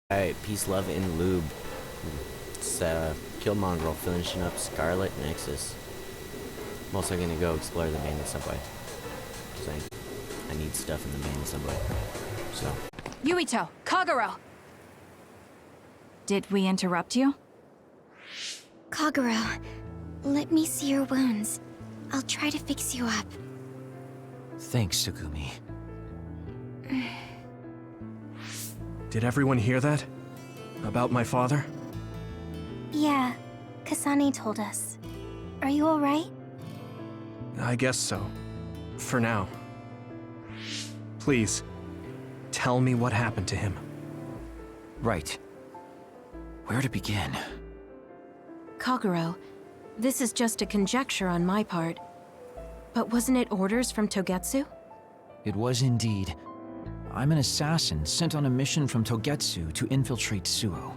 Alright, peace, love, and lube. It's Killmmongerl finishing up Scarlet Nexus. I'm also gonna go explore the abandoned subway. Because I need stuff in the abandoned subway. So. Yuito, Kagero! Did we interrupt you? Kagero, let me see your wounds. I'll try to fix you up. Thanks, Tsugumi. Did everyone hear that? About my father? Yeah, Kasane told us. Are you alright? I guess so. For now. Please, tell me what happened to him. Right. Where to begin? Kagero, this is just a conjecture on my part. But wasn't it orders from Togetsu? It was indeed. I'm an assassin sent on a mission from Togetsu to infiltrate Suo.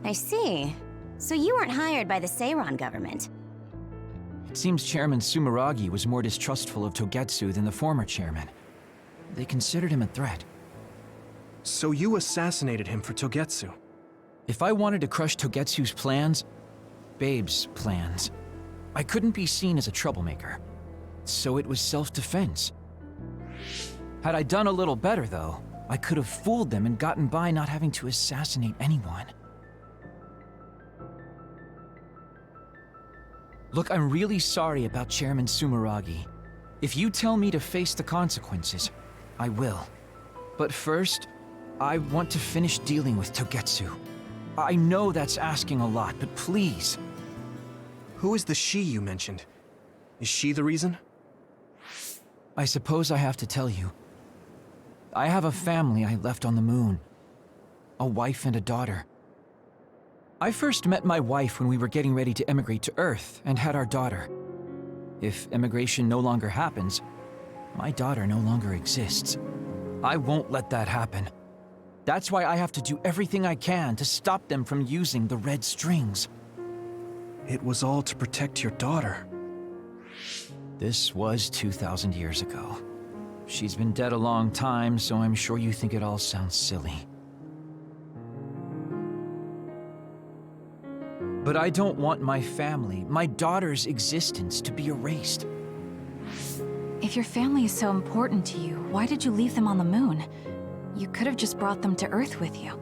I see. So you weren't hired by the Seiran government. It seems Chairman Sumeragi was more distrustful of Togetsu than the former chairman. They considered him a threat. So you assassinated him for Togetsu? If I wanted to crush Togetsu's plans, Babe's plans, I couldn't be seen as a troublemaker. So it was self-defense. Had I done a little better, though, I could have fooled them and gotten by not having to assassinate anyone. Look, I'm really sorry about Chairman Sumeragi. If you tell me to face the consequences, I will. But first, I want to finish dealing with Togetsu. I know that's asking a lot, but please. Who is the she you mentioned? Is she the reason? I suppose I have to tell you. I have a family I left on the moon. A wife and a daughter. I first met my wife when we were getting ready to emigrate to Earth and had our daughter. If emigration no longer happens, my daughter no longer exists. I won't let that happen. That's why I have to do everything I can to stop them from using the red strings. It was all to protect your daughter. This was 2,000 years ago. She's been dead a long time, so I'm sure you think it all sounds silly. But I don't want my family, my daughter's existence, to be erased. If your family is so important to you, why did you leave them on the moon? You could have just brought them to Earth with you.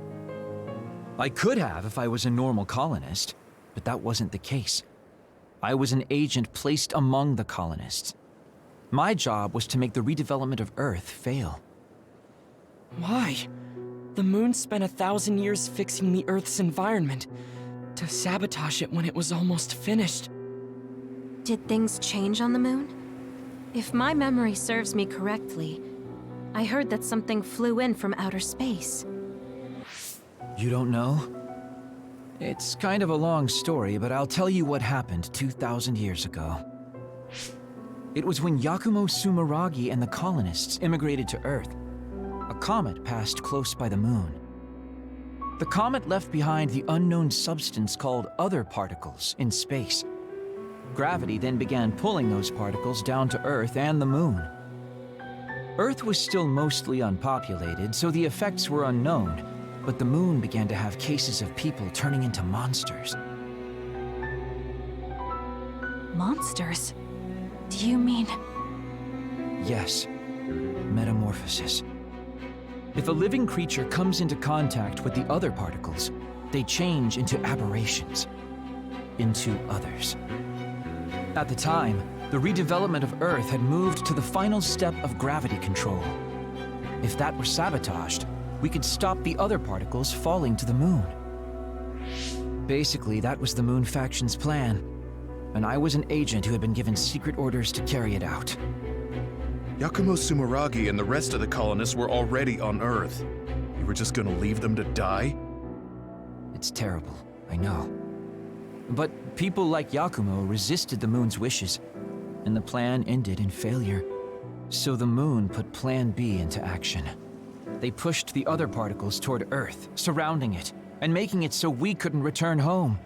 I could have if I was a normal colonist, but that wasn't the case. I was an agent placed among the colonists. My job was to make the redevelopment of Earth fail. Why? The moon spent 1,000 years fixing the Earth's environment. To sabotage it when it was almost finished. Did things change on the moon? If my memory serves me correctly, I heard that something flew in from outer space. You don't know? It's kind of a long story, but I'll tell you what happened 2,000 years ago. It was when Yakumo Sumeragi and the colonists immigrated to Earth. A comet passed close by the moon. The comet left behind the unknown substance called other particles in space. Gravity then began pulling those particles down to Earth and the moon. Earth was still mostly unpopulated, so the effects were unknown, but the moon began to have cases of people turning into monsters. Monsters? Do you mean... Yes, metamorphosis. If a living creature comes into contact with the other particles, they change into aberrations, into others. At the time, the redevelopment of Earth had moved to the final step of gravity control. If that were sabotaged, we could stop the other particles falling to the moon. Basically, that was the Moon Faction's plan, and I was an agent who had been given secret orders to carry it out. Yakumo Sumeragi and the rest of the colonists were already on Earth. You were just gonna leave them to die? It's terrible, I know. But people like Yakumo resisted the moon's wishes, and the plan ended in failure. So the moon put Plan B into action. They pushed the other particles toward Earth, surrounding it, and making it so we couldn't return home.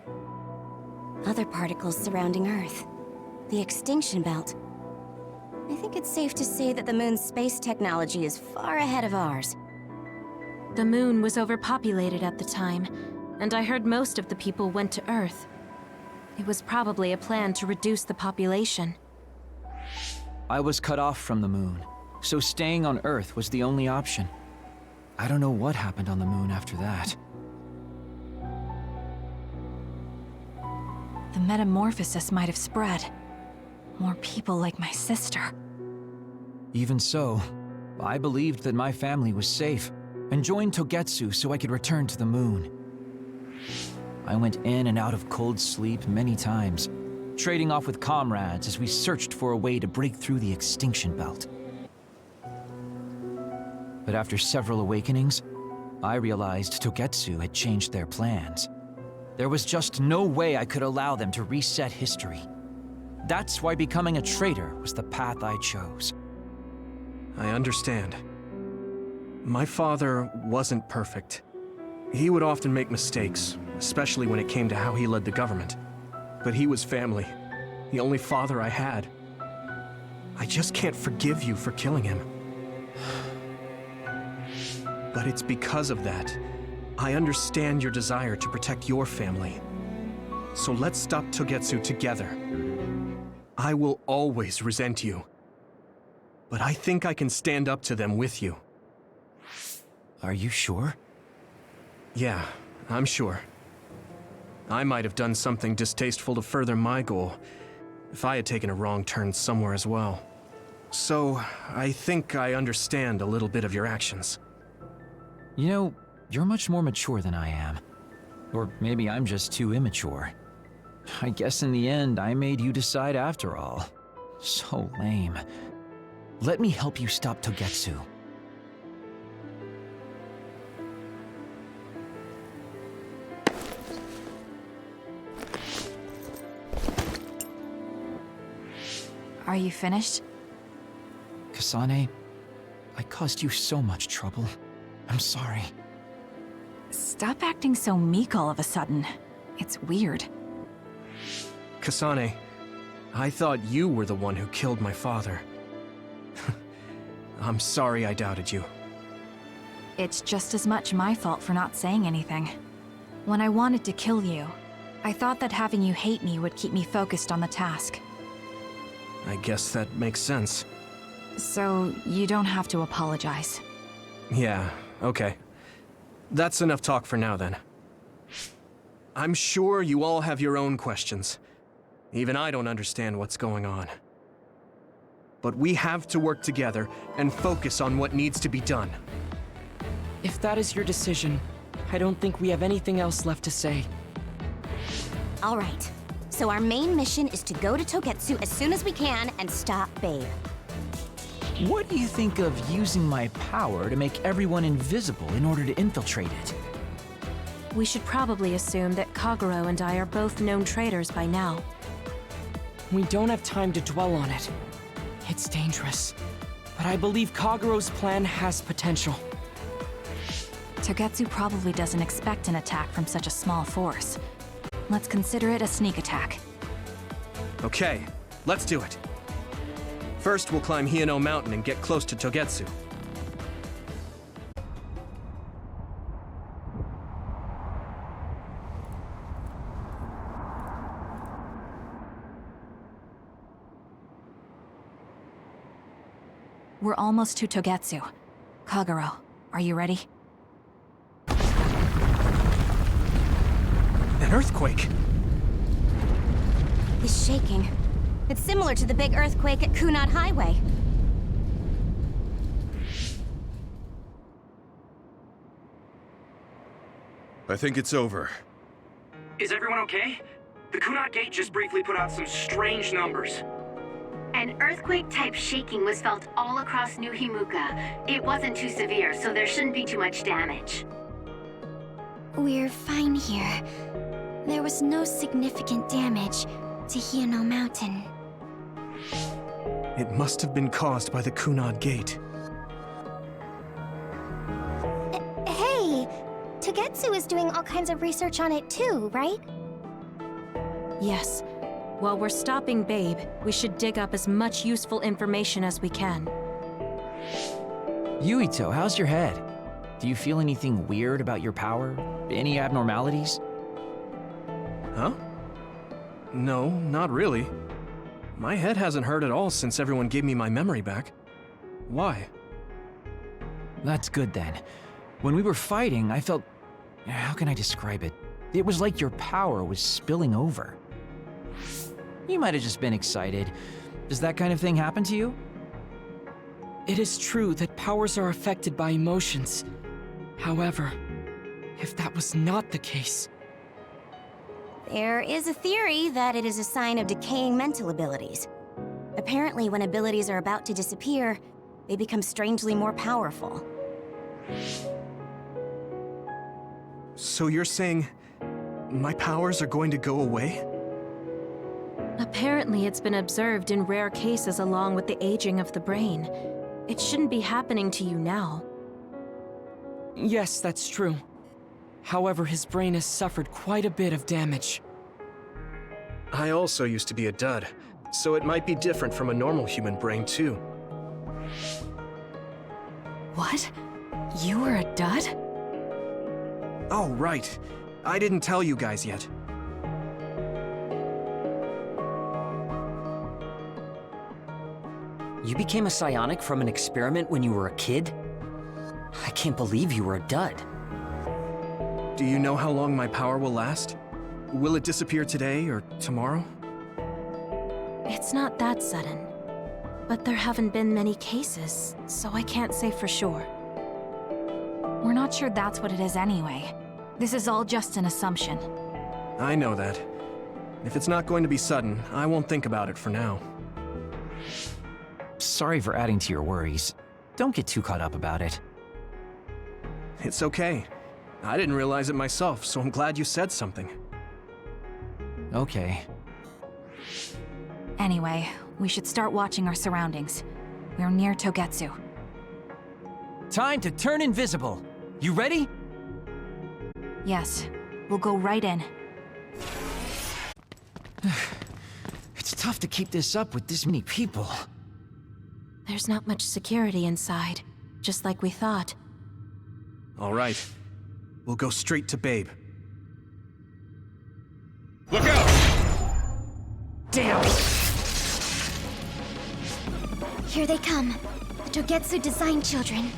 Other particles surrounding Earth. The extinction belt. I think it's safe to say that the moon's space technology is far ahead of ours. The moon was overpopulated at the time, and I heard most of the people went to Earth. It was probably a plan to reduce the population. I was cut off from the moon, so staying on Earth was the only option. I don't know what happened on the moon after that. The metamorphosis might have spread. More people like my sister. Even so, I believed that my family was safe, and joined Togetsu so I could return to the moon. I went in and out of cold sleep many times, trading off with comrades as we searched for a way to break through the extinction belt. But after several awakenings, I realized Togetsu had changed their plans. There was just no way I could allow them to reset history. That's why becoming a traitor was the path I chose. I understand. My father wasn't perfect. He would often make mistakes, especially when it came to how he led the government. But he was family, the only father I had. I just can't forgive you for killing him. But it's because of that. I understand your desire to protect your family. So let's stop Togetsu together. I will always resent you. But I think I can stand up to them with you. Are you sure? Yeah, I'm sure. I might have done something distasteful to further my goal, if I had taken a wrong turn somewhere as well. So, I think I understand a little bit of your actions. You know, you're much more mature than I am. Or maybe I'm just too immature. I guess in the end, I made you decide after all. So lame. Let me help you stop Togetsu. Are you finished? Kasane, I caused you so much trouble. I'm sorry. Stop acting so meek all of a sudden. It's weird. Kasane, I thought you were the one who killed my father. I'm sorry I doubted you. It's just as much my fault for not saying anything. When I wanted to kill you, I thought that having you hate me would keep me focused on the task. I guess that makes sense. So, you don't have to apologize. Yeah, okay. That's enough talk for now, then. I'm sure you all have your own questions. Even I don't understand what's going on. But we have to work together and focus on what needs to be done. If that is your decision, I don't think we have anything else left to say. All right. So our main mission is to go to Togetsu as soon as we can and stop Babe. What do you think of using my power to make everyone invisible in order to infiltrate it? We should probably assume that Kagero and I are both known traitors by now. We don't have time to dwell on it. It's dangerous. But I believe Kagero's plan has potential. Togetsu probably doesn't expect an attack from such a small force. Let's consider it a sneak attack. Okay, let's do it. First, we'll climb Hiyano Mountain and get close to Togetsu. We're almost to Togetsu. Kagero, are you ready? An earthquake! It's shaking. It's similar to the big earthquake at Kunad Highway. I think it's over. Is everyone okay? The Kunad Gate just briefly put out some strange numbers. An earthquake-type shaking was felt all across New Himuka. It wasn't too severe, so there shouldn't be too much damage. We're fine here. There was no significant damage to Hiyano Mountain. It must have been caused by the Kunad Gate. Hey! Togetsu is doing all kinds of research on it too, right? Yes. While we're stopping Babe, we should dig up as much useful information as we can. Yuito, how's your head? Do you feel anything weird about your power? Any abnormalities? Huh? No, not really. My head hasn't hurt at all since everyone gave me my memory back. Why? That's good then. When we were fighting, I felt... How can I describe it? It was like your power was spilling over. You might have just been excited. Does that kind of thing happen to you? It is true that powers are affected by emotions. However, if that was not the case... There is a theory that it is a sign of decaying mental abilities. Apparently, when abilities are about to disappear, they become strangely more powerful. So you're saying my powers are going to go away? Apparently, it's been observed in rare cases along with the aging of the brain. It shouldn't be happening to you now. Yes, that's true. However, his brain has suffered quite a bit of damage. I also used to be a dud, so it might be different from a normal human brain too. What? You were a dud? Oh, right. I didn't tell you guys yet. You became a psionic from an experiment when you were a kid? I can't believe you were a dud. Do you know how long my power will last? Will it disappear today or tomorrow? It's not that sudden. But there haven't been many cases, so I can't say for sure. We're not sure that's what it is anyway. This is all just an assumption. I know that. If it's not going to be sudden, I won't think about it for now. Sorry for adding to your worries. Don't get too caught up about it. It's okay. I didn't realize it myself, so I'm glad you said something. Okay. Anyway, we should start watching our surroundings. We're near Togetsu. Time to turn invisible. You ready? Yes, we'll go right in. It's tough to keep this up with this many people. There's not much security inside, just like we thought. All right. We'll go straight to Babe. Look out! Damn! Here they come. The Togetsu design children.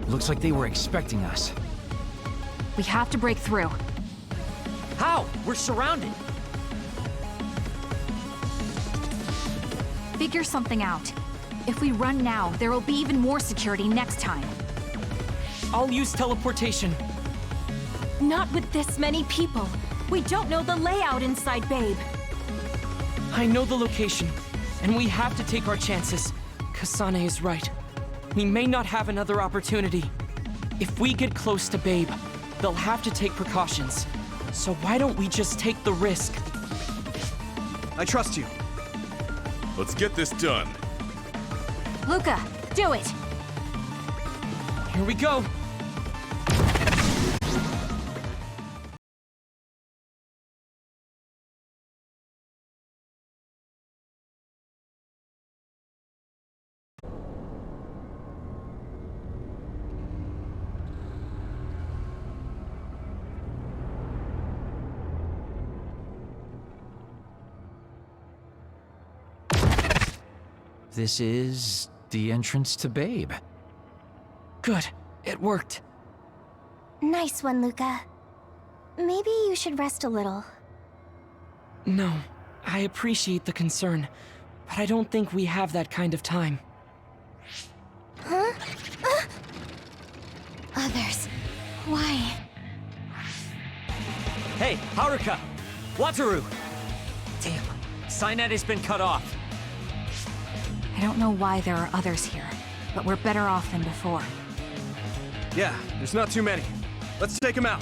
Looks like they were expecting us. We have to break through. How? We're surrounded. Figure something out. If we run now, there will be even more security next time. I'll use teleportation. Not with this many people. We don't know the layout inside Babe. I know the location, and we have to take our chances. Kasane is right. We may not have another opportunity. If we get close to Babe, they'll have to take precautions. So why don't we just take the risk? I trust you. Let's get this done. Luca, do it! Here we go. This is the entrance to Babe. Good. It worked. Nice one, Luca. Maybe you should rest a little. No, I appreciate the concern, but I don't think we have that kind of time. Huh? Others. Why? Hey, Haruka! Wataru! Damn, Signet has been cut off. I don't know why there are others here, but we're better off than before. Yeah, there's not too many. Let's take them out.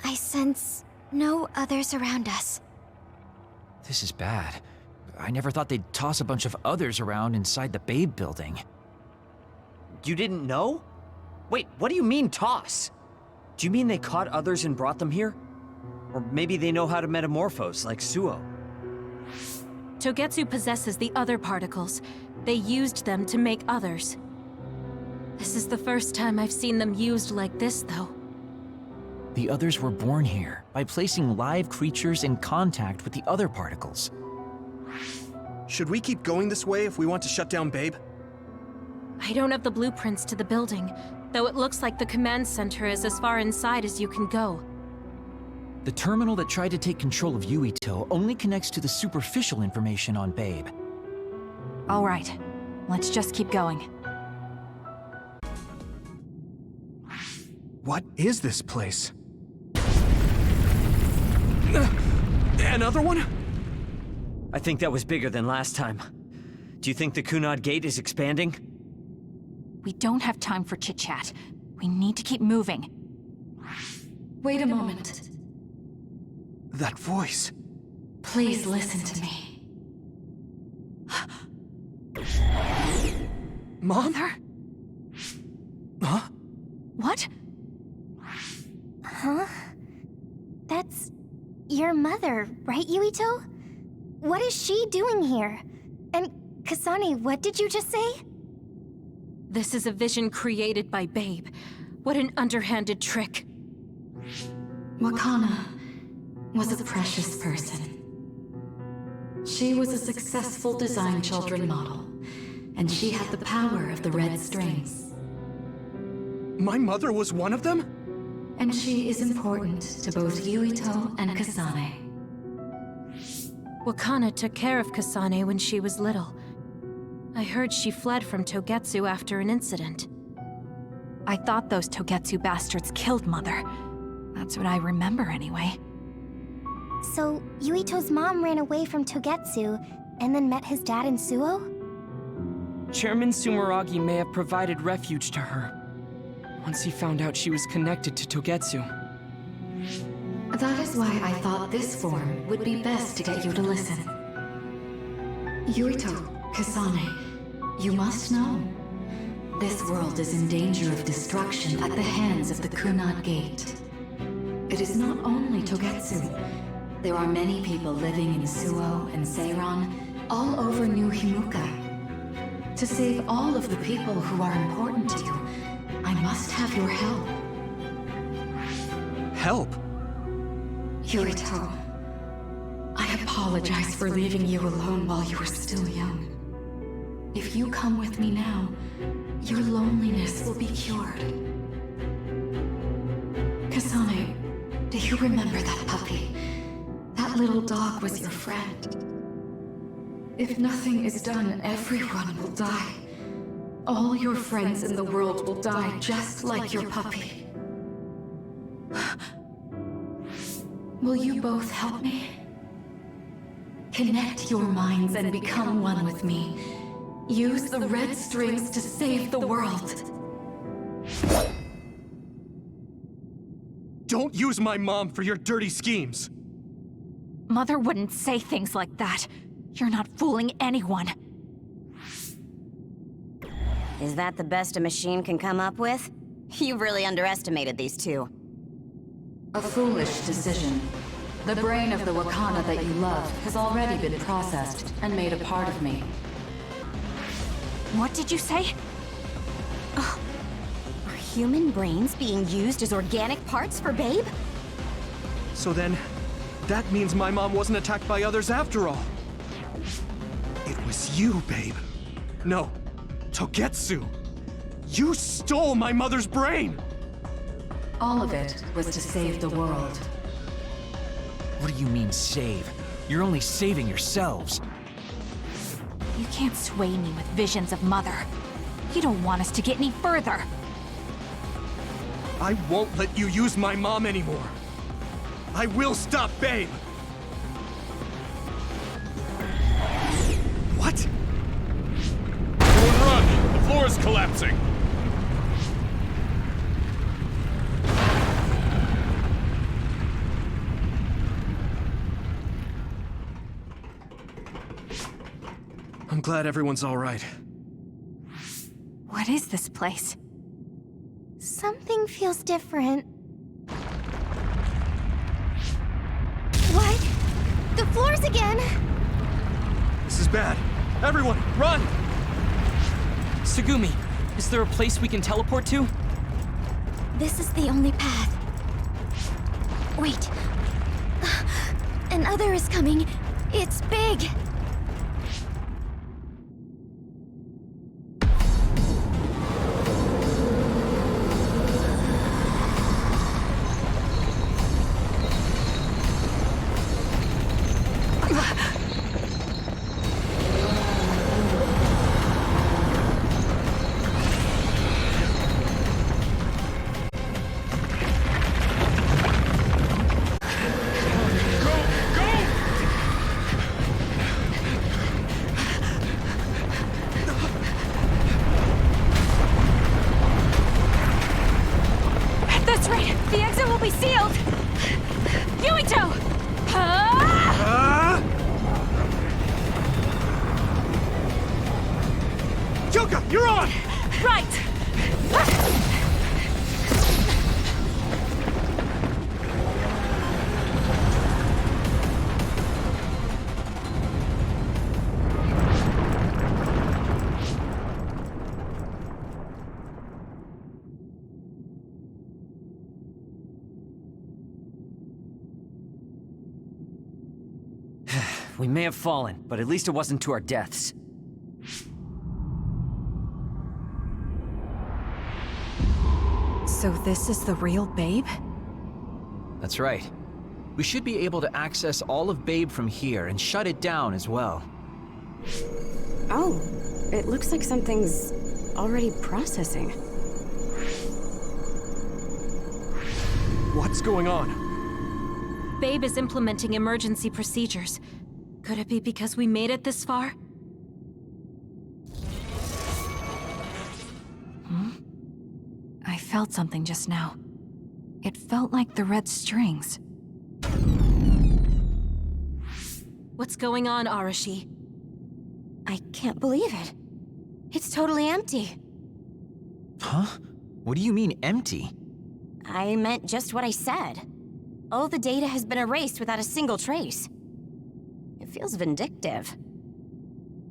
I sense no others around us. This is bad. I never thought they'd toss a bunch of others around inside the Babe building. You didn't know? Wait, what do you mean, toss? Do you mean they caught others and brought them here? Or maybe they know how to metamorphose, like Suo? Togetsu possesses the other particles. They used them to make others. This is the first time I've seen them used like this, though. The others were born here by placing live creatures in contact with the other particles. Should we keep going this way if we want to shut down Babe? I don't have the blueprints to the building, though it looks like the command center is as far inside as you can go. The terminal that tried to take control of Yuito only connects to the superficial information on Babe. All right, let's just keep going. What is this place? Another one? I think that was bigger than last time. Do you think the Kunad Gate is expanding? We don't have time for chit-chat. We need to keep moving. Wait a moment. That voice. Please listen to me. Mom? Mother? Huh? What? Huh? That's your mother, right, Yuito? What is she doing here? And Kasane, what did you just say? This is a vision created by Babe. What an underhanded trick. Wakana was a precious person. She was a successful design children model, and she had the power of the red strings. My mother was one of them? And she is important to both Yuito and Kasane. Wakana took care of Kasane when she was little. I heard she fled from Togetsu after an incident. I thought those Togetsu bastards killed Mother. That's what I remember anyway. So, Yuito's mom ran away from Togetsu and then met his dad in Suo? Chairman Sumeragi may have provided refuge to her once he found out she was connected to Togetsu. That is why I thought this form would be best to get you to listen. Yuito, Kasane, you must know. This world is in danger of destruction at the hands of the Kunad Gate. It is not only Togetsu. There are many people living in Suo and Seiran, all over New Himuka. To save all of the people who are important to you, I must have your help. Help? Yuito, I apologize for leaving you alone while you were still young. If you come with me now, your loneliness will be cured. Kasane, do you remember that puppy? That little dog was your friend. If nothing is done, everyone will die. All your friends in the world will die just like your puppy. Will you both help me? Connect your minds and become one with me. Use the red strings to save the world. Don't use my mom for your dirty schemes! Mother wouldn't say things like that. You're not fooling anyone. Is that the best a machine can come up with? You've really underestimated these two. A foolish decision. The brain of the Wakana that you love has already been processed and made a part of me. What did you say? Are human brains being used as organic parts for Babe? So then, that means my mom wasn't attacked by others after all. It was you, Babe. No, Togetsu. You stole my mother's brain! All of it was to save the world. What do you mean, save? You're only saving yourselves. You can't sway me with visions of Mother. You don't want us to get any further. I won't let you use my mom anymore. I will stop Babe! What? Everyone run! The floor is collapsing! I'm glad everyone's all right. What is this place? Something feels different. What? The floors again! This is bad. Everyone, run! Tsugumi, is there a place we can teleport to? This is the only path. Wait. Another is coming. It's big. The exit will be sealed! Yuito! Kyoka, you're on! Right! We may have fallen, but at least it wasn't to our deaths. So this is the real Babe? That's right. We should be able to access all of Babe from here and shut it down as well. Oh, it looks like something's already processing. What's going on? Babe is implementing emergency procedures. Could it be because we made it this far? I felt something just now. It felt like the red strings. What's going on, Arashi? I can't believe it. It's totally empty. Huh? What do you mean, empty? I meant just what I said. All the data has been erased without a single trace. It feels vindictive.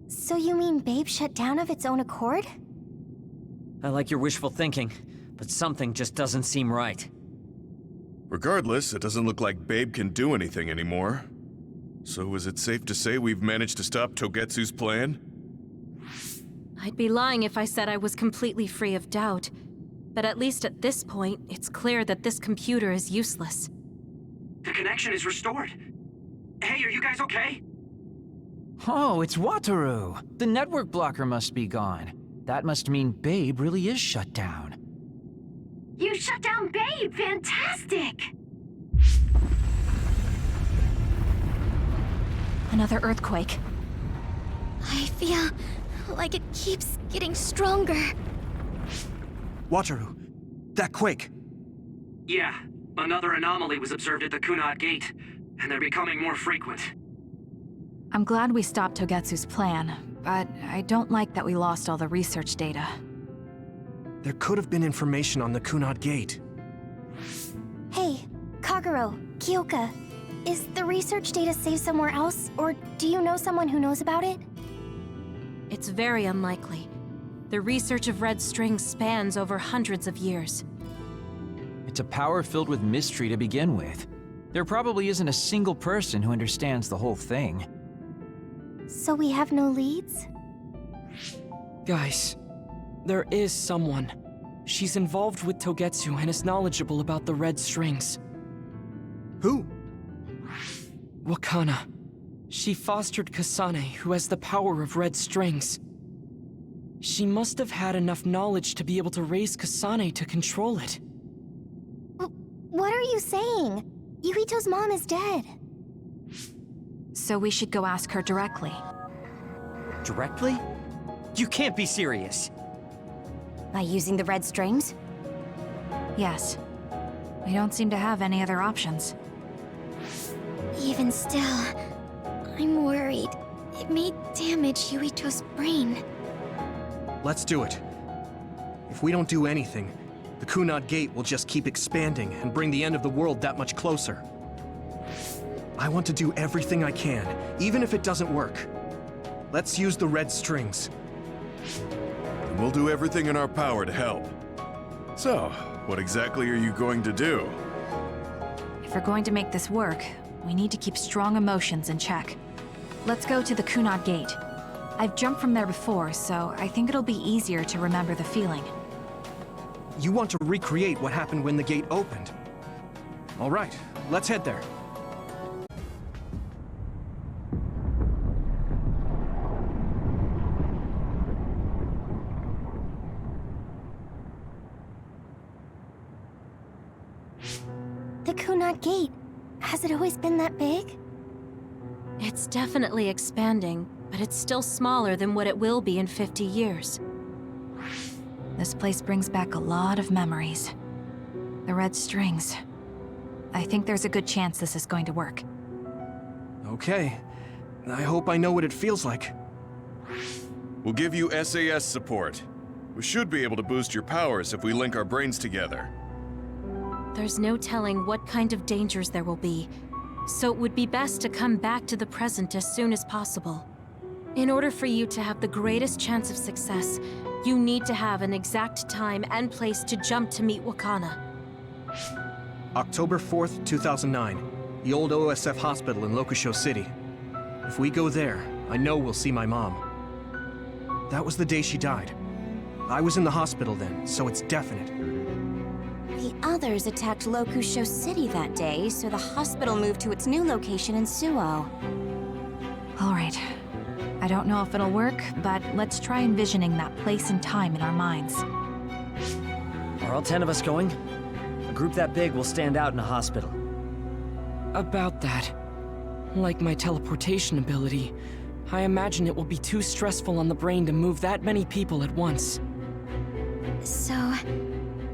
So you mean Babe shut down of its own accord? I like your wishful thinking, but something just doesn't seem right. Regardless, it doesn't look like Babe can do anything anymore. So is it safe to say we've managed to stop Togetsu's plan? I'd be lying if I said I was completely free of doubt. But at least at this point, it's clear that this computer is useless. The connection is restored. Hey, are you guys okay? Oh, it's Wataru! The network blocker must be gone. That must mean Babe really is shut down. You shut down Babe! Fantastic! Another earthquake. I feel like it keeps getting stronger. Wataru, that quake. Yeah, another anomaly was observed at the Kunad Gate, and they're becoming more frequent. I'm glad we stopped Togetsu's plan, but I don't like that we lost all the research data. There could have been information on the Kunad Gate. Hey, Kagero, Kyoka, is the research data saved somewhere else, or do you know someone who knows about it? It's very unlikely. The research of red strings spans over hundreds of years. It's a power filled with mystery to begin with. There probably isn't a single person who understands the whole thing. So we have no leads? Guys, there is someone. She's involved with Togetsu and is knowledgeable about the red strings. Who? Wakana. She fostered Kasane, who has the power of red strings. She must have had enough knowledge to be able to raise Kasane to control it. What are you saying? Yuito's mom is dead. So we should go ask her directly. Directly? You can't be serious. By using the red strings? Yes. We don't seem to have any other options. Even still, I'm worried. It may damage Yuito's brain. Let's do it. If we don't do anything, the Kunad Gate will just keep expanding and bring the end of the world that much closer. I want to do everything I can, even if it doesn't work. Let's use the red strings. And we'll do everything in our power to help. So, what exactly are you going to do? If we're going to make this work, we need to keep strong emotions in check. Let's go to the Kunad Gate. I've jumped from there before, so I think it'll be easier to remember the feeling. You want to recreate what happened when the gate opened? All right, let's head there. The Kunad Gate. Has it always been that big? It's definitely expanding, but it's still smaller than what it will be in 50 years. This place brings back a lot of memories. The red strings. I think there's a good chance this is going to work. Okay. I hope I know what it feels like. We'll give you SAS support. We should be able to boost your powers if we link our brains together. There's no telling what kind of dangers there will be, so it would be best to come back to the present as soon as possible. In order for you to have the greatest chance of success, you need to have an exact time and place to jump to meet Wakana. October 4th, 2009. The old OSF hospital in Lokusho City. If we go there, I know we'll see my mom. That was the day she died. I was in the hospital then, so it's definite. The others attacked Lokusho City that day, so the hospital moved to its new location in Suo. All right. I don't know if it'll work, but let's try envisioning that place and time in our minds. Are all 10 of us going? A group that big will stand out in a hospital. About that. Like my teleportation ability, I imagine it will be too stressful on the brain to move that many people at once. So,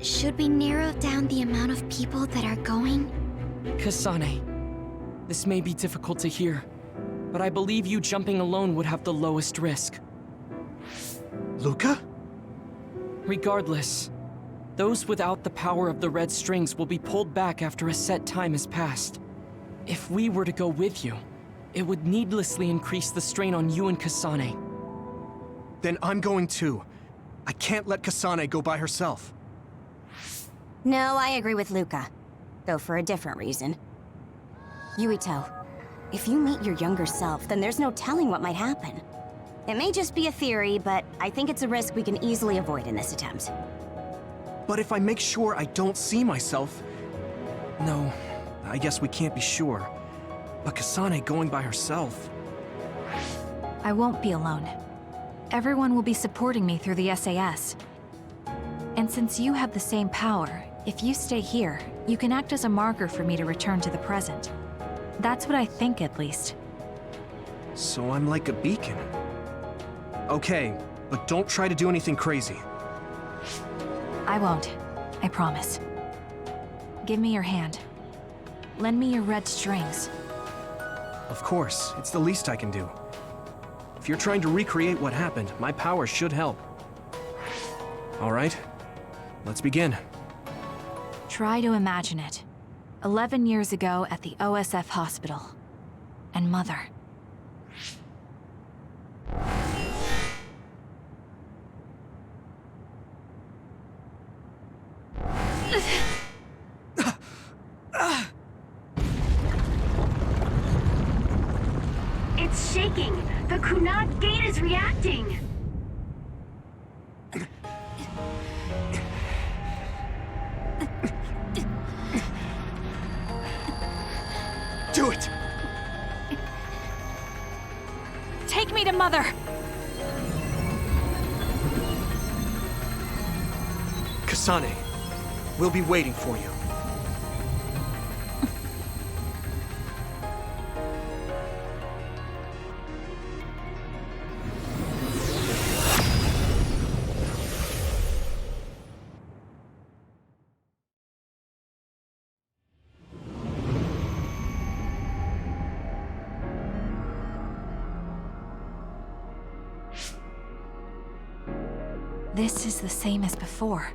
should we narrow down the amount of people that are going? Kasane, this may be difficult to hear, but I believe you jumping alone would have the lowest risk. Luca? Regardless, those without the power of the red strings will be pulled back after a set time has passed. If we were to go with you, it would needlessly increase the strain on you and Kasane. Then I'm going too. I can't let Kasane go by herself. No, I agree with Luca. Though for a different reason. Yuito, if you meet your younger self, then there's no telling what might happen. It may just be a theory, but I think it's a risk we can easily avoid in this attempt. But if I make sure I don't see myself... No, I guess we can't be sure. But Kasane going by herself... I won't be alone. Everyone will be supporting me through the SAS. And since you have the same power, if you stay here, you can act as a marker for me to return to the present. That's what I think, at least. So I'm like a beacon. Okay, but don't try to do anything crazy. I won't. I promise. Give me your hand. Lend me your red strings. Of course, it's the least I can do. If you're trying to recreate what happened, my power should help. All right, let's begin. Try to imagine it. 11 years ago at the OSF hospital. And Mother. It's shaking! The Kunad Gate is reacting! Do it! Take me to Mother! Kasane, we'll be waiting for you. This is the same as before.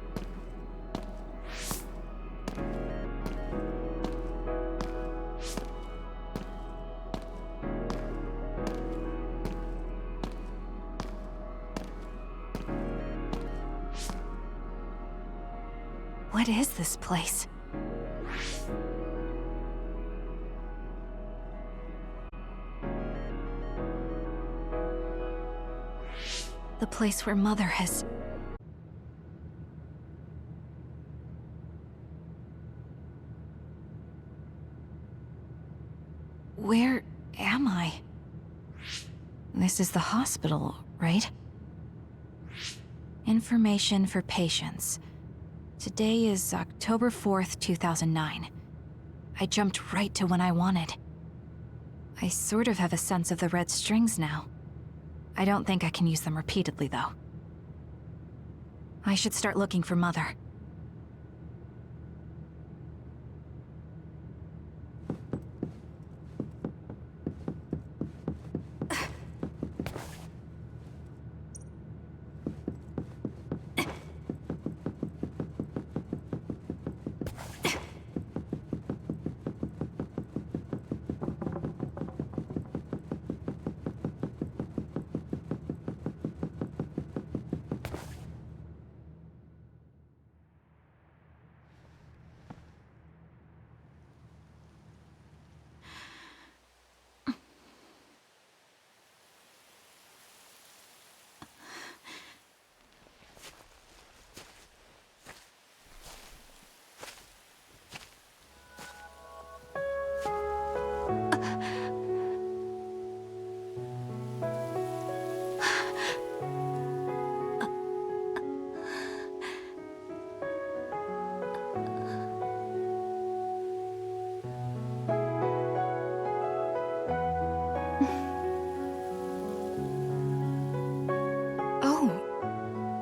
What is this place? The place where Mother has... Where am I? This is the hospital, right? Information for patients. Today is October 4th, 2009. I jumped right to when I wanted. I sort of have a sense of the red strings now. I don't think I can use them repeatedly, though. I should start looking for Mother.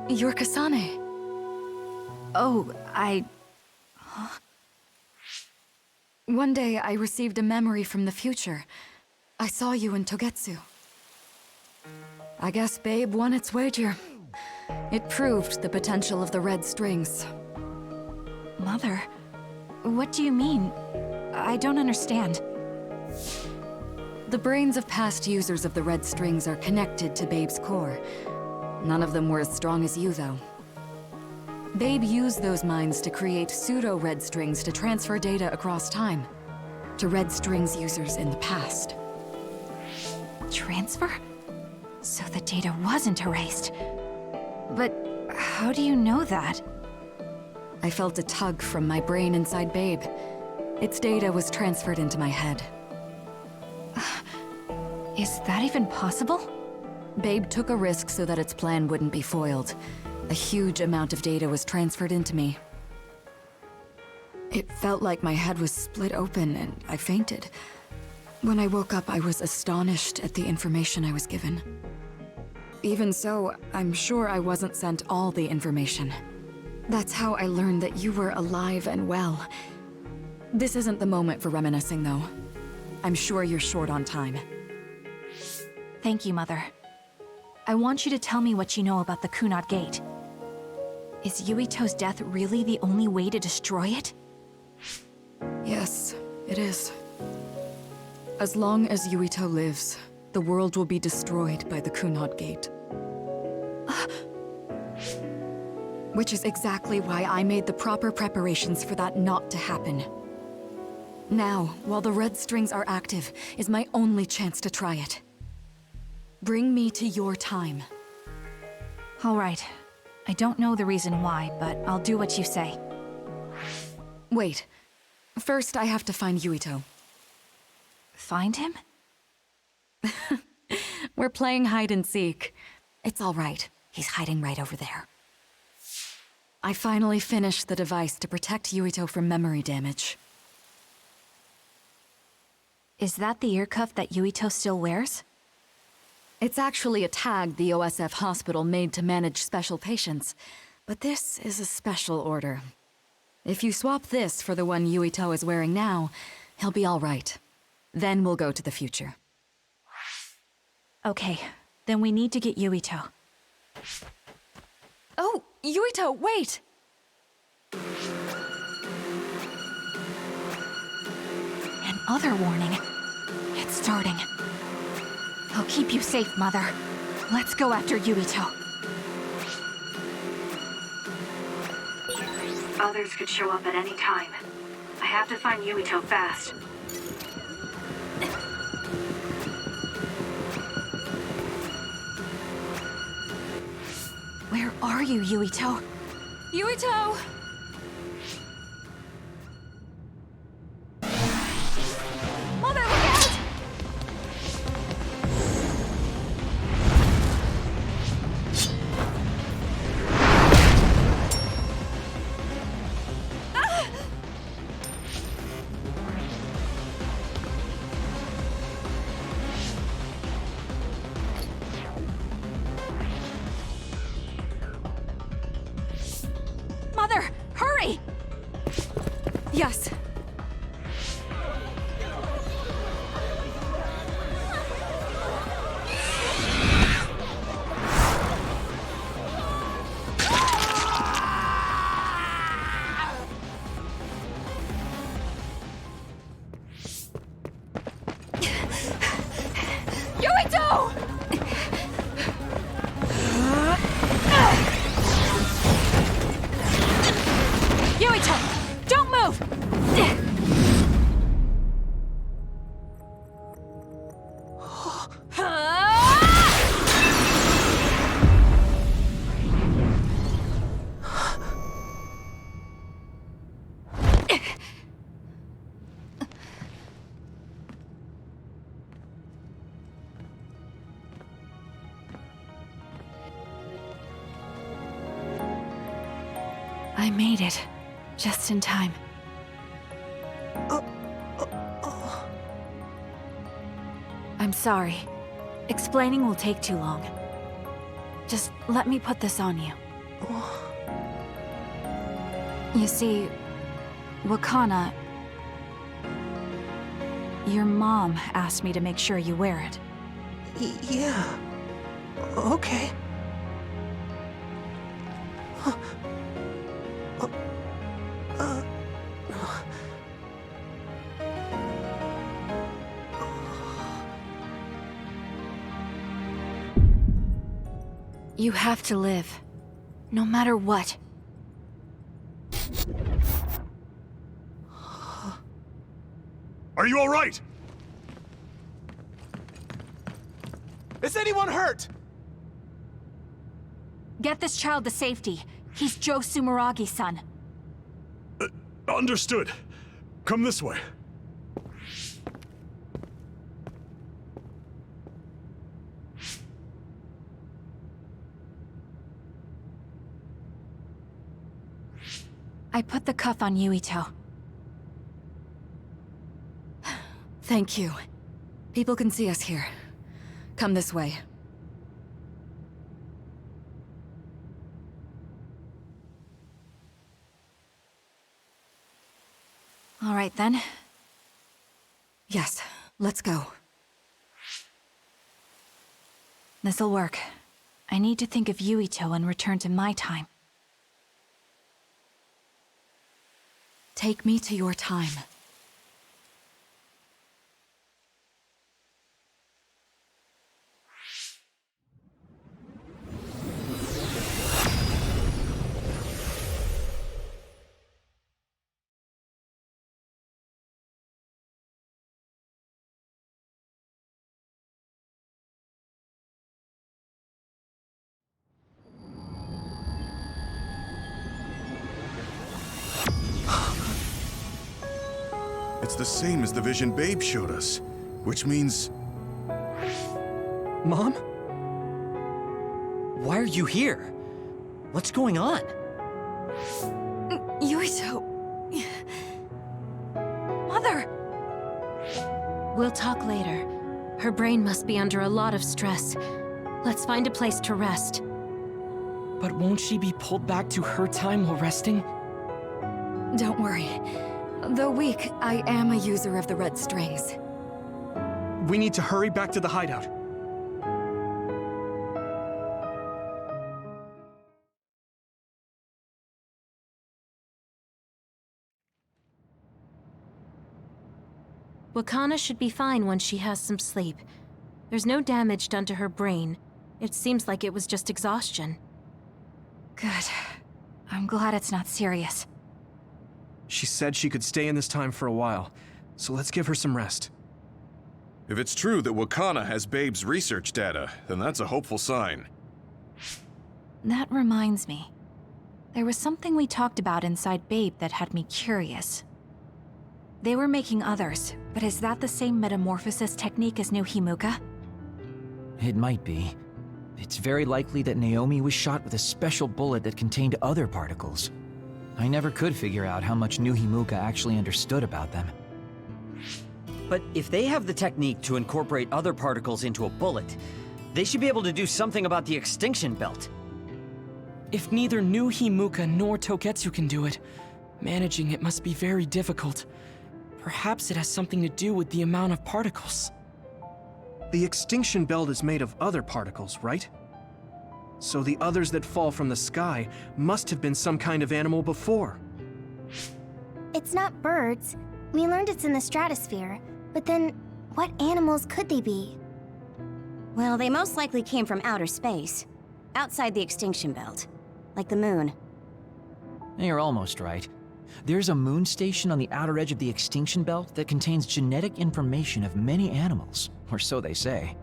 You're Kasane. Oh, One day, I received a memory from the future. I saw you in Togetsu. I guess Babe won its wager. It proved the potential of the red strings. Mother, what do you mean? I don't understand. The brains of past users of the red strings are connected to Babe's core. None of them were as strong as you, though. Babe used those minds to create pseudo-red strings to transfer data across time to red strings users in the past. Transfer? So the data wasn't erased. But how do you know that? I felt a tug from my brain inside Babe. Its data was transferred into my head. Is that even possible? Babe took a risk so that its plan wouldn't be foiled. A huge amount of data was transferred into me. It felt like my head was split open and I fainted. When I woke up, I was astonished at the information I was given. Even so, I'm sure I wasn't sent all the information. That's how I learned that you were alive and well. This isn't the moment for reminiscing, though. I'm sure you're short on time. Thank you, Mother. I want you to tell me what you know about the Kunad Gate. Is Yuito's death really the only way to destroy it? Yes, it is. As long as Yuito lives, the world will be destroyed by the Kunad Gate. Which is exactly why I made the proper preparations for that not to happen. Now, while the red strings are active, is my only chance to try it. Bring me to your time. All right. I don't know the reason why, but I'll do what you say. Wait. First, I have to find Yuito. Find him? We're playing hide and seek. It's all right. He's hiding right over there. I finally finished the device to protect Yuito from memory damage. Is that the ear cuff that Yuito still wears? It's actually a tag the OSF hospital made to manage special patients, but this is a special order. If you swap this for the one Yuito is wearing now, he'll be all right. Then we'll go to the future. Okay, then we need to get Yuito. Oh, Yuito, wait! Another warning. It's starting. I'll keep you safe, Mother. Let's go after Yuito. Others could show up at any time. I have to find Yuito fast. Where are you, Yuito? Yuito! Mother, look out! Mother, hurry! Yes. Yuito! Yuito, don't move! I made it. Just in time. I'm sorry. Explaining will take too long. Just let me put this on you. You see, Wakana... Your mom asked me to make sure you wear it. Yeah. Okay. You have to live. No matter what. Are you all right? Is anyone hurt? Get this child to safety. He's Joe Sumeragi's son. Understood. Come this way. I put the cuff on Yuito. Thank you. People can see us here. Come this way. All right, then. Yes, let's go. This'll work. I need to think of Yuito and return to my time. Take me to your time. It's the same as the vision Babe showed us, which means... Mom? Why are you here? What's going on? Yuito... Mother! We'll talk later. Her brain must be under a lot of stress. Let's find a place to rest. But won't she be pulled back to her time while resting? Don't worry. Though weak, I am a user of the red strings. We need to hurry back to the hideout. Wakana should be fine once she has some sleep. There's no damage done to her brain. It seems like it was just exhaustion. Good. I'm glad it's not serious. She said she could stay in this time for a while, so let's give her some rest. If it's true that Wakana has Babe's research data, then that's a hopeful sign. That reminds me. There was something we talked about inside Babe that had me curious. They were making others, but is that the same metamorphosis technique as New Himuka? It might be. It's very likely that Naomi was shot with a special bullet that contained other particles. I never could figure out how much New Himuka actually understood about them. But if they have the technique to incorporate other particles into a bullet, they should be able to do something about the extinction belt. If neither New Himuka nor Togetsu can do it, managing it must be very difficult. Perhaps it has something to do with the amount of particles. The extinction belt is made of other particles, right? So the others that fall from the sky must have been some kind of animal before. It's not birds. We learned it's in the stratosphere. But then, what animals could they be? Well, they most likely came from outer space, outside the extinction belt, like the moon. You're almost right. There's a moon station on the outer edge of the extinction belt that contains genetic information of many animals, or so they say.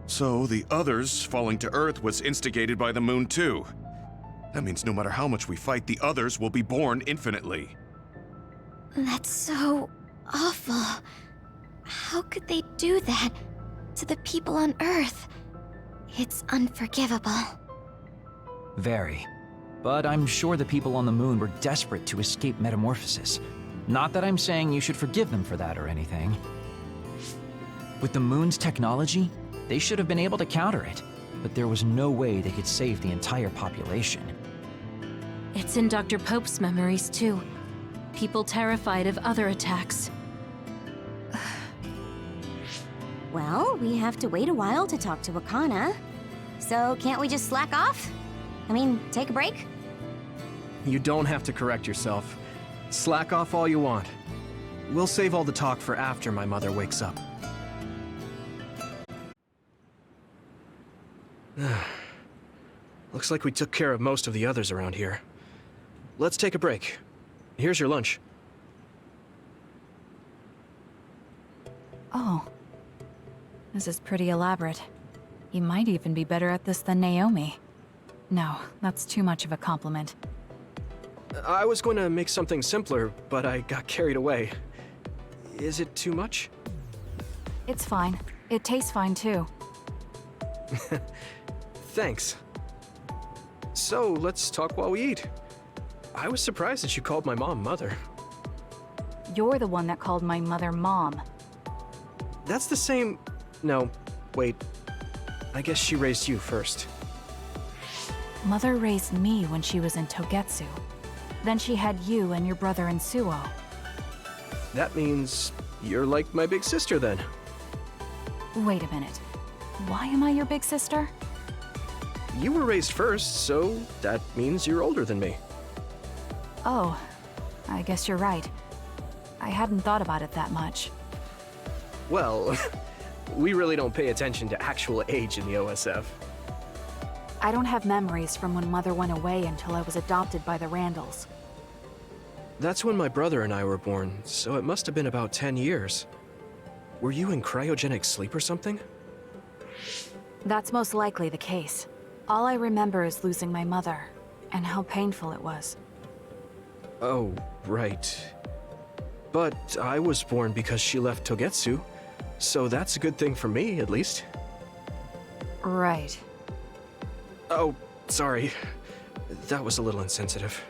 So the others falling to Earth was instigated by the moon too. That means no matter how much we fight, the others will be born infinitely. That's so awful. How could they do that to the people on Earth? It's unforgivable. Very. But I'm sure the people on the moon were desperate to escape metamorphosis. Not that I'm saying you should forgive them for that or anything. With the moon's technology, they should have been able to counter it, but there was no way they could save the entire population. It's in Dr. Pope's memories, too. People terrified of other attacks. Well, we have to wait a while to talk to Wakana. So can't we just slack off? I mean, take a break? You don't have to correct yourself. Slack off all you want. We'll save all the talk for after my mother wakes up. Looks like we took care of most of the others around here. Let's take a break. Here's your lunch. Oh. This is pretty elaborate. You might even be better at this than Naomi. No, that's too much of a compliment. I was going to make something simpler, but I got carried away. Is it too much? It's fine. It tastes fine too. Thanks. So, let's talk while we eat. I was surprised that you called my mom Mother. You're the one that called my mother Mom. That's the same... No, wait. I guess she raised you first. Mother raised me when she was in Togetsu. Then she had you and your brother in Suo. That means you're like my big sister then. Wait a minute. Why am I your big sister? You were raised first, so that means you're older than me. Oh, I guess you're right. I hadn't thought about it that much. Well, we really don't pay attention to actual age in the OSF. I don't have memories from when Mother went away until I was adopted by the Randalls. That's when my brother and I were born, so it must have been about 10 years. Were you in cryogenic sleep or something? That's most likely the case. All I remember is losing my mother, and how painful it was. Oh, right. But I was born because she left Togetsu, so that's a good thing for me, at least. Right. Oh, sorry. That was a little insensitive.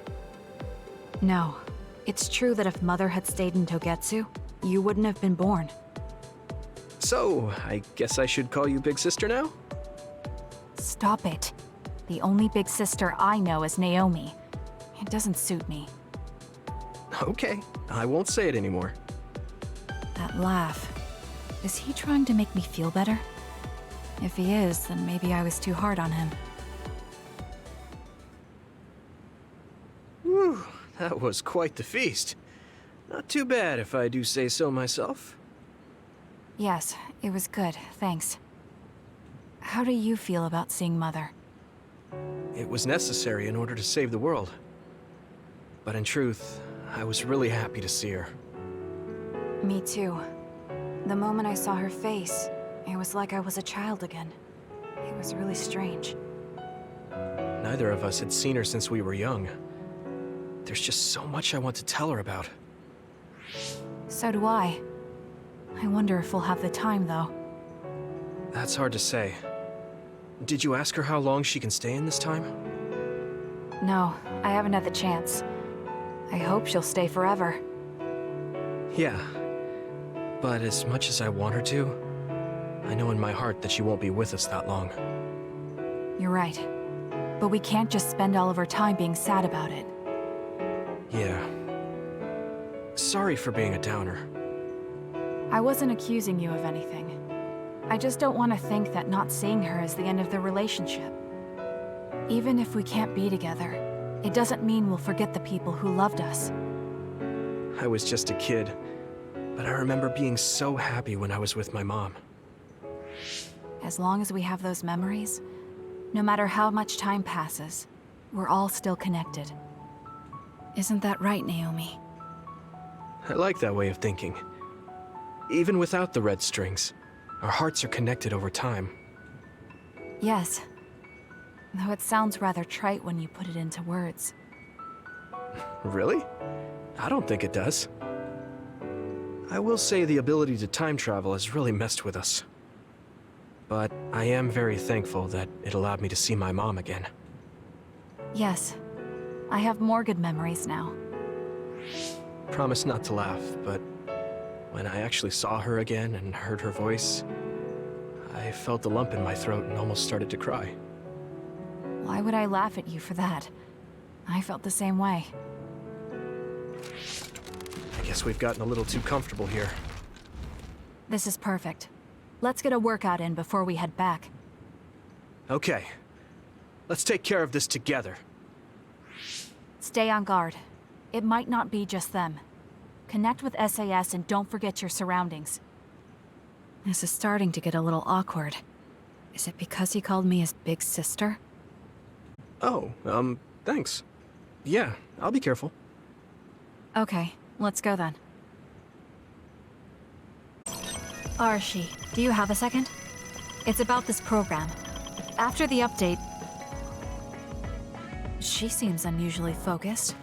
No. It's true that if Mother had stayed in Togetsu, you wouldn't have been born. So, I guess I should call you Big Sister now? Stop it. The only big sister I know is Naomi. It doesn't suit me. Okay, I won't say it anymore. That laugh. Is he trying to make me feel better? If he is, then maybe I was too hard on him. Whew, that was quite the feast. Not too bad if I do say so myself. Yes, it was good, thanks. How do you feel about seeing Mother? It was necessary in order to save the world. But in truth, I was really happy to see her. Me too. The moment I saw her face, it was like I was a child again. It was really strange. Neither of us had seen her since we were young. There's just so much I want to tell her about. So do I. I wonder if we'll have the time, though. That's hard to say. Did you ask her how long she can stay in this time? No, I haven't had the chance. I hope she'll stay forever. Yeah. But as much as I want her to, I know in my heart that she won't be with us that long. You're right. But we can't just spend all of our time being sad about it. Yeah. Sorry for being a downer. I wasn't accusing you of anything. I just don't want to think that not seeing her is the end of the relationship. Even if we can't be together, it doesn't mean we'll forget the people who loved us. I was just a kid, but I remember being so happy when I was with my mom. As long as we have those memories, no matter how much time passes, we're all still connected. Isn't that right, Naomi? I like that way of thinking. Even without the red strings, our hearts are connected over time. Yes. Though it sounds rather trite when you put it into words. Really? I don't think it does. I will say the ability to time travel has really messed with us. But I am very thankful that it allowed me to see my mom again. Yes. I have more good memories now. Promise not to laugh, but when I actually saw her again and heard her voice, I felt a lump in my throat and almost started to cry. Why would I laugh at you for that? I felt the same way. I guess we've gotten a little too comfortable here. This is perfect. Let's get a workout in before we head back. Okay. Let's take care of this together. Stay on guard. It might not be just them. Connect with SAS and don't forget your surroundings. This is starting to get a little awkward. Is it because he called me his big sister? Oh, thanks. Yeah, I'll be careful. Okay, let's go then. Arashi, do you have a second? It's about this program. After the update... She seems unusually focused.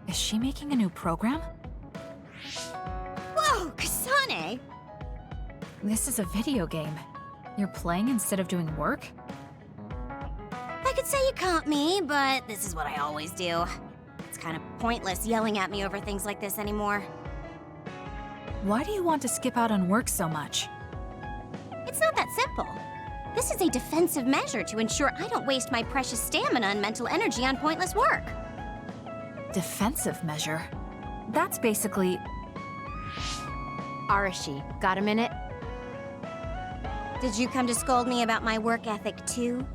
Is she making a new program? Whoa, Kasane! This is a video game. You're playing instead of doing work? I could say you caught me, but this is what I always do. It's kind of pointless yelling at me over things like this anymore. Why do you want to skip out on work so much? It's not that simple. This is a defensive measure to ensure I don't waste my precious stamina and mental energy on pointless work. Defensive measure? That's basically... Arashi, got a minute? Did you come to scold me about my work ethic too?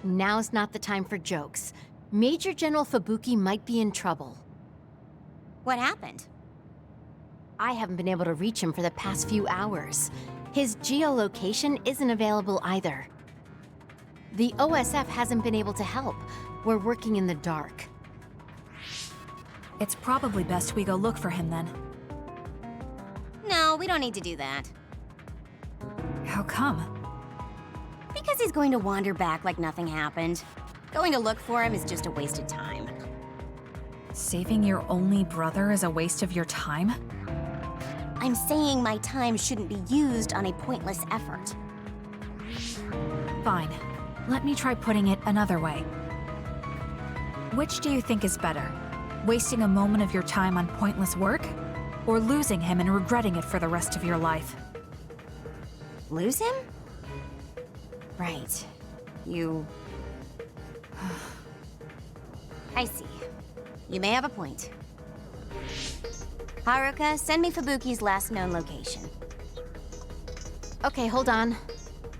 Now's not the time for jokes. Major General Fubuki might be in trouble. What happened? I haven't been able to reach him for the past few hours. His geolocation isn't available either. The OSF hasn't been able to help. We're working in the dark. It's probably best we go look for him then. No, we don't need to do that. How come? Because he's going to wander back like nothing happened. Going to look for him is just a waste of time. Saving your only brother is a waste of your time? I'm saying my time shouldn't be used on a pointless effort. Fine. Let me try putting it another way. Which do you think is better? Wasting a moment of your time on pointless work? Or losing him and regretting it for the rest of your life? Lose him? Right. You... I see. You may have a point. Haruka, send me Fubuki's last known location. Okay, hold on.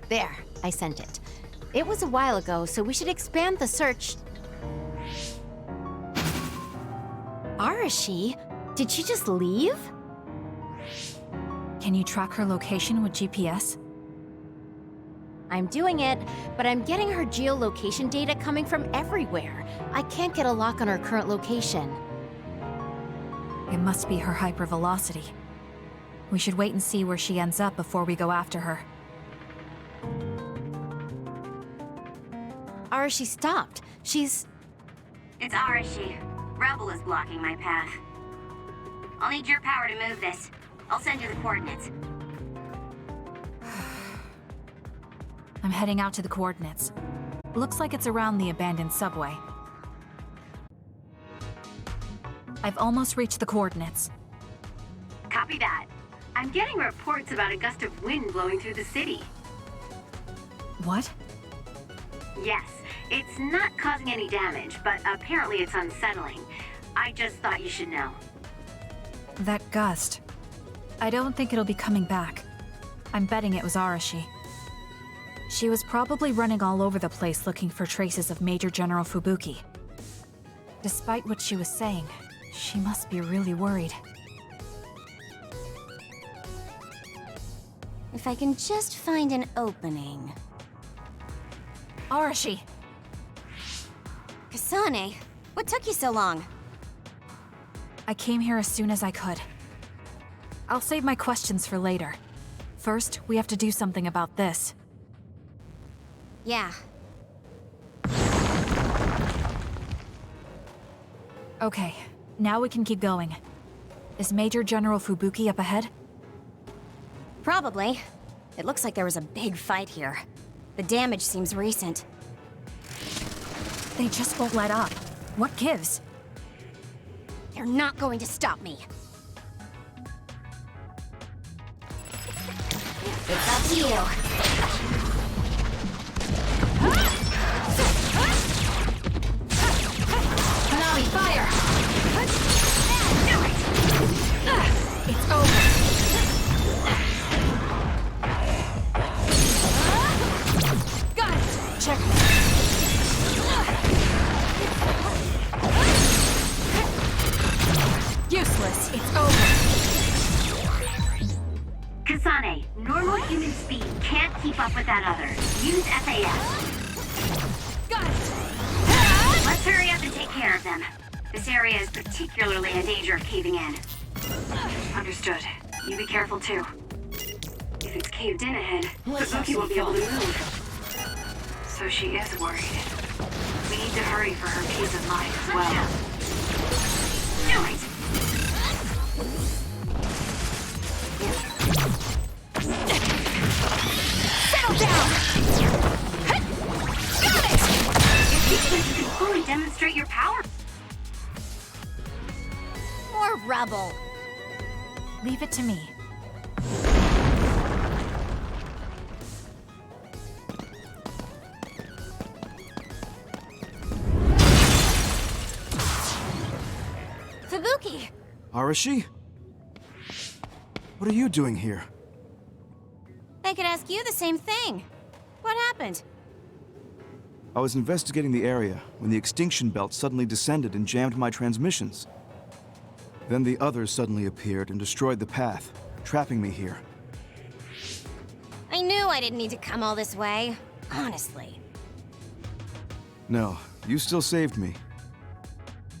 There, I sent it. It was a while ago, so we should expand the search. Arashi? Did she just leave? Can you track her location with GPS? I'm doing it, but I'm getting her geolocation data coming from everywhere. I can't get a lock on her current location. It must be her hypervelocity. We should wait and see where she ends up before we go after her. Arashi stopped. She's... It's Arashi. Rebel is blocking my path. I'll need your power to move this. I'll send you the coordinates. I'm heading out to the coordinates. Looks like it's around the abandoned subway. I've almost reached the coordinates. Copy that. I'm getting reports about a gust of wind blowing through the city. What? Yes, it's not causing any damage, but apparently it's unsettling. I just thought you should know. That gust. I don't think it'll be coming back. I'm betting it was Arashi. She was probably running all over the place looking for traces of Major General Fubuki. Despite what she was saying, she must be really worried. If I can just find an opening. Arashi! Kasane, what took you so long? I came here as soon as I could. I'll save my questions for later. First, we have to do something about this. Yeah. Okay, now we can keep going. Is Major General Fubuki up ahead? Probably. It looks like there was a big fight here. The damage seems recent. They just won't let up. What gives? They're not going to stop me. It's up to you. Konami, fire! It's over. Got it! Check. Useless. It's over. Kasane, normal human speed can't keep up with that other. Use SAS. Got it! Let's hurry up and take care of them. This area is particularly in danger of caving in. Understood. You be careful too. If it's caved in ahead, Fubuki won't be able to move. So she is worried. We need to hurry for her peace of mind as well. Do it! Settle down! Got it! It seems like you can fully demonstrate your power. More rubble. Leave it to me. Fubuki! Arashi? What are you doing here? I could ask you the same thing. What happened? I was investigating the area when the extinction belt suddenly descended and jammed my transmissions. Then the others suddenly appeared and destroyed the path, trapping me here. I knew I didn't need to come all this way. Honestly. No, you still saved me.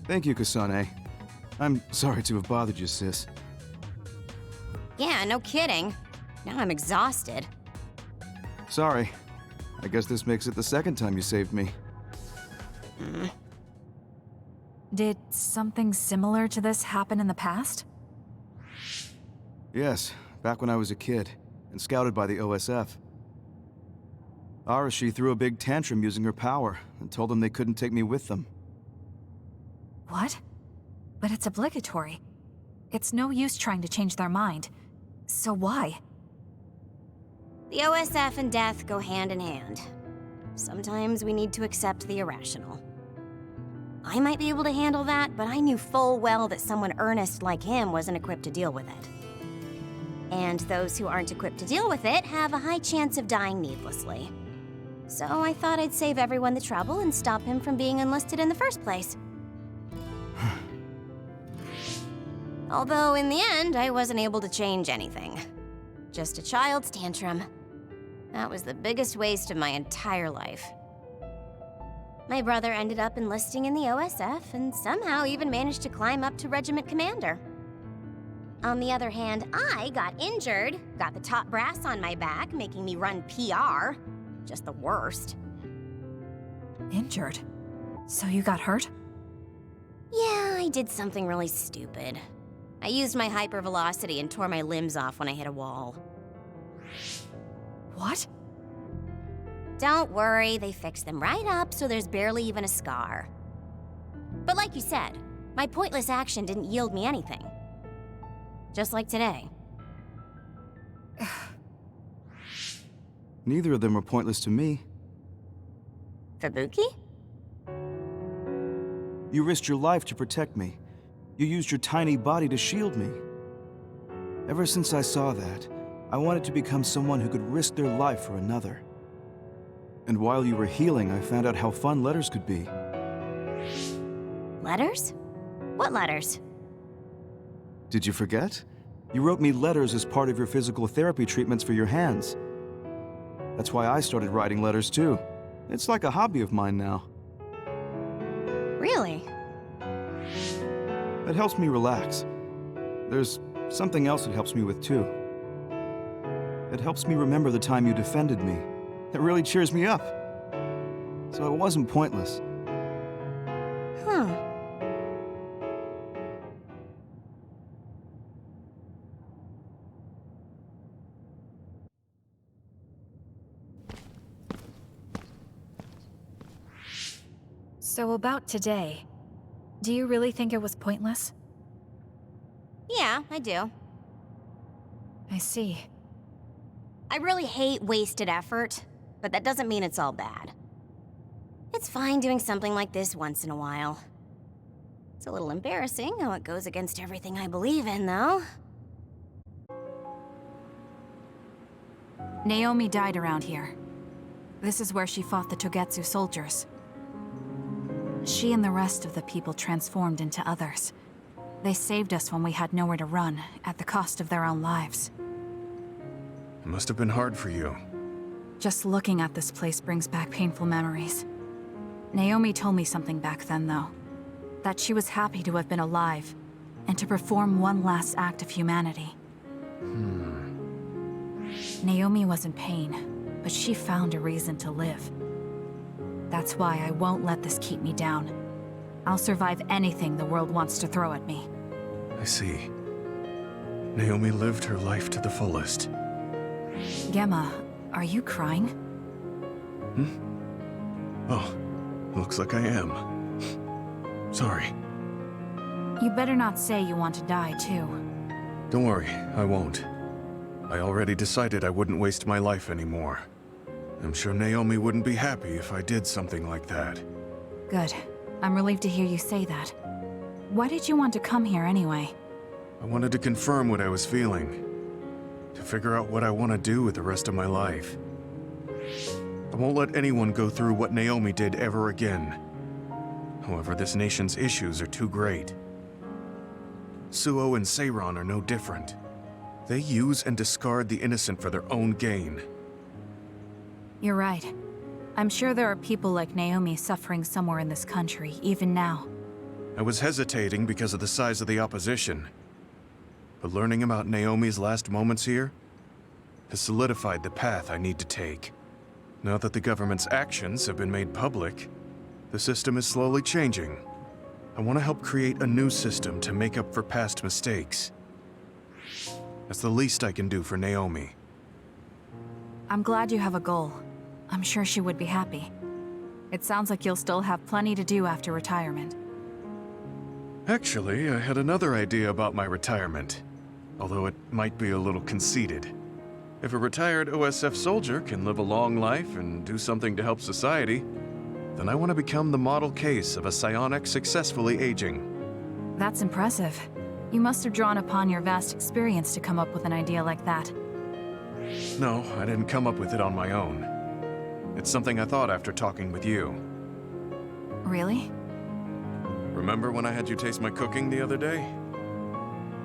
Thank you, Kasane. I'm sorry to have bothered you, sis. Yeah, no kidding. Now I'm exhausted. Sorry. I guess this makes it the second time you saved me. Did something similar to this happen in the past? Yes, back when I was a kid, and scouted by the OSF. Arashi threw a big tantrum using her power, and told them they couldn't take me with them. What? But it's obligatory. It's no use trying to change their mind. So why? The OSF and death go hand in hand. Sometimes we need to accept the irrational. I might be able to handle that, but I knew full well that someone earnest like him wasn't equipped to deal with it. And those who aren't equipped to deal with it have a high chance of dying needlessly. So I thought I'd save everyone the trouble and stop him from being enlisted in the first place. Although in the end, I wasn't able to change anything. Just a child's tantrum. That was the biggest waste of my entire life. My brother ended up enlisting in the OSF and somehow even managed to climb up to regiment commander. On the other hand, I got injured, got the top brass on my back, making me run PR. Just the worst. Injured? So you got hurt? Yeah, I did something really stupid. I used my hypervelocity and tore my limbs off when I hit a wall. What? Don't worry, they fixed them right up so there's barely even a scar. But like you said, my pointless action didn't yield me anything. Just like today. Neither of them are pointless to me. Fubuki? You risked your life to protect me. You used your tiny body to shield me. Ever since I saw that, I wanted to become someone who could risk their life for another. And while you were healing, I found out how fun letters could be. Letters? What letters? Did you forget? You wrote me letters as part of your physical therapy treatments for your hands. That's why I started writing letters too. It's like a hobby of mine now. Really? It helps me relax. There's something else it helps me with too. It helps me remember the time you defended me. It really cheers me up. So it wasn't pointless. Huh. So about today, do you really think it was pointless? Yeah, I do. I see. I really hate wasted effort, but that doesn't mean it's all bad. It's fine doing something like this once in a while. It's a little embarrassing how it goes against everything I believe in, though. Naomi died around here. This is where she fought the Togetsu soldiers. She and the rest of the people transformed into others. They saved us when we had nowhere to run, at the cost of their own lives. It must have been hard for you. Just looking at this place brings back painful memories. Naomi told me something back then, though. That she was happy to have been alive, and to perform one last act of humanity. Naomi was in pain, but she found a reason to live. That's why I won't let this keep me down. I'll survive anything the world wants to throw at me. I see. Naomi lived her life to the fullest. Gemma, are you crying? Oh, looks like I am. Sorry. You better not say you want to die, too. Don't worry, I won't. I already decided I wouldn't waste my life anymore. I'm sure Naomi wouldn't be happy if I did something like that. Good. I'm relieved to hear you say that. Why did you want to come here anyway? I wanted to confirm what I was feeling. To figure out what I want to do with the rest of my life. I won't let anyone go through what Naomi did ever again. However, this nation's issues are too great. Suo and Seiran are no different. They use and discard the innocent for their own gain. You're right. I'm sure there are people like Naomi suffering somewhere in this country, even now. I was hesitating because of the size of the opposition. But learning about Naomi's last moments here has solidified the path I need to take. Now that the government's actions have been made public, the system is slowly changing. I want to help create a new system to make up for past mistakes. That's the least I can do for Naomi. I'm glad you have a goal. I'm sure she would be happy. It sounds like you'll still have plenty to do after retirement. Actually, I had another idea about my retirement, although it might be a little conceited. If a retired OSF soldier can live a long life and do something to help society, then I want to become the model case of a psionic successfully aging. That's impressive. You must have drawn upon your vast experience to come up with an idea like that. No, I didn't come up with it on my own. It's something I thought after talking with you. Really? Remember when I had you taste my cooking the other day?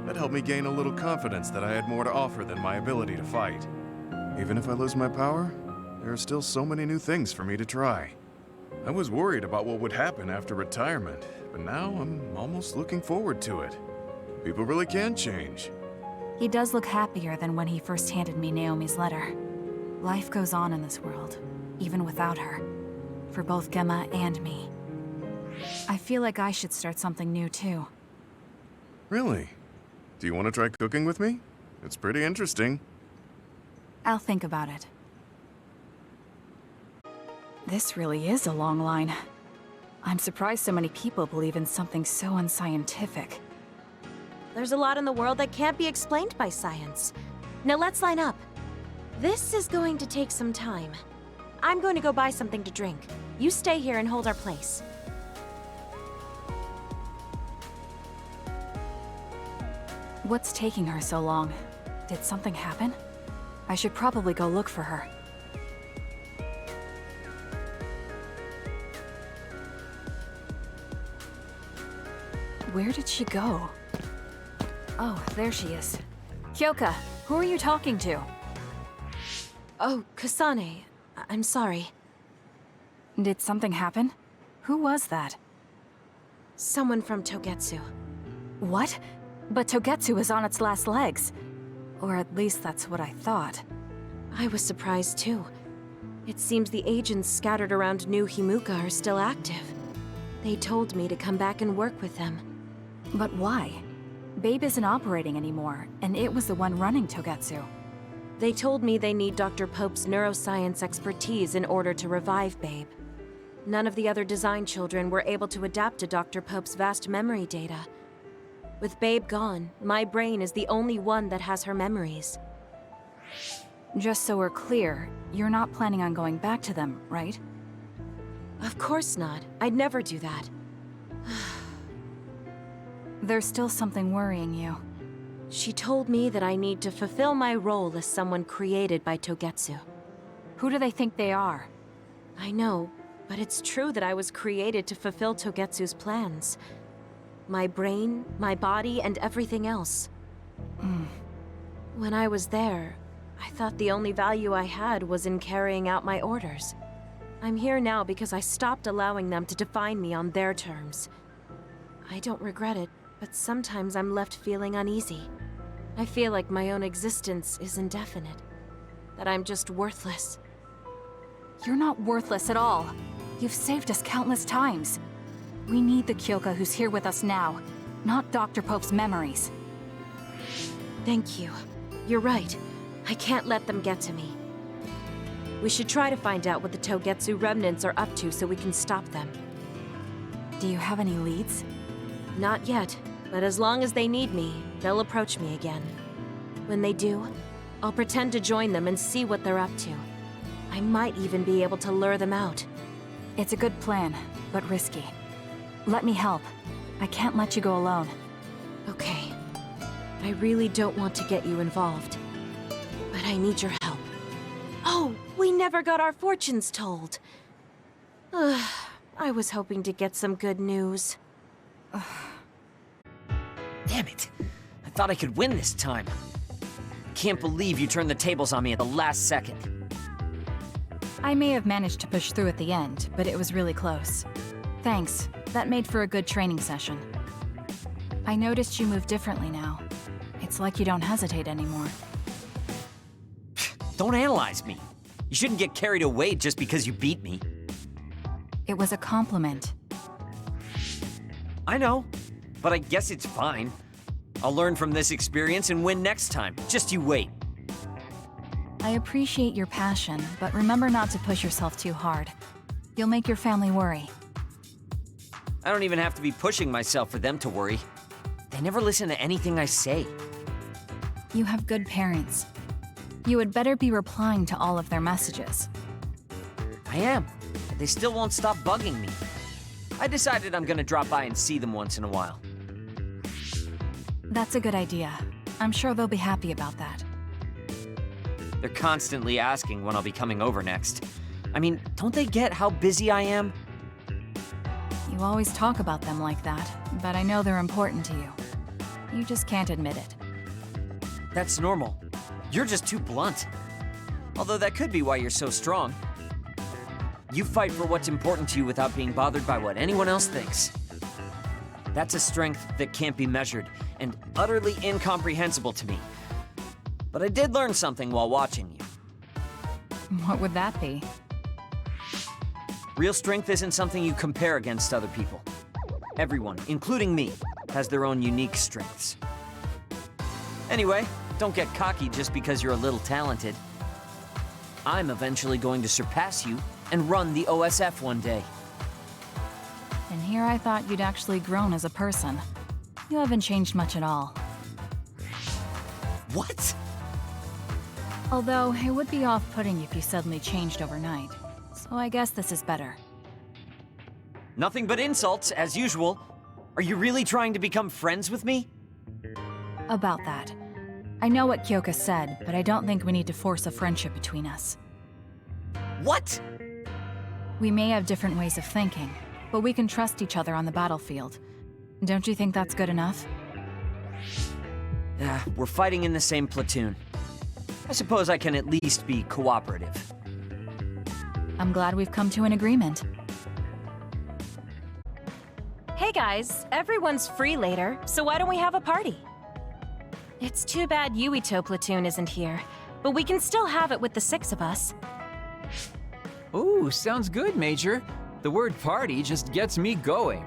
That helped me gain a little confidence that I had more to offer than my ability to fight. Even if I lose my power, there are still so many new things for me to try. I was worried about what would happen after retirement, but now I'm almost looking forward to it. People really can change. He does look happier than when he first handed me Naomi's letter. Life goes on in this world, even without her. For both Gemma and me. I feel like I should start something new too. Really? Do you want to try cooking with me? It's pretty interesting. I'll think about it. This really is a long line. I'm surprised so many people believe in something so unscientific. There's a lot in the world that can't be explained by science. Now let's line up. This is going to take some time. I'm going to go buy something to drink. You stay here and hold our place. What's taking her so long? Did something happen? I should probably go look for her. Where did she go? Oh, there she is. Kyoka, who are you talking to? Oh, Kasane. I'm sorry. Did something happen? Who was that? Someone from Togetsu. What? But Togetsu is on its last legs. Or at least that's what I thought. I was surprised too. It seems the agents scattered around New Himuka are still active. They told me to come back and work with them. But why? Babe isn't operating anymore, and it was the one running Togetsu. They told me they need Dr. Pope's neuroscience expertise in order to revive Babe. None of the other design children were able to adapt to Dr. Pope's vast memory data. With Babe gone, my brain is the only one that has her memories. Just so we're clear, you're not planning on going back to them, right? Of course not. I'd never do that. There's still something worrying you. She told me that I need to fulfill my role as someone created by Togetsu. Who do they think they are? I know, but it's true that I was created to fulfill Togetsu's plans. My brain, my body, and everything else. When I was there, I thought the only value I had was in carrying out my orders. I'm here now because I stopped allowing them to define me on their terms. I don't regret it, but sometimes I'm left feeling uneasy. I feel like my own existence is indefinite. That I'm just worthless. You're not worthless at all. You've saved us countless times. We need the Kyoka who's here with us now, not Dr. Pope's memories. Thank you. You're right. I can't let them get to me. We should try to find out what the Togetsu remnants are up to so we can stop them. Do you have any leads? Not yet, but as long as they need me, they'll approach me again. When they do, I'll pretend to join them and see what they're up to. I might even be able to lure them out. It's a good plan, but risky. Let me help. I can't let you go alone. Okay. I really don't want to get you involved, but I need your help. Oh, we never got our fortunes told. I was hoping to get some good news. Damn it. I thought I could win this time. Can't believe you turned the tables on me at the last second. I may have managed to push through at the end, but it was really close. Thanks. That made for a good training session. I noticed you move differently now. It's like you don't hesitate anymore. Don't analyze me. You shouldn't get carried away just because you beat me. It was a compliment. I know, but I guess it's fine. I'll learn from this experience and win next time. Just you wait. I appreciate your passion, but remember not to push yourself too hard. You'll make your family worry. I don't even have to be pushing myself for them to worry. They never listen to anything I say. You have good parents. You had better be replying to all of their messages. I am, but they still won't stop bugging me. I decided I'm gonna drop by and see them once in a while. That's a good idea. I'm sure they'll be happy about that. They're constantly asking when I'll be coming over next. I mean, don't they get how busy I am? You always talk about them like that, but I know they're important to you. You just can't admit it. That's normal. You're just too blunt. Although that could be why you're so strong. You fight for what's important to you without being bothered by what anyone else thinks. That's a strength that can't be measured, and utterly incomprehensible to me. But I did learn something while watching you. What would that be? Real strength isn't something you compare against other people. Everyone, including me, has their own unique strengths. Anyway, don't get cocky just because you're a little talented. I'm eventually going to surpass you and run the OSF one day. And here I thought you'd actually grown as a person. You haven't changed much at all. What? Although, it would be off-putting if you suddenly changed overnight. So I guess this is better. Nothing but insults, as usual. Are you really trying to become friends with me? About that. I know what Kyoka said, but I don't think we need to force a friendship between us. What? We may have different ways of thinking, but we can trust each other on the battlefield. Don't you think that's good enough? We're fighting in the same platoon. I suppose I can at least be cooperative. I'm glad we've come to an agreement. Hey guys, everyone's free later, so why don't we have a party? It's too bad Yuito platoon isn't here, but we can still have it with the 6 of us. Ooh, sounds good, Major. The word party just gets me going.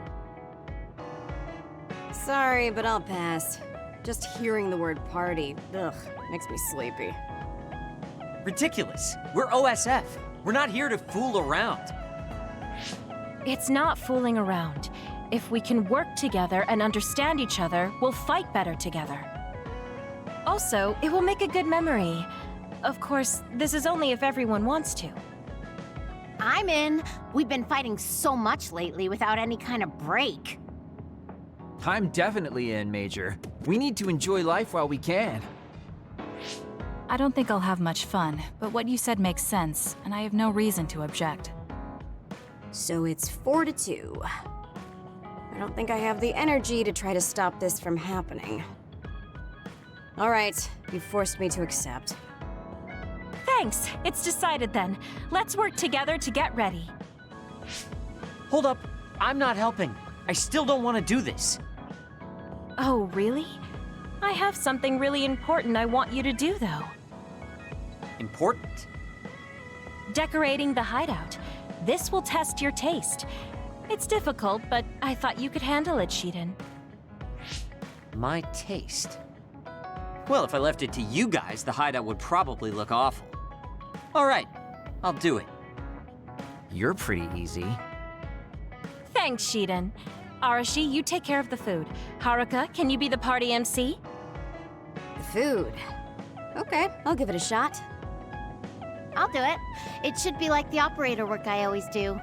Sorry, but I'll pass. Just hearing the word party, ugh, makes me sleepy. Ridiculous. We're OSF. We're not here to fool around. It's not fooling around. If we can work together and understand each other, we'll fight better together. Also, it will make a good memory. Of course, this is only if everyone wants to. I'm in. We've been fighting so much lately without any kind of break. I'm definitely in, Major. We need to enjoy life while we can. I don't think I'll have much fun, but what you said makes sense, and I have no reason to object. So it's 4-2. I don't think I have the energy to try to stop this from happening. All right, you forced me to accept. Thanks, it's decided then. Let's work together to get ready. Hold up, I'm not helping. I still don't want to do this. Oh, really? I have something really important I want you to do, though. Important? Decorating the hideout. This will test your taste. It's difficult, but I thought you could handle it, Shiden. My taste? Well, if I left it to you guys, the hideout would probably look awful. All right, I'll do it. You're pretty easy. Thanks, Shiden. Arashi, you take care of the food. Haruka, can you be the party MC? The food. Okay, I'll give it a shot. I'll do it. It should be like the operator work I always do.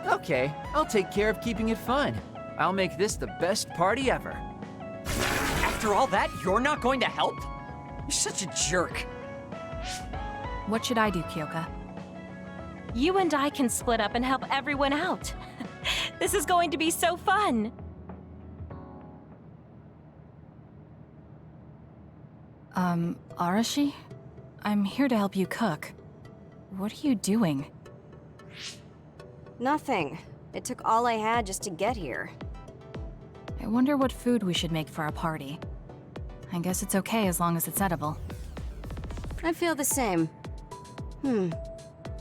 Okay, I'll take care of keeping it fun. I'll make this the best party ever. After all that, you're not going to help? You're such a jerk. What should I do, Kyoka? You and I can split up and help everyone out. This is going to be so fun. Arashi? I'm here to help you cook. What are you doing? Nothing. It took all I had just to get here. I wonder what food we should make for our party. I guess it's okay as long as it's edible. I feel the same.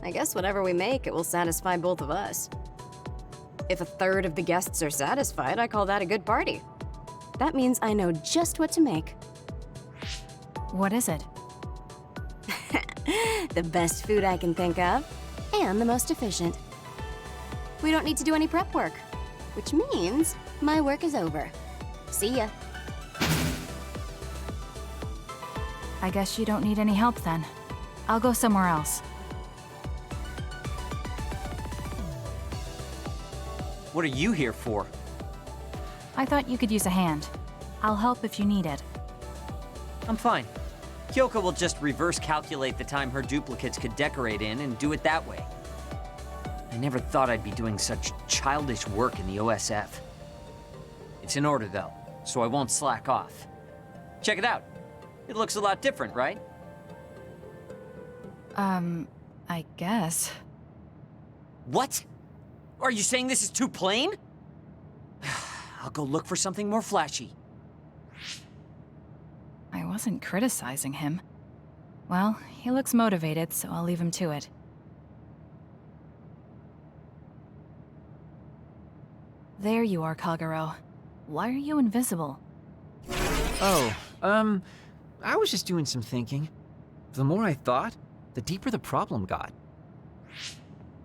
I guess whatever we make, it will satisfy both of us. If a third of the guests are satisfied, I call that a good party. That means I know just what to make. What is it? The best food I can think of, and the most efficient. We don't need to do any prep work, which means my work is over. See ya. I guess you don't need any help then. I'll go somewhere else. What are you here for? I thought you could use a hand. I'll help if you need it. I'm fine. Kyoka will just reverse calculate the time her duplicates could decorate in and do it that way. I never thought I'd be doing such childish work in the OSF. It's in order though, so I won't slack off. Check it out. It looks a lot different, right? I guess. What? Are you saying this is too plain? I'll go look for something more flashy. I wasn't criticizing him. Well, he looks motivated, so I'll leave him to it. There you are, Kagero. Why are you invisible? Oh, I was just doing some thinking. The more I thought, the deeper the problem got.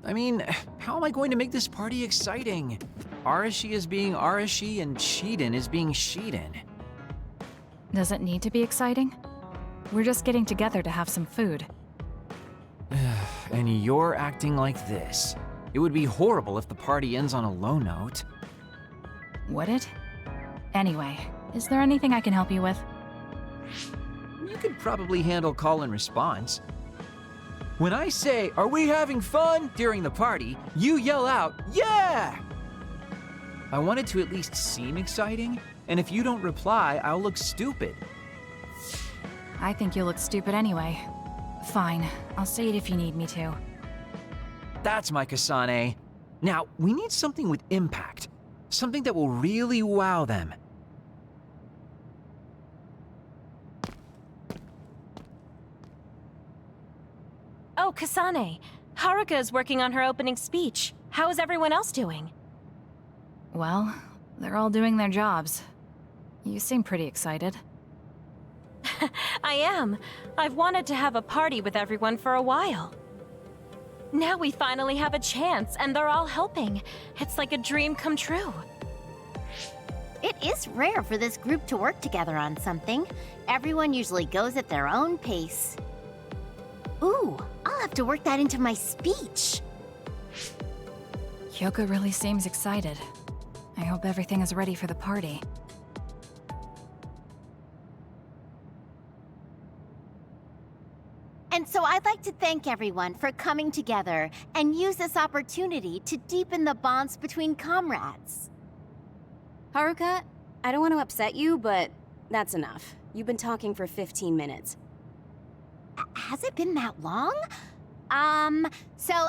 I mean, how am I going to make this party exciting? Arashi is being Arashi and Shiden is being Shiden. Does it need to be exciting? We're just getting together to have some food. And you're acting like this. It would be horrible if the party ends on a low note. Would it? Anyway, is there anything I can help you with? You could probably handle call and response. When I say, "Are we having fun?" during the party, you yell out, "Yeah!" I want it to at least seem exciting, and if you don't reply, I'll look stupid. I think you look stupid anyway. Fine, I'll say it if you need me to. That's my Kasane. Now, we need something with impact. Something that will really wow them. Oh, Kasane. Haruka is working on her opening speech. How is everyone else doing? Well, they're all doing their jobs. You seem pretty excited. I am. I've wanted to have a party with everyone for a while. Now we finally have a chance, and they're all helping. It's like a dream come true. It is rare for this group to work together on something. Everyone usually goes at their own pace. Ooh, I'll have to work that into my speech. Kyoko really seems excited. I hope everything is ready for the party. And so I'd like to thank everyone for coming together and use this opportunity to deepen the bonds between comrades. Haruka, I don't want to upset you, but that's enough. You've been talking for 15 minutes. Has it been that long? So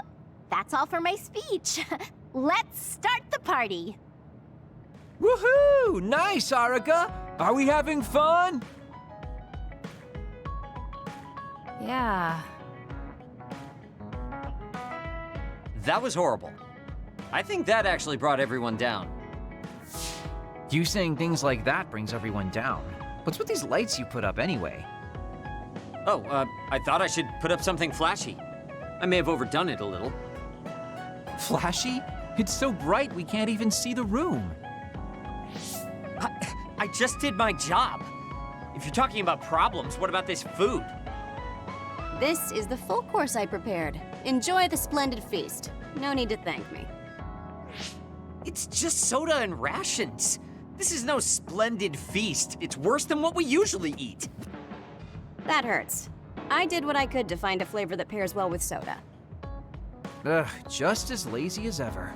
that's all for my speech. Let's start the party. Woohoo! Nice, Haruka! Are we having fun? Yeah. That was horrible. I think that actually brought everyone down. You saying things like that brings everyone down. What's with these lights you put up anyway? Oh, I thought I should put up something flashy. I may have overdone it a little. Flashy? It's so bright we can't even see the room. I just did my job. If you're talking about problems, what about this food? This is the full course I prepared. Enjoy the splendid feast. No need to thank me. It's just soda and rations. This is no splendid feast. It's worse than what we usually eat. That hurts. I did what I could to find a flavor that pairs well with soda. Ugh, just as lazy as ever.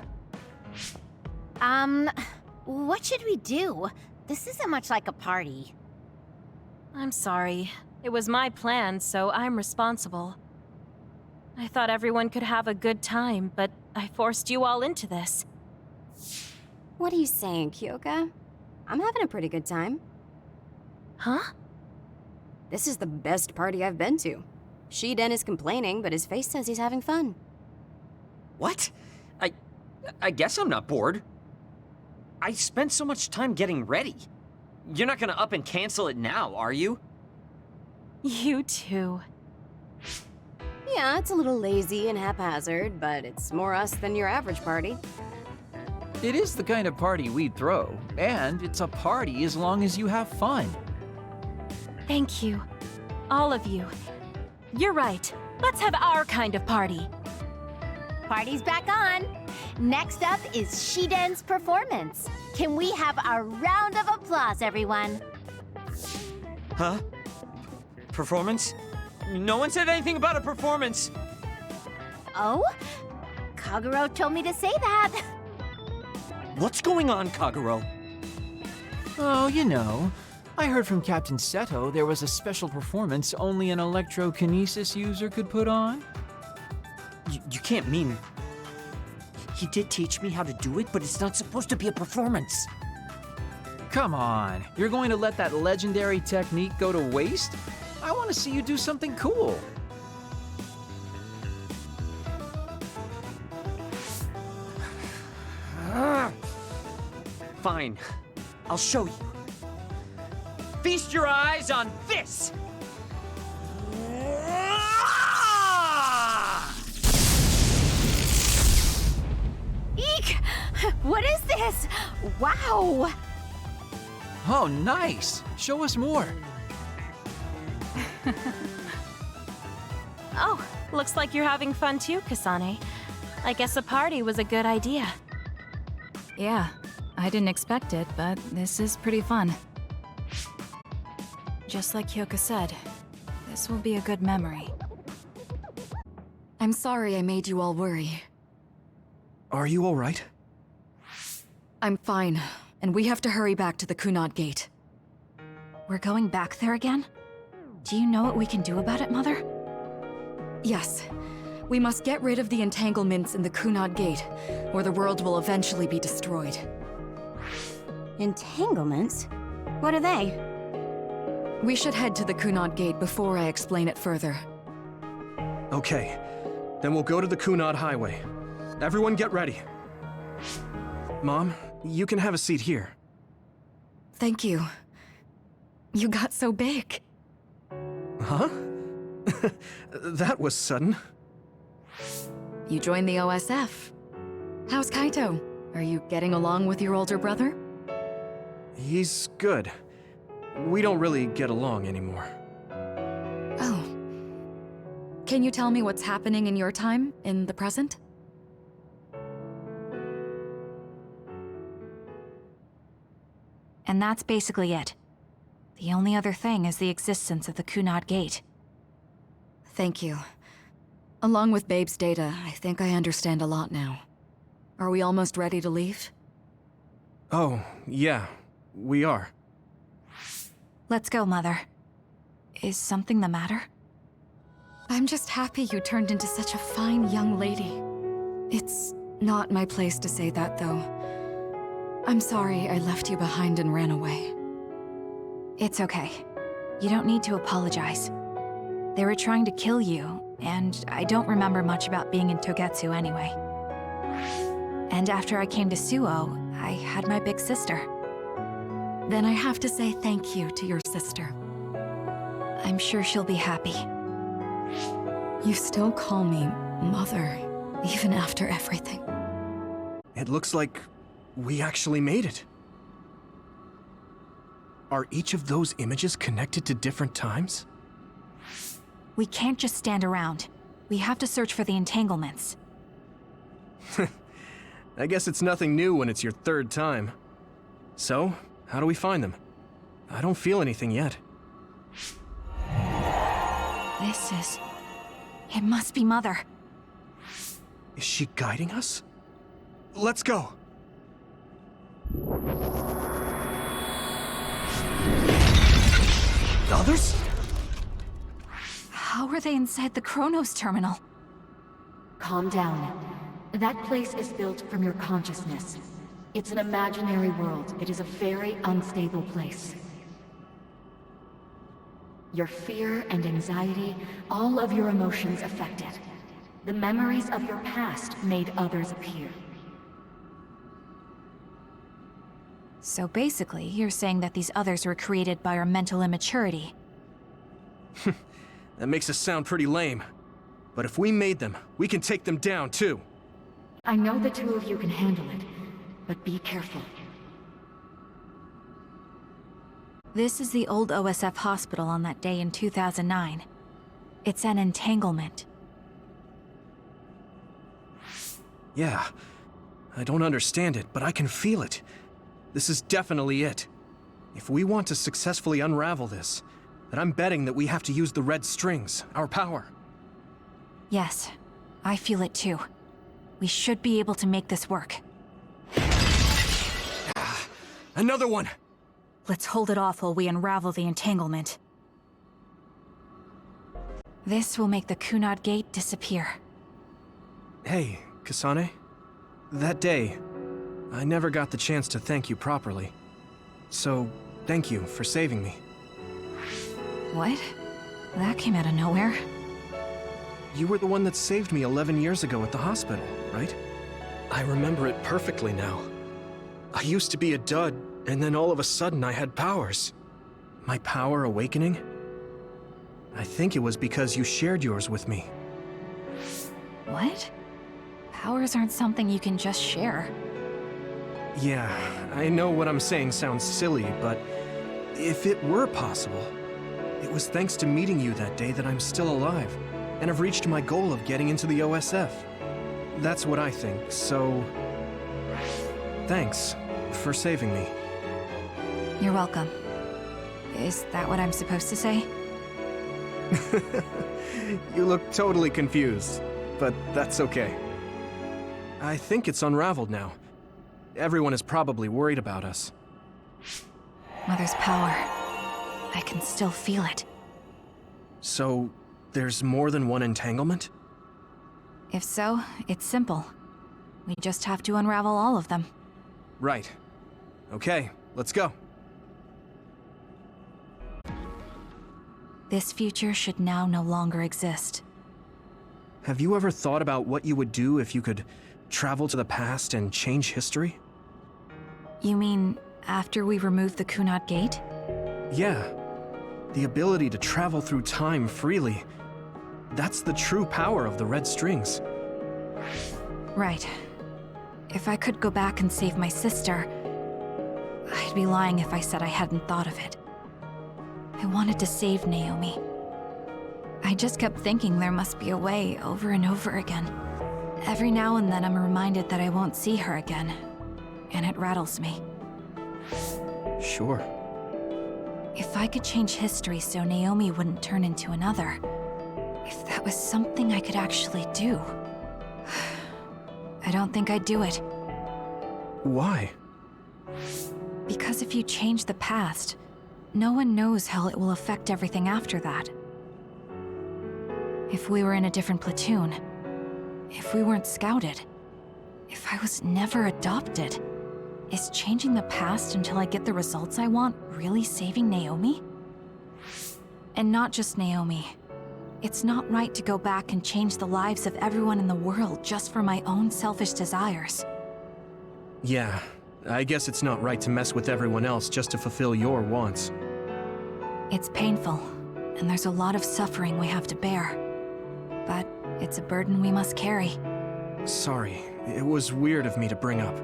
What should we do? This isn't much like a party. I'm sorry. It was my plan, so I'm responsible. I thought everyone could have a good time, but I forced you all into this. What are you saying, Kyoka? I'm having a pretty good time. Huh? This is the best party I've been to. Shiden is complaining, but his face says he's having fun. What? I guess I'm not bored. I spent so much time getting ready. You're not gonna up and cancel it now, are you? You too. Yeah, it's a little lazy and haphazard, but it's more us than your average party. It is the kind of party we'd throw, and it's a party as long as you have fun. Thank you. All of you. You're right. Let's have our kind of party. Party's back on. Next up is Shiden's performance. Can we have a round of applause, everyone? Huh? Performance? No one said anything about a performance. Oh? Kagero told me to say that. What's going on, Kagero? Oh, you know, I heard from Captain Seto there was a special performance only an electrokinesis user could put on. You can't mean... He did teach me how to do it, but it's not supposed to be a performance. Come on, you're going to let that legendary technique go to waste? I want to see you do something cool. Fine, I'll show you. Feast your eyes on this! Eek! What is this? Wow! Oh, nice! Show us more. Oh, looks like you're having fun too, Kasane. I guess a party was a good idea. Yeah, I didn't expect it, but this is pretty fun. Just like Hyoka said, this will be a good memory. I'm sorry I made you all worry. Are you all right? I'm fine, and we have to hurry back to the Kunad Gate. We're going back there again? Do you know what we can do about it, Mother? Yes. We must get rid of the entanglements in the Kunad Gate, or the world will eventually be destroyed. Entanglements? What are they? We should head to the Kunad Gate before I explain it further. Okay, then we'll go to the Kunad Highway. Everyone get ready. Mom, you can have a seat here. Thank you. You got so big. Huh? That was sudden. You joined the OSF. How's Kaito? Are you getting along with your older brother? He's good. We don't really get along anymore. Oh. Can you tell me what's happening in your time, in the present? And that's basically it. The only other thing is the existence of the Kunad Gate. Thank you. Along with Babe's data, I think I understand a lot now. Are we almost ready to leave? Oh, yeah, we are. Let's go, Mother. Is something the matter? I'm just happy you turned into such a fine young lady. It's not my place to say that, though. I'm sorry I left you behind and ran away. It's okay. You don't need to apologize. They were trying to kill you, and I don't remember much about being in Togetsu anyway. And after I came to Suo, I had my big sister. Then I have to say thank you to your sister. I'm sure she'll be happy. You still call me Mother, even after everything. It looks like we actually made it. Are each of those images connected to different times? We can't just stand around. We have to search for the entanglements. I guess it's nothing new when it's your third time. So, how do we find them? I don't feel anything yet. This is... It must be Mother. Is she guiding us? Let's go! The others? How are they inside the Chronos terminal? Calm down. That place is built from your consciousness. It's an imaginary world. It is a very unstable place. Your fear and anxiety, all of your emotions affected. The memories of your past made others appear. So basically, you're saying that these others were created by our mental immaturity. That makes us sound pretty lame. But if we made them, we can take them down too. I know the two of you can handle it, but be careful. This is the old OSF hospital on that day in 2009. It's an entanglement. Yeah. I don't understand it, but I can feel it. This is definitely it. If we want to successfully unravel this, then I'm betting that we have to use the red strings, our power. Yes, I feel it too. We should be able to make this work. Another one! Let's hold it off while we unravel the entanglement. This will make the Kunad Gate disappear. Hey, Kasane. That day, I never got the chance to thank you properly. So, thank you for saving me. What? That came out of nowhere. You were the one that saved me 11 years ago at the hospital, right? I remember it perfectly now. I used to be a dud, and then all of a sudden I had powers. My power awakening? I think it was because you shared yours with me. What? Powers aren't something you can just share. Yeah, I know what I'm saying sounds silly, but if it were possible, it was thanks to meeting you that day that I'm still alive, and have reached my goal of getting into the OSF. That's what I think, so... thanks for saving me. You're welcome. Is that what I'm supposed to say? You look totally confused, but that's okay. I think it's unraveled now. Everyone is probably worried about us. Mother's power. I can still feel it. So, there's more than one entanglement? If so, it's simple. We just have to unravel all of them. Right. Okay, let's go. This future should now no longer exist. Have you ever thought about what you would do if you could travel to the past and change history? You mean after we remove the Kunad Gate? Yeah. The ability to travel through time freely. That's the true power of the red strings. Right. If I could go back and save my sister, I'd be lying if I said I hadn't thought of it. I wanted to save Naomi. I just kept thinking there must be a way over and over again. Every now and then I'm reminded that I won't see her again, and it rattles me. Sure. If I could change history so Naomi wouldn't turn into another, if that was something I could actually do, I don't think I'd do it. Why? Because if you change the past, no one knows how it will affect everything after that. If we were in a different platoon, if we weren't scouted, if I was never adopted, is changing the past until I get the results I want really saving Naomi? And not just Naomi. It's not right to go back and change the lives of everyone in the world just for my own selfish desires. Yeah, I guess it's not right to mess with everyone else just to fulfill your wants. It's painful, and there's a lot of suffering we have to bear. But it's a burden we must carry. Sorry, it was weird of me to bring up.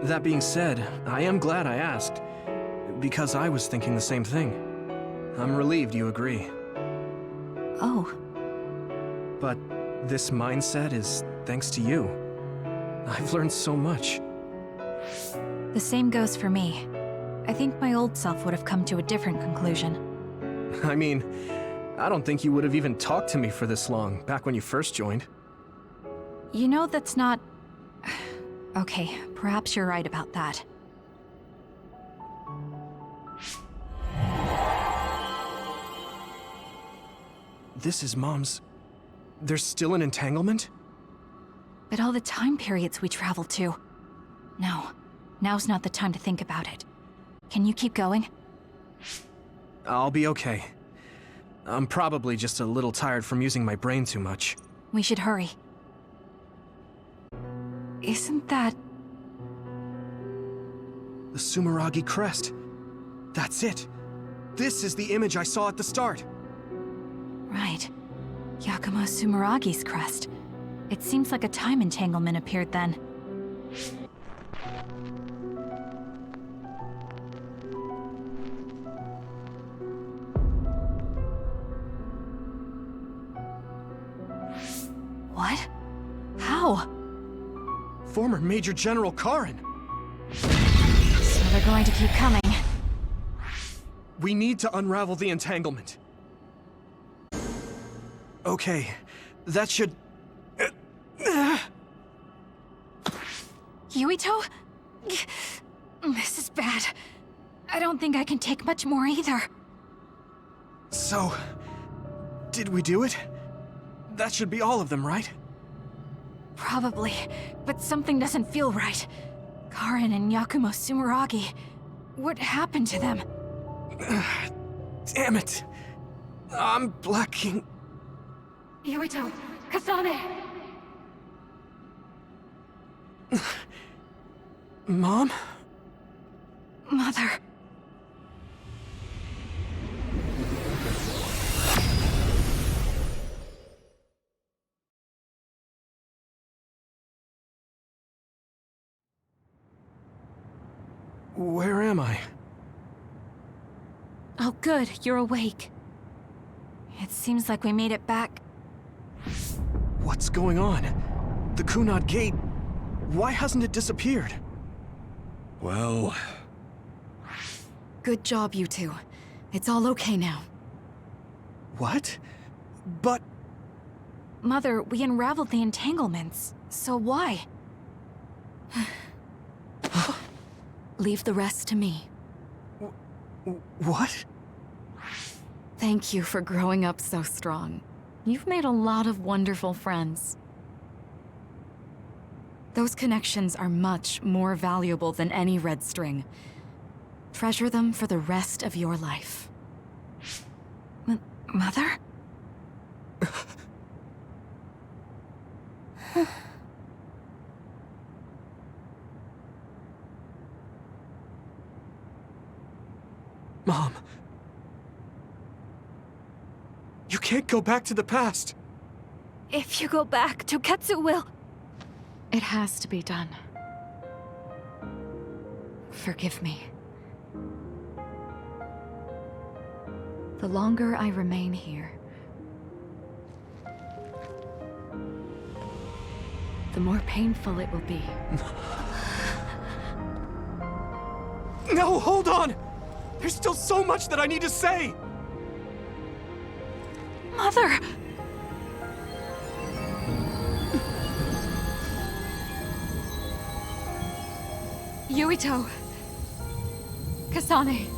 That being said, I am glad I asked, because I was thinking the same thing. I'm relieved you agree. Oh. But this mindset is thanks to you. I've learned so much. The same goes for me. I think my old self would have come to a different conclusion. I mean, I don't think you would have even talked to me for this long, back when you first joined. You know that's not... Okay, perhaps you're right about that. This is Mom's... There's still an entanglement? But all the time periods we travel to... No, now's not the time to think about it. Can you keep going? I'll be okay. I'm probably just a little tired from using my brain too much. We should hurry. Isn't that... The Sumeragi crest. That's it. This is the image I saw at the start. Right. Yakumo Sumeragi's crest. It seems like a time entanglement appeared then. What? How? Former Major General Karin. So they're going to keep coming. We need to unravel the entanglement. Okay, that should... Yuito? This is bad. I don't think I can take much more either. So, did we do it? That should be all of them, right? Probably, but something doesn't feel right. Karin and Yakumo Sumeragi. What happened to them? Damn it. I'm blacking. Yuito, Kasane! Mom? Mother. Where am I? Oh good, you're awake. It seems like we made it back. What's going on? The Kunad Gate... Why hasn't it disappeared? Well... Good job, you two. It's all okay now. What? But... Mother, we unraveled the entanglements. So why? Leave the rest to me. What? Thank you for growing up so strong. You've made a lot of wonderful friends. Those connections are much more valuable than any red string. Treasure them for the rest of your life. Mother? Mom. You can't go back to the past. If you go back, Toketsu will... It has to be done. Forgive me. The longer I remain here, the more painful it will be. No, hold on! There's still so much that I need to say! Mother! Yuito. Kasane.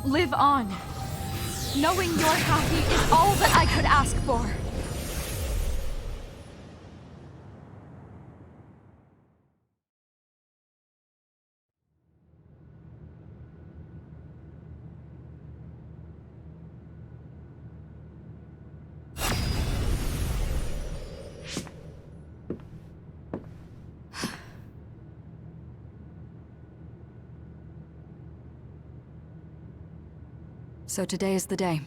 Live on. Knowing you're happy is all that I could ask for. So today is the day.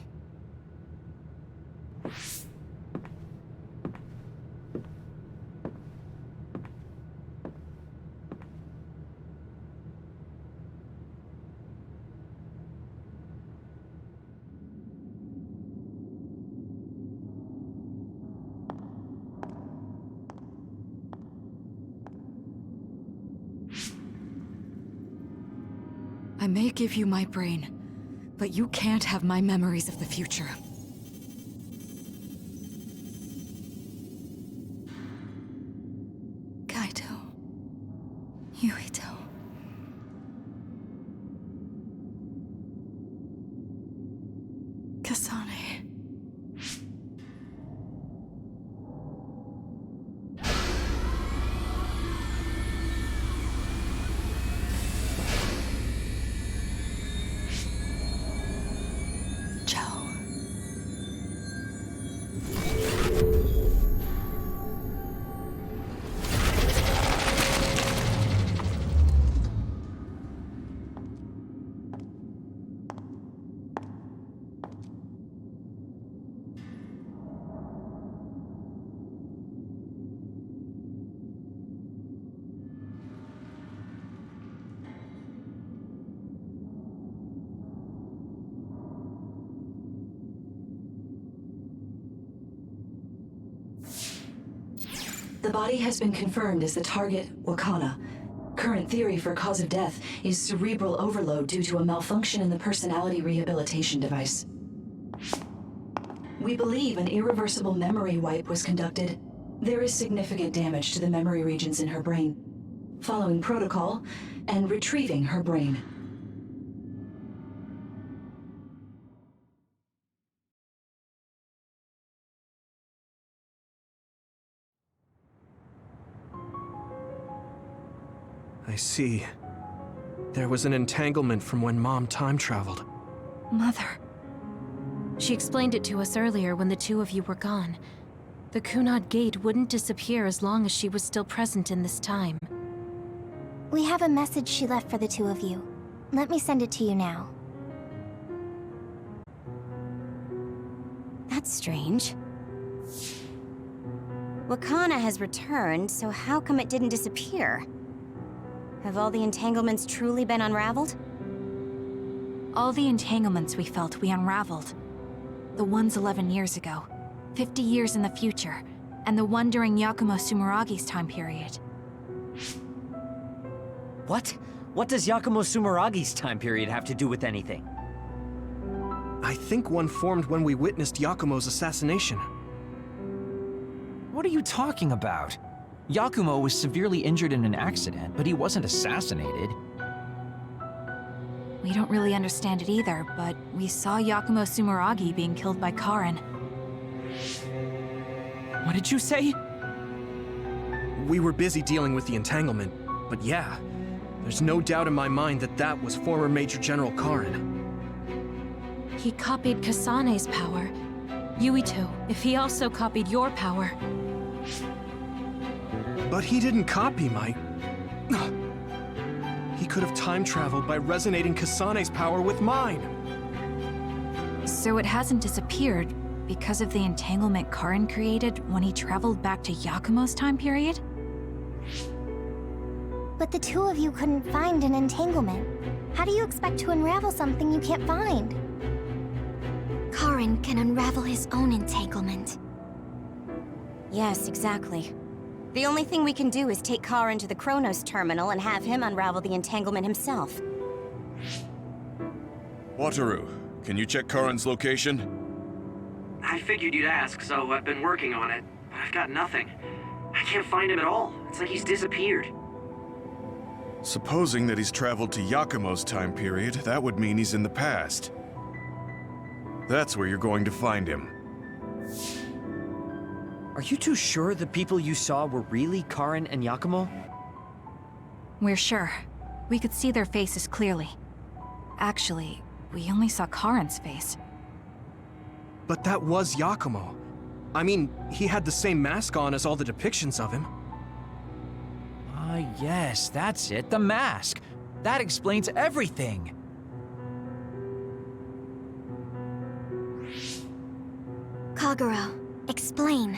I may give you my brain, but you can't have my memories of the future. Kaito. Yuito. Kasane. The body has been confirmed as the target, Wakana. Current theory for cause of death is cerebral overload due to a malfunction in the personality rehabilitation device. We believe an irreversible memory wipe was conducted. There is significant damage to the memory regions in her brain. Following protocol and retrieving her brain. I see. There was an entanglement from when Mom time traveled. Mother. She explained it to us earlier when the two of you were gone. The Kunad Gate wouldn't disappear as long as she was still present in this time. We have a message she left for the two of you. Let me send it to you now. That's strange. Wakana has returned, so how come it didn't disappear? Have all the entanglements truly been unraveled? All the entanglements we felt we unraveled. The ones 11 years ago, 50 years in the future, and the one during Yakumo Sumeragi's time period. What? What does Yakumo Sumeragi's time period have to do with anything? I think one formed when we witnessed Yakumo's assassination. What are you talking about? Yakumo was severely injured in an accident, but he wasn't assassinated. We don't really understand it either, but we saw Yakumo Sumeragi being killed by Karin. What did you say? We were busy dealing with the entanglement, but yeah, there's no doubt in my mind that that was former Major General Karin. He copied Kasane's power. Yuito, if he also copied your power. But he didn't copy my... He could have time traveled by resonating Kasane's power with mine. So it hasn't disappeared because of the entanglement Karin created when he traveled back to Yakumo's time period? But the two of you couldn't find an entanglement. How do you expect to unravel something you can't find? Karin can unravel his own entanglement. Yes, exactly. The only thing we can do is take Karin to the Chronos terminal and have him unravel the entanglement himself. Wataru, can you check Karin's location? I figured you'd ask, so I've been working on it, but I've got nothing. I can't find him at all. It's like he's disappeared. Supposing that he's traveled to Yakumo's time period, that would mean he's in the past. That's where you're going to find him. Are you too sure the people you saw were really Karin and Yakumo? We're sure. We could see their faces clearly. Actually, we only saw Karin's face. But that was Yakumo. I mean, he had the same mask on as all the depictions of him. Ah, yes, that's it, the mask. That explains everything. Kagero, explain.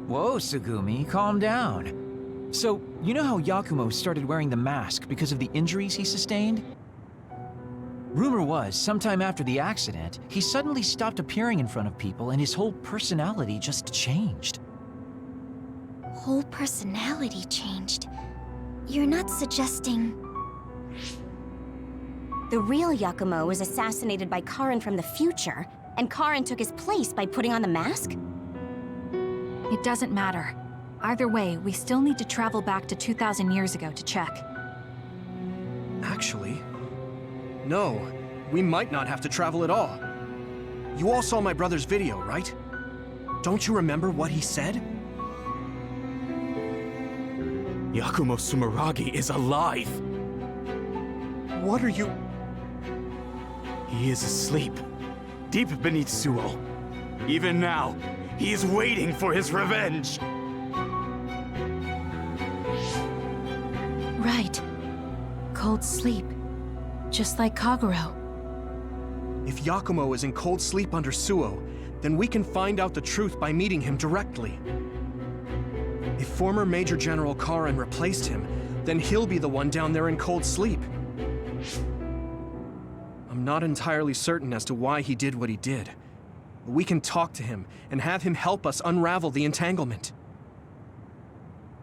Whoa, Tsugumi, calm down. So, you know how Yakumo started wearing the mask because of the injuries he sustained? Rumor was, sometime after the accident, he suddenly stopped appearing in front of people and his whole personality just changed. Whole personality changed? You're not suggesting... The real Yakumo was assassinated by Karin from the future, and Karin took his place by putting on the mask? It doesn't matter. Either way, we still need to travel back to 2,000 years ago to check. Actually, no. We might not have to travel at all. You all saw my brother's video, right? Don't you remember what he said? Yakumo Sumeragi is alive! What are you... He is asleep, deep beneath Suo. Even now, he is waiting for his revenge! Right. Cold sleep. Just like Kagero. If Yakumo is in cold sleep under Suo, then we can find out the truth by meeting him directly. If former Major General Karin replaced him, then he'll be the one down there in cold sleep. I'm not entirely certain as to why he did what he did. But we can talk to him and have him help us unravel the entanglement.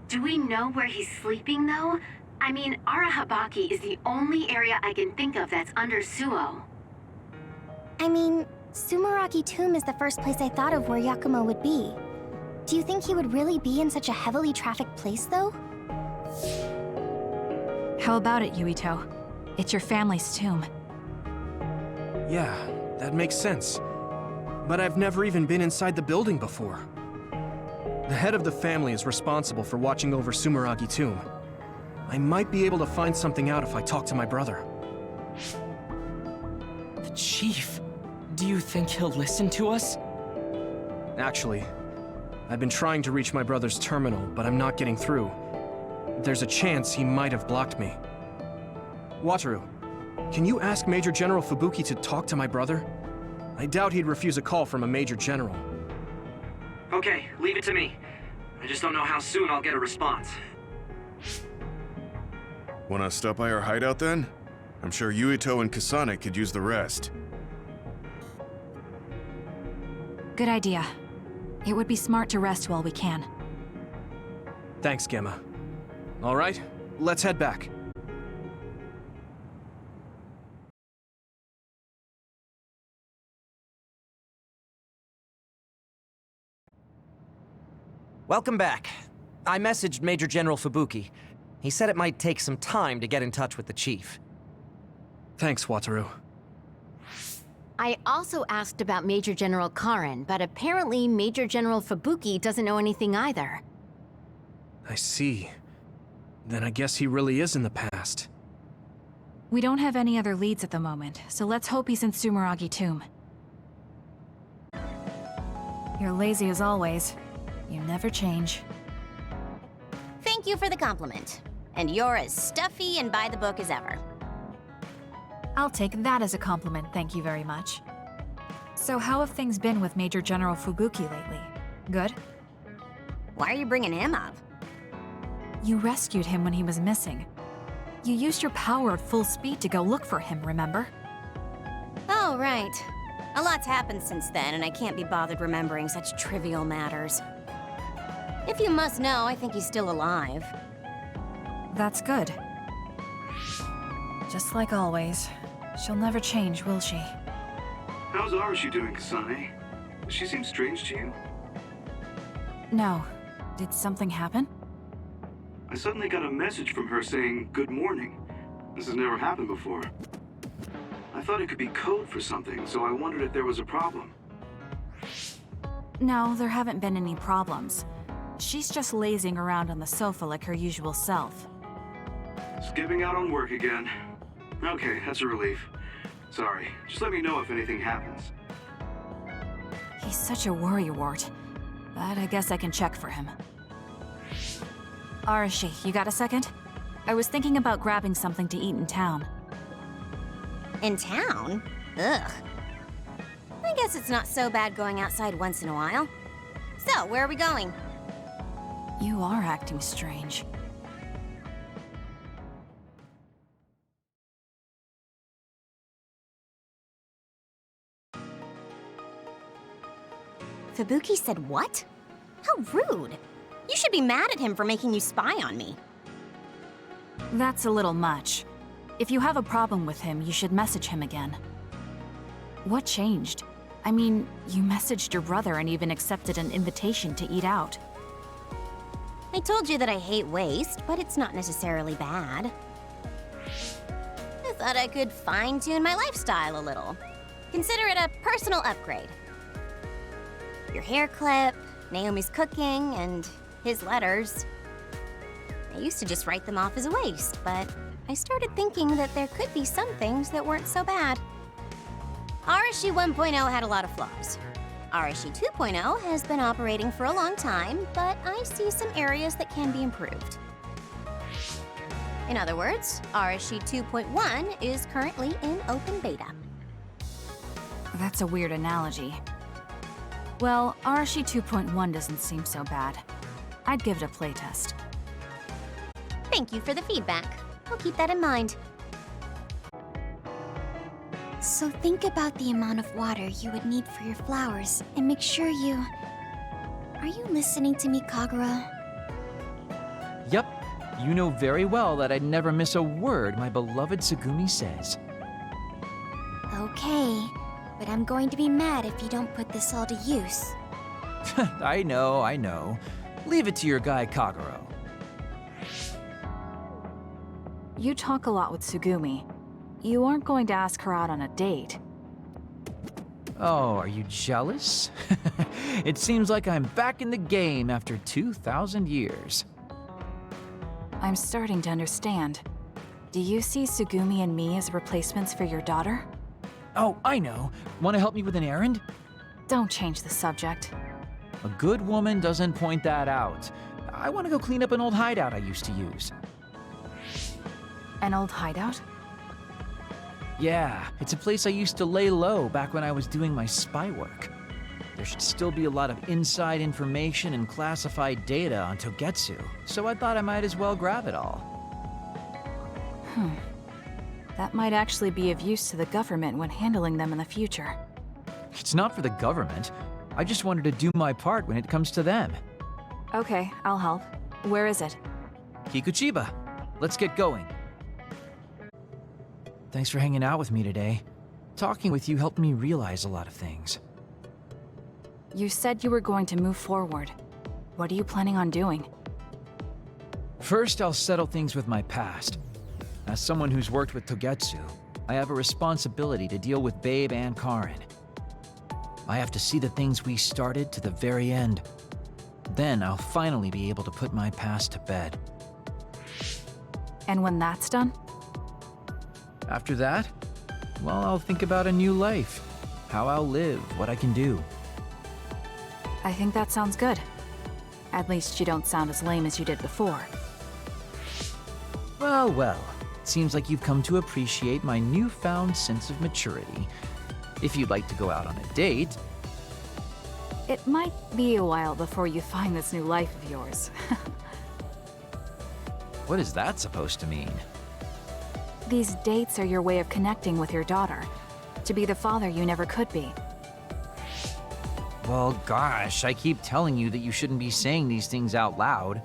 Do we know where he's sleeping, though? I mean, Arahabaki is the only area I can think of that's under Suo. I mean, Sumeragi Tomb is the first place I thought of where Yakumo would be. Do you think he would really be in such a heavily trafficked place, though? How about it, Yuito? It's your family's tomb. Yeah, that makes sense. But I've never even been inside the building before. The head of the family is responsible for watching over Sumeragi Tomb. I might be able to find something out if I talk to my brother. The Chief. Do you think he'll listen to us? Actually, I've been trying to reach my brother's terminal, but I'm not getting through. There's a chance he might have blocked me. Wataru, can you ask Major General Fubuki to talk to my brother? I doubt he'd refuse a call from a Major General. Okay, leave it to me. I just don't know how soon I'll get a response. Wanna stop by our hideout then? I'm sure Yuito and Kasane could use the rest. Good idea. It would be smart to rest while we can. Thanks, Gemma. All right, let's head back. Welcome back. I messaged Major General Fubuki. He said it might take some time to get in touch with the Chief. Thanks, Wataru. I also asked about Major General Karen, but apparently Major General Fubuki doesn't know anything either. I see. Then I guess he really is in the past. We don't have any other leads at the moment, so let's hope he's in Sumeragi Tomb. You're lazy as always. You never change. Thank you for the compliment. And you're as stuffy and by the book as ever. I'll take that as a compliment, thank you very much. So how have things been with Major General Fubuki lately? Good? Why are you bringing him up? You rescued him when he was missing. You used your power at full speed to go look for him, remember? Oh, right. A lot's happened since then, and I can't be bothered remembering such trivial matters. If you must know, I think he's still alive. That's good. Just like always. She'll never change, will she? How's Arashi doing, Kasane? She seems strange to you. No. Did something happen? I suddenly got a message from her saying, "Good morning." This has never happened before. I thought it could be code for something, so I wondered if there was a problem. No, there haven't been any problems. She's just lazing around on the sofa like her usual self. Skipping out on work again. Okay, that's a relief. Sorry, just let me know if anything happens. He's such a worrywart, but I guess I can check for him. Arashi, you got a second? I was thinking about grabbing something to eat in town. In town? Ugh. I guess it's not so bad going outside once in a while. So, where are we going? You are acting strange. Fubuki said what? How rude. You should be mad at him for making you spy on me. That's a little much. If you have a problem with him, you should message him again. What changed? I mean, you messaged your brother and even accepted an invitation to eat out. I told you that I hate waste, but it's not necessarily bad. I thought I could fine-tune my lifestyle a little. Consider it a personal upgrade. Your hair clip, Naomi's cooking, and his letters. I used to just write them off as a waste, but I started thinking that there could be some things that weren't so bad. Arashi 1.0 had a lot of flaws. Arashi 2.0 has been operating for a long time, but I see some areas that can be improved. In other words, Arashi 2.1 is currently in open beta. That's a weird analogy. Well, Arashi 2.1 doesn't seem so bad. I'd give it a playtest. Thank you for the feedback. I'll keep that in mind. So think about the amount of water you would need for your flowers, and make sure you... Are you listening to me, Kagura? Yep. You know very well that I'd never miss a word my beloved Tsugumi says. Okay, but I'm going to be mad if you don't put this all to use. I know. Leave it to your guy Kaguro. You talk a lot with Tsugumi. You aren't going to ask her out on a date. Oh, are you jealous? It seems like I'm back in the game after 2,000 years. I'm starting to understand. Do you see Tsugumi and me as replacements for your daughter? Oh, I know. Want to help me with an errand? Don't change the subject. A good woman doesn't point that out. I want to go clean up an old hideout I used to use. An old hideout? Yeah, it's a place I used to lay low back when I was doing my spy work. There should still be a lot of inside information and classified data on Togetsu, so I thought I might as well grab it all. That might actually be of use to the government when handling them in the future. It's not for the government. I just wanted to do my part when it comes to them. Okay, I'll help. Where is it? Kikuchiba. Let's get going. Thanks for hanging out with me today. Talking with you helped me realize a lot of things. You said you were going to move forward. What are you planning on doing? First, I'll settle things with my past. As someone who's worked with Togetsu, I have a responsibility to deal with Babe and Karin. I have to see the things we started to the very end. Then I'll finally be able to put my past to bed. And when that's done? After that, well, I'll think about a new life. How I'll live, what I can do. I think that sounds good. At least you don't sound as lame as you did before. Well, well. It seems like you've come to appreciate my newfound sense of maturity. If you'd like to go out on a date... It might be a while before you find this new life of yours. What is that supposed to mean? These dates are your way of connecting with your daughter. To be the father you never could be. Well, gosh, I keep telling you that you shouldn't be saying these things out loud.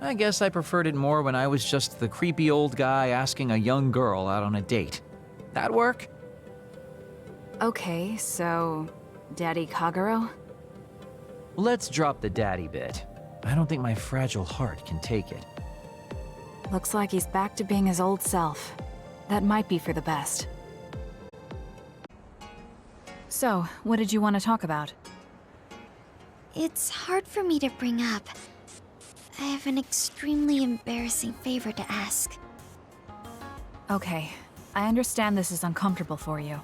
I guess I preferred it more when I was just the creepy old guy asking a young girl out on a date. That work? Okay, so... Daddy Kagero? Let's drop the daddy bit. I don't think my fragile heart can take it. Looks like he's back to being his old self. That might be for the best. So, what did you want to talk about? It's hard for me to bring up. I have an extremely embarrassing favor to ask. Okay, I understand this is uncomfortable for you.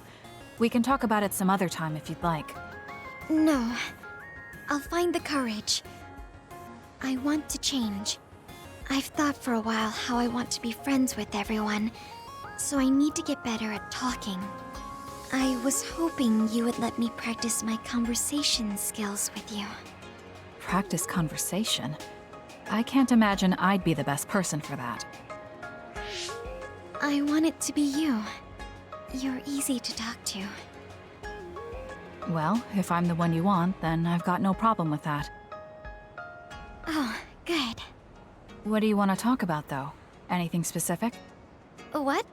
We can talk about it some other time if you'd like. No. I'll find the courage. I want to change. I've thought for a while how I want to be friends with everyone, so I need to get better at talking. I was hoping you would let me practice my conversation skills with you. Practice conversation? I can't imagine I'd be the best person for that. I want it to be you. You're easy to talk to. Well, if I'm the one you want, then I've got no problem with that. Oh, good. What do you want to talk about, though? Anything specific? What?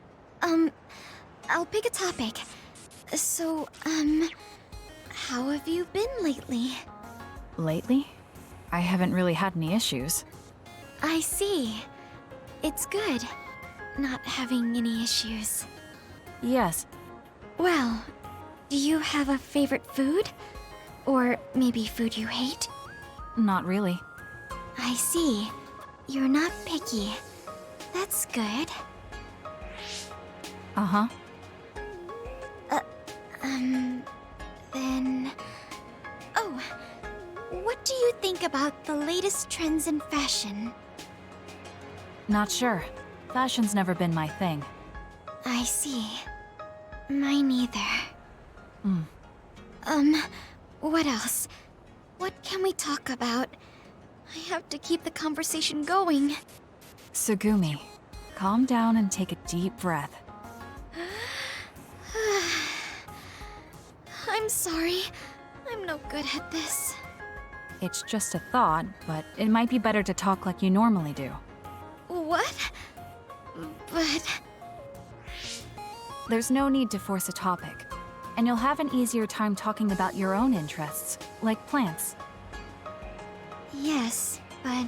I'll pick a topic. So, how have you been lately? Lately? I haven't really had any issues. I see. It's good, not having any issues. Yes. Well, do you have a favorite food? Or maybe food you hate? Not really. I see. You're not picky. That's good. Uh-huh. Then... Oh, what do you think about the latest trends in fashion? Not sure. Fashion's never been my thing. I see. Mine either. What else? What can we talk about? I have to keep the conversation going. Tsugumi, calm down and take a deep breath. I'm sorry. I'm no good at this. It's just a thought, but it might be better to talk like you normally do. What? But... There's no need to force a topic, and you'll have an easier time talking about your own interests, like plants. Yes, but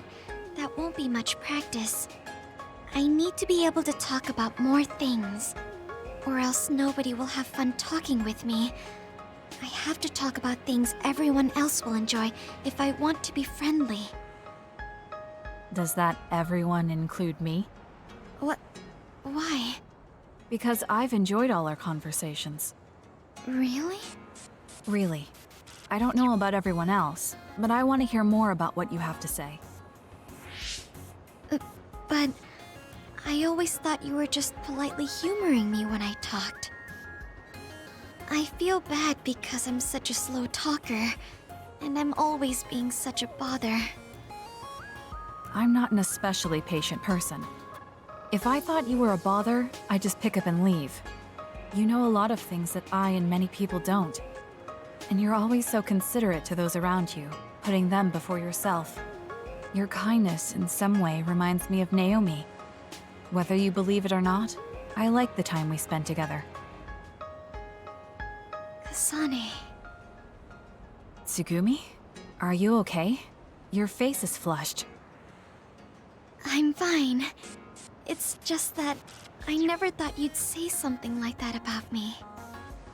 that won't be much practice. I need to be able to talk about more things, or else nobody will have fun talking with me. I have to talk about things everyone else will enjoy if I want to be friendly. Does that everyone include me? What? Why? Because I've enjoyed all our conversations. Really? Really. I don't know about everyone else, but I want to hear more about what you have to say. But I always thought you were just politely humoring me when I talked. I feel bad because I'm such a slow talker, and I'm always being such a bother. I'm not an especially patient person. If I thought you were a bother, I'd just pick up and leave. You know a lot of things that I and many people don't. And you're always so considerate to those around you, putting them before yourself. Your kindness, in some way, reminds me of Naomi. Whether you believe it or not, I like the time we spent together. Kasane. Tsugumi? Are you okay? Your face is flushed. I'm fine. It's just that I never thought you'd say something like that about me.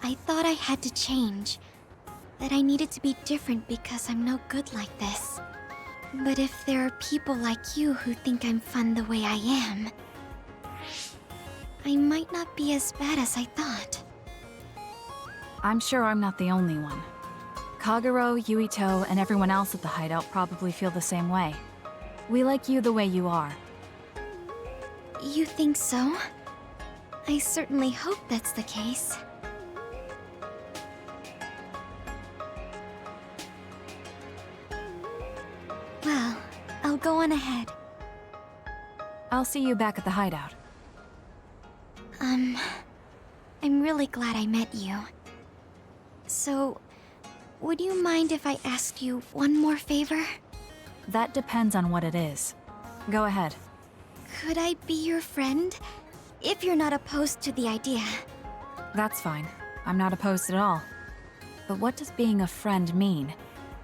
I thought I had to change. That I needed to be different because I'm no good like this. But if there are people like you who think I'm fun the way I am, I might not be as bad as I thought. I'm sure I'm not the only one. Kagero, Yuito, and everyone else at the hideout probably feel the same way. We like you the way you are. You think so? I certainly hope that's the case. Well, I'll go on ahead. I'll see you back at the hideout. I'm really glad I met you. So, would you mind if I asked you one more favor? That depends on what it is. Go ahead. Could I be your friend? If you're not opposed to the idea. That's fine. I'm not opposed at all. But what does being a friend mean?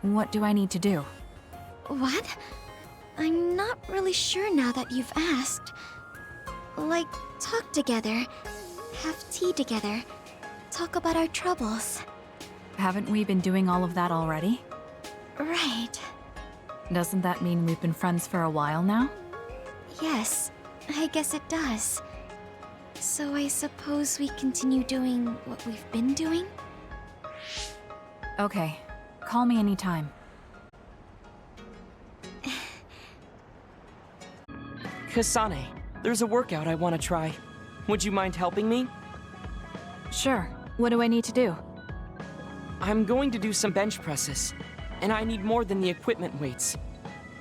What do I need to do? What? I'm not really sure now that you've asked. Like, talk together, have tea together, talk about our troubles. Haven't we been doing all of that already? Right. Doesn't that mean we've been friends for a while now? Yes, I guess it does. So I suppose we continue doing what we've been doing? Okay. Call me anytime. Kasane, there's a workout I want to try. Would you mind helping me? Sure. What do I need to do? I'm going to do some bench presses, and I need more than the equipment weights.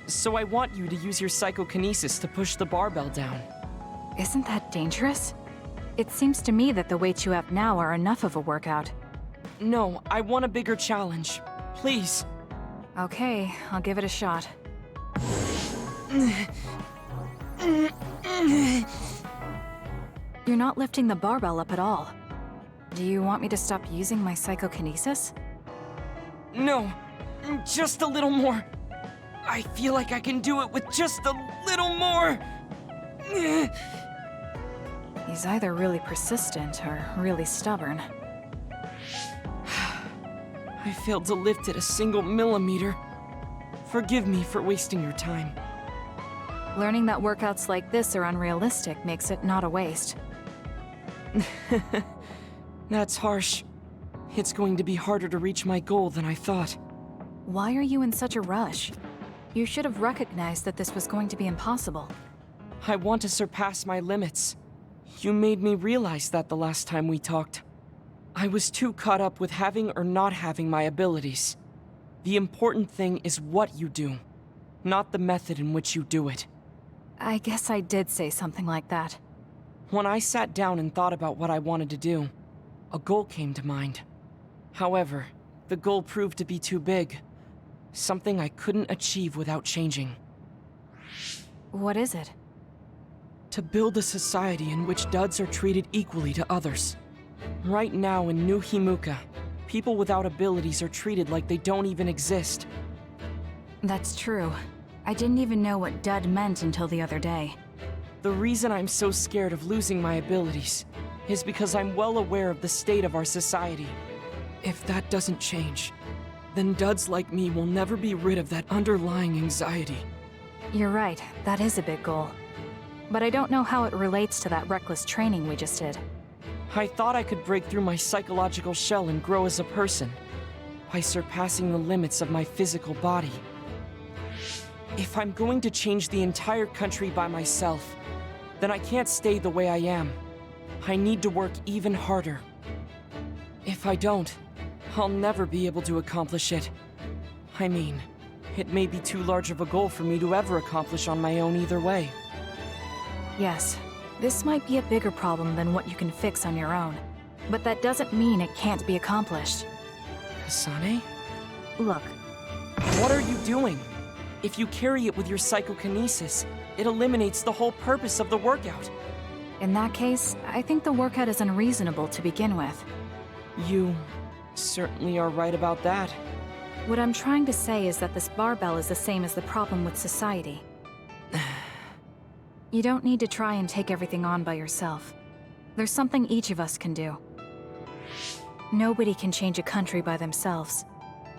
So I want you to use your psychokinesis to push the barbell down. Isn't that dangerous? It seems to me that the weights you have now are enough of a workout. No, I want a bigger challenge. Please. Okay, I'll give it a shot. You're not lifting the barbell up at all. Do you want me to stop using my psychokinesis? No, just a little more. I feel like I can do it with just a little more. He's either really persistent or really stubborn. I failed to lift it a single millimeter. Forgive me for wasting your time. Learning that workouts like this are unrealistic makes it not a waste. That's harsh. It's going to be harder to reach my goal than I thought. Why are you in such a rush? You should have recognized that this was going to be impossible. I want to surpass my limits. You made me realize that the last time we talked. I was too caught up with having or not having my abilities. The important thing is what you do, not the method in which you do it. I guess I did say something like that. When I sat down and thought about what I wanted to do, a goal came to mind. However, the goal proved to be too big. Something I couldn't achieve without changing. What is it? To build a society in which duds are treated equally to others. Right now in New Himuka, people without abilities are treated like they don't even exist. That's true. I didn't even know what dud meant until the other day. The reason I'm so scared of losing my abilities is because I'm well aware of the state of our society. If that doesn't change, then duds like me will never be rid of that underlying anxiety. You're right, that is a big goal. But I don't know how it relates to that reckless training we just did. I thought I could break through my psychological shell and grow as a person, by surpassing the limits of my physical body. If I'm going to change the entire country by myself, then I can't stay the way I am. I need to work even harder. If I don't, I'll never be able to accomplish it. I mean, it may be too large of a goal for me to ever accomplish on my own either way. Yes, this might be a bigger problem than what you can fix on your own. But that doesn't mean it can't be accomplished. Kasane? Look. What are you doing? If you carry it with your psychokinesis, it eliminates the whole purpose of the workout. In that case, I think the workout is unreasonable to begin with. You certainly are right about that. What I'm trying to say is that this barbell is the same as the problem with society. You don't need to try and take everything on by yourself. There's something each of us can do. Nobody can change a country by themselves.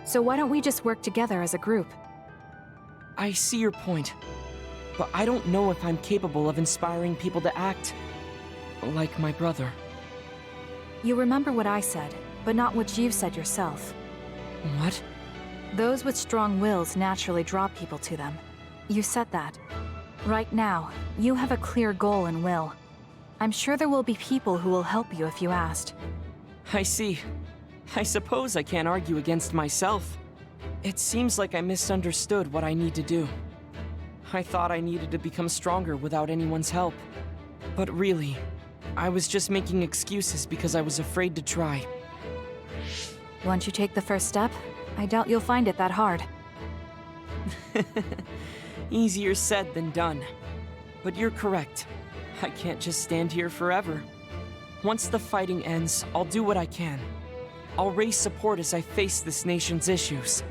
So why don't we just work together as a group? I see your point, but I don't know if I'm capable of inspiring people to act like my brother. You remember what I said, but not what you said yourself. What? Those with strong wills naturally draw people to them. You said that. Right now, you have a clear goal and will. I'm sure there will be people who will help you if you asked. I see. I suppose I can't argue against myself. It seems like I misunderstood what I need to do. I thought I needed to become stronger without anyone's help. But really, I was just making excuses because I was afraid to try. Once you take the first step, I doubt you'll find it that hard. Easier said than done. But you're correct. I can't just stand here forever. Once the fighting ends, I'll do what I can. I'll raise support as I face this nation's issues.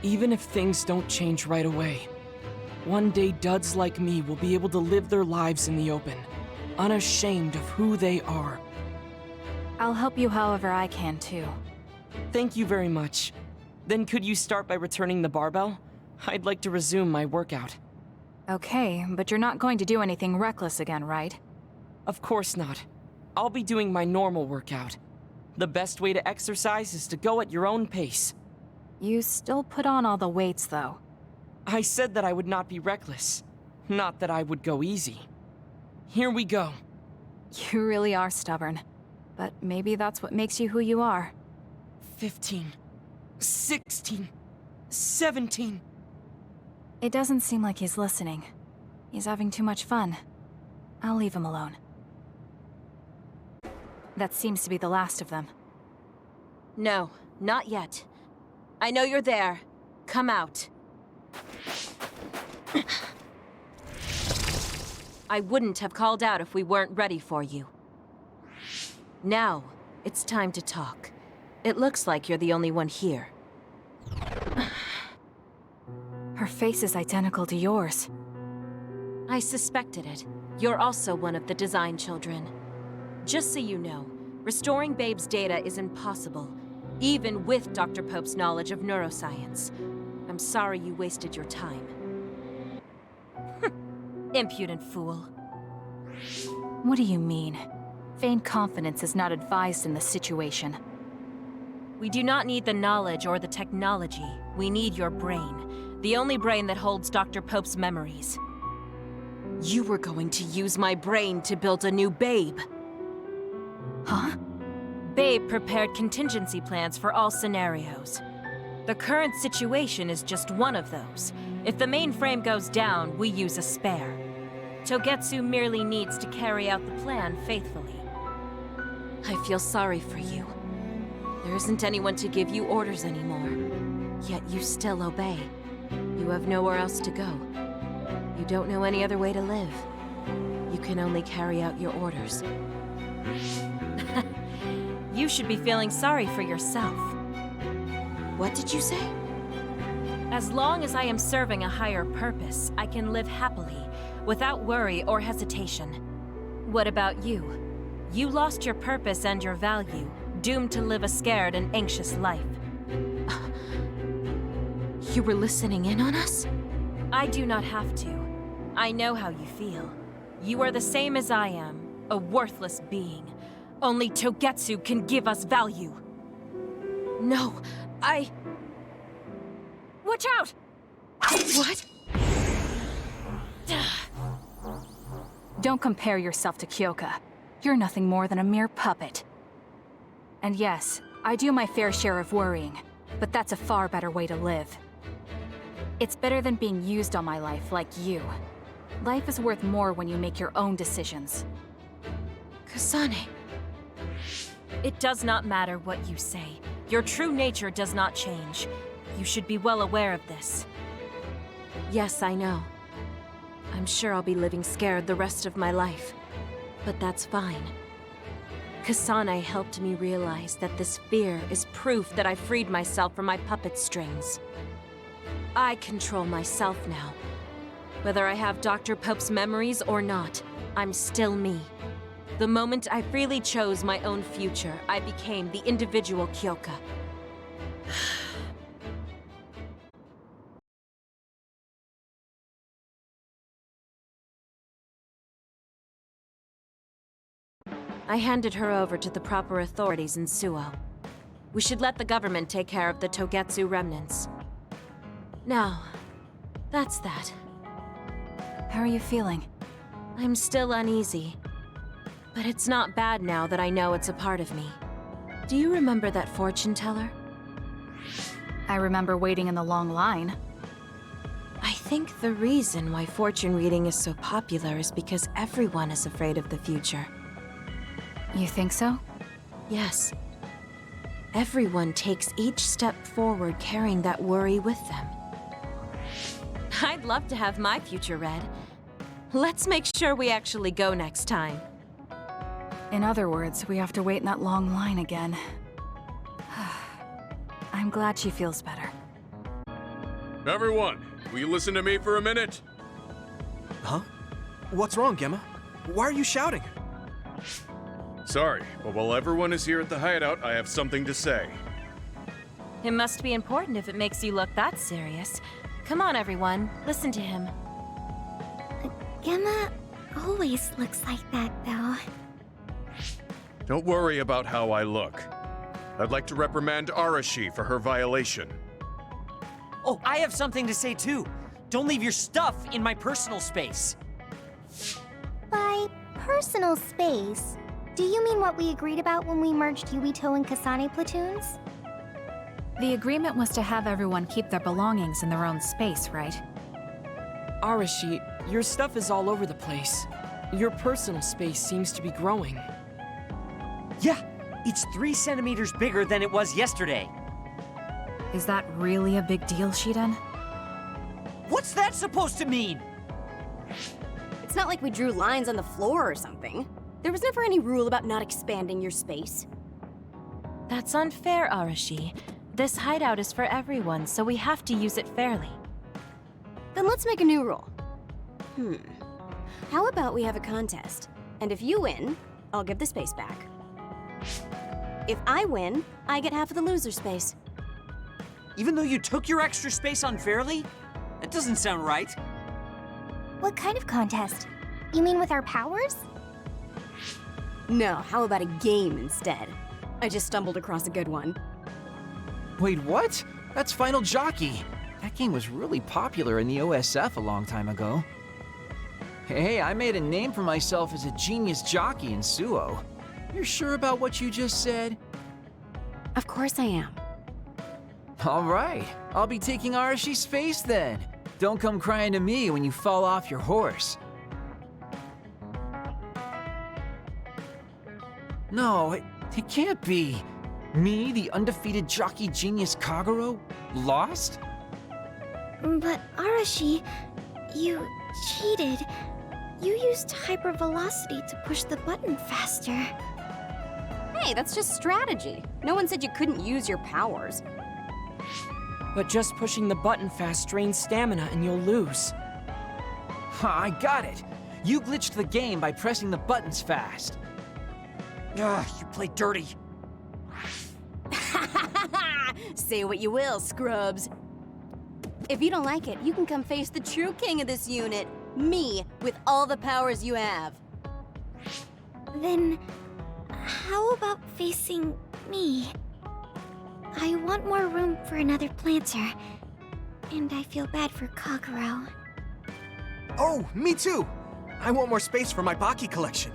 Even if things don't change right away. One day duds like me will be able to live their lives in the open, unashamed of who they are. I'll help you however I can too. Thank you very much. Then could you start by returning the barbell? I'd like to resume my workout. Okay, but you're not going to do anything reckless again, right? Of course not. I'll be doing my normal workout. The best way to exercise is to go at your own pace. You still put on all the weights, though. I said that I would not be reckless, not that I would go easy. Here we go. You really are stubborn. But maybe that's what makes you who you are. 15, 16, 17. It doesn't seem like he's listening. He's having too much fun. I'll leave him alone. That seems to be the last of them. No, not yet. I know you're there. Come out. I wouldn't have called out if we weren't ready for you. Now, it's time to talk. It looks like you're the only one here. Her face is identical to yours. I suspected it. You're also one of the design children. Just so you know, restoring Babe's data is impossible, even with Dr. Pope's knowledge of neuroscience. I'm sorry you wasted your time. Impudent fool. What do you mean? Feigned confidence is not advised in this situation. We do not need the knowledge or the technology. We need your brain. The only brain that holds Dr. Pope's memories. You were going to use my brain to build a new Babe. Huh? Babe prepared contingency plans for all scenarios. The current situation is just one of those. If the mainframe goes down, we use a spare. Togetsu merely needs to carry out the plan faithfully. I feel sorry for you. There isn't anyone to give you orders anymore. Yet you still obey. You have nowhere else to go. You don't know any other way to live. You can only carry out your orders. You should be feeling sorry for yourself. What did you say? As long as I am serving a higher purpose, I can live happily, without worry or hesitation. What about you? You lost your purpose and your value, doomed to live a scared and anxious life. You were listening in on us? I do not have to. I know how you feel. You are the same as I am, a worthless being. Only Togetsu can give us value. No, Watch out! What? Don't compare yourself to Kyoka. You're nothing more than a mere puppet. And yes, I do my fair share of worrying, but that's a far better way to live. It's better than being used all my life like you. Life is worth more when you make your own decisions. Kasane. It does not matter what you say. Your true nature does not change. You should be well aware of this. Yes, I know. I'm sure I'll be living scared the rest of my life. But that's fine. Kasane helped me realize that this fear is proof that I freed myself from my puppet strings. I control myself now. Whether I have Dr. Pope's memories or not, I'm still me. The moment I freely chose my own future, I became the individual Kyoka. I handed her over to the proper authorities in Suo. We should let the government take care of the Togetsu remnants. Now, that's that. How are you feeling? I'm still uneasy. But it's not bad now that I know it's a part of me. Do you remember that fortune teller? I remember waiting in the long line. I think the reason why fortune reading is so popular is because everyone is afraid of the future. You think so? Yes. Everyone takes each step forward carrying that worry with them. I'd love to have my future read. Let's make sure we actually go next time. In other words, we have to wait in that long line again. I'm glad she feels better. Everyone, will you listen to me for a minute? Huh? What's wrong, Gemma? Why are you shouting? Sorry, but while everyone is here at the hideout, I have something to say. It must be important if it makes you look that serious. Come on, everyone. Listen to him. Gemma always looks like that, though. Don't worry about how I look. I'd like to reprimand Arashi for her violation. Oh, I have something to say too. Don't leave your stuff in my personal space. By personal space, do you mean what we agreed about when we merged Yuito and Kasane platoons? The agreement was to have everyone keep their belongings in their own space, right? Arashi, your stuff is all over the place. Your personal space seems to be growing. Yeah, it's 3 centimeters bigger than it was yesterday. Is that really a big deal, Shiden? What's that supposed to mean? It's not like we drew lines on the floor or something. There was never any rule about not expanding your space. That's unfair, Arashi. This hideout is for everyone, so we have to use it fairly. Then let's make a new rule. How about we have a contest? And if you win, I'll give the space back. If I win, I get half of the loser space. Even though you took your extra space unfairly? That doesn't sound right. What kind of contest? You mean with our powers? No, how about a game instead? I just stumbled across a good one. Wait, what? That's Final Jockey. That game was really popular in the OSF a long time ago. Hey, I made a name for myself as a genius jockey in Suo. You're sure about what you just said? Of course I am. All right, I'll be taking Arashi's space then. Don't come crying to me when you fall off your horse. No, it can't be. Me, the undefeated jockey genius Kagero, lost? But Arashi, you cheated. You used hypervelocity to push the button faster. Hey, that's just strategy. No one said you couldn't use your powers. But just pushing the button fast drains stamina and you'll lose. I got it. You glitched the game by pressing the buttons fast. Ugh, you play dirty. Say what you will, scrubs. If you don't like it, you can come face the true king of this unit. Me, with all the powers you have. Then, how about facing me? I want more room for another planter, and I feel bad for Kagero. Oh, me too! I want more space for my Baki collection.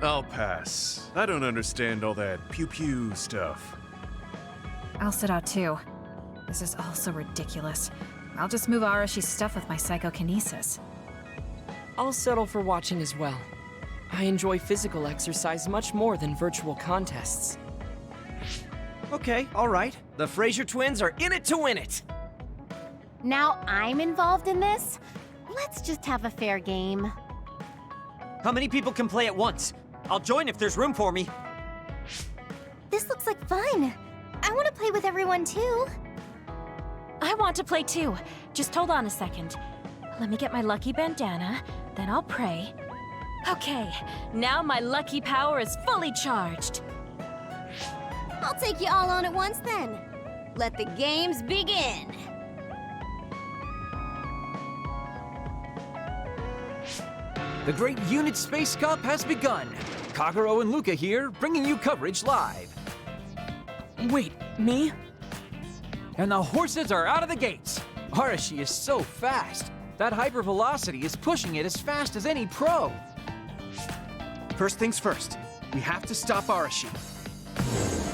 I'll pass. I don't understand all that pew-pew stuff. I'll sit out too. This is all so ridiculous. I'll just move Arashi's stuff with my psychokinesis. I'll settle for watching as well. I enjoy physical exercise much more than virtual contests. Okay, alright. The Fraser twins are in it to win it! Now I'm involved in this? Let's just have a fair game. How many people can play at once? I'll join if there's room for me. This looks like fun. I want to play with everyone too. I want to play too. Just hold on a second. Let me get my lucky bandana, then I'll pray. Okay, now my lucky power is fully charged. I'll take you all on at once then. Let the games begin. The Great Unit Space Cup has begun. Kagero and Luca here, bringing you coverage live. Wait, me? And the horses are out of the gates. Arashi is so fast. That hypervelocity is pushing it as fast as any pro. First things first, we have to stop Arashi.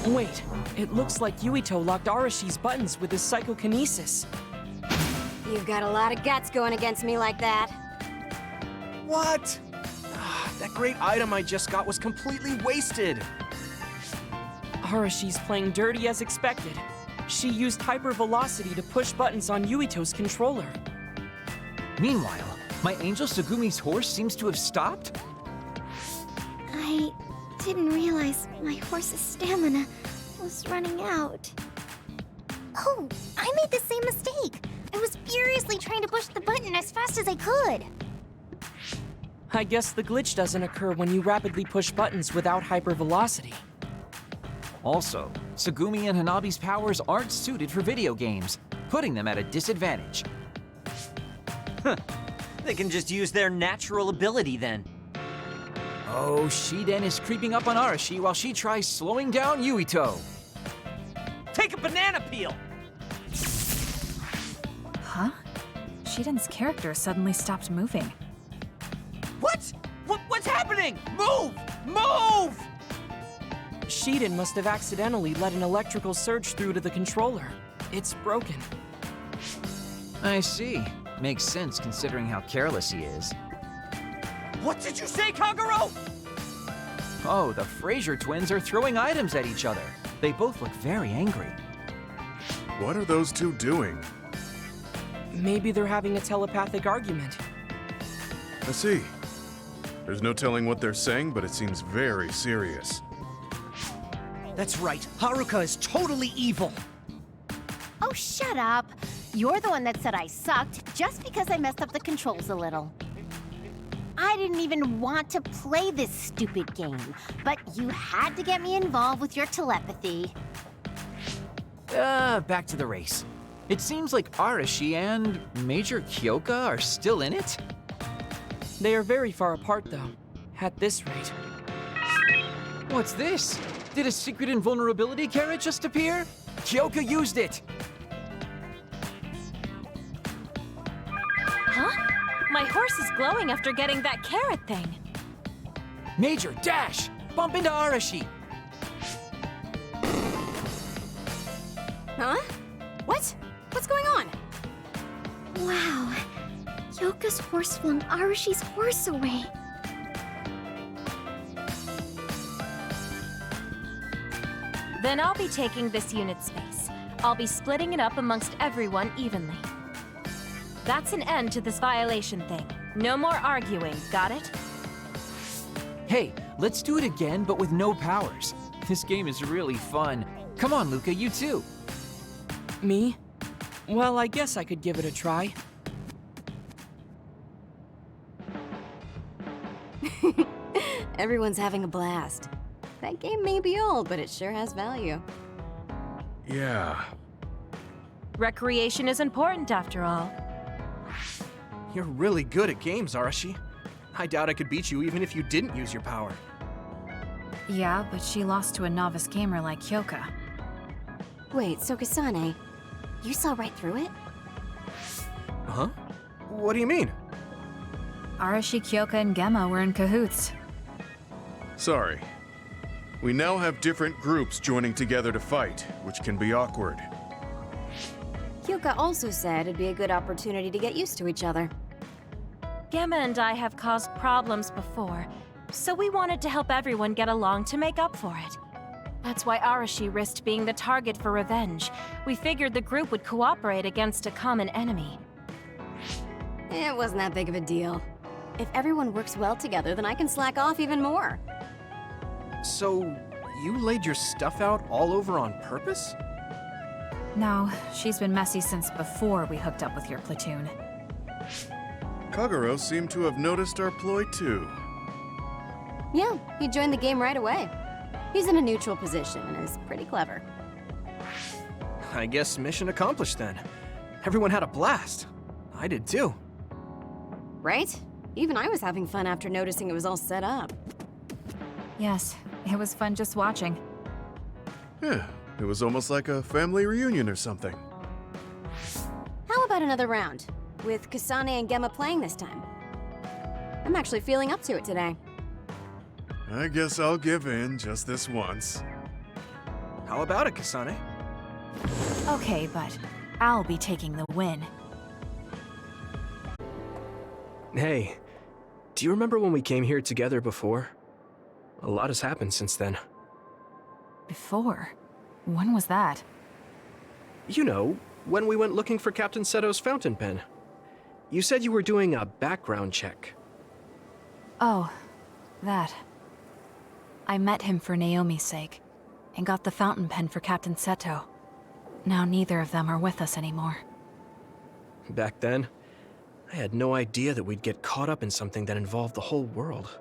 Wait, it looks like Yuito locked Arashi's buttons with his psychokinesis. You've got a lot of guts going against me like that. What? That great item I just got was completely wasted. Arashi's playing dirty as expected. She used hypervelocity to push buttons on Yuito's controller. Meanwhile, my angel Sugumi's horse seems to have stopped? I didn't realize my horse's stamina was running out. Oh, I made the same mistake. I was furiously trying to push the button as fast as I could. I guess the glitch doesn't occur when you rapidly push buttons without hypervelocity. Also, Sugumi and Hanabi's powers aren't suited for video games, putting them at a disadvantage. They can just use their natural ability then. Oh, Shiden is creeping up on Arashi while she tries slowing down Yuito. Take a banana peel! Huh? Shiden's character suddenly stopped moving. What? What's happening? Move! Move! Shiden must have accidentally let an electrical surge through to the controller. It's broken. I see. Makes sense considering how careless he is. What did you say, Kagero? Oh, the Fraser twins are throwing items at each other. They both look very angry. What are those two doing? Maybe they're having a telepathic argument. I see. There's no telling what they're saying, but it seems very serious. That's right. Haruka is totally evil. Oh, shut up. You're the one that said I sucked just because I messed up the controls a little. I didn't even want to play this stupid game, but you had to get me involved with your telepathy. Back to the race. It seems like Arashi and Major Kyoka are still in it? They are very far apart, though, at this rate. What's this? Did a secret invulnerability carrot just appear? Kyoka used it! Huh? My horse is glowing after getting that carrot thing. Major, dash! Bump into Arashi! Huh? What? What's going on? Wow. Yoka's horse flung Arashi's horse away. Then I'll be taking this unit space. I'll be splitting it up amongst everyone evenly. That's an end to this violation thing. No more arguing, got it? Hey, let's do it again, but with no powers. This game is really fun. Come on, Luca, you too. Me? Well, I guess I could give it a try. Everyone's having a blast. That game may be old, but it sure has value. Yeah. Recreation is important after all. You're really good at games, Arashi. I doubt I could beat you even if you didn't use your power. Yeah, but she lost to a novice gamer like Kyoka. Wait, so Kasane, you saw right through it? Huh? What do you mean? Arashi, Kyoka, and Gemma were in cahoots. Sorry. We now have different groups joining together to fight, which can be awkward. Kyoka also said it'd be a good opportunity to get used to each other. Gemma and I have caused problems before, so we wanted to help everyone get along to make up for it. That's why Arashi risked being the target for revenge. We figured the group would cooperate against a common enemy. It wasn't that big of a deal. If everyone works well together, then I can slack off even more. So, you laid your stuff out all over on purpose? No, she's been messy since before we hooked up with your platoon. Kagero seemed to have noticed our ploy too. Yeah, he joined the game right away. He's in a neutral position and is pretty clever. I guess mission accomplished then. Everyone had a blast. I did too. Right? Even I was having fun after noticing it was all set up. Yes, it was fun just watching. Yeah, it was almost like a family reunion or something. How about another round? With Kasane and Gemma playing this time. I'm actually feeling up to it today. I guess I'll give in just this once. How about it, Kasane? Okay, but I'll be taking the win. Hey, do you remember when we came here together before? A lot has happened since then. Before? When was that? You know, when we went looking for Captain Seto's fountain pen. You said you were doing a background check. Oh, that. I met him for Naomi's sake, and got the fountain pen for Captain Seto. Now neither of them are with us anymore. Back then, I had no idea that we'd get caught up in something that involved the whole world.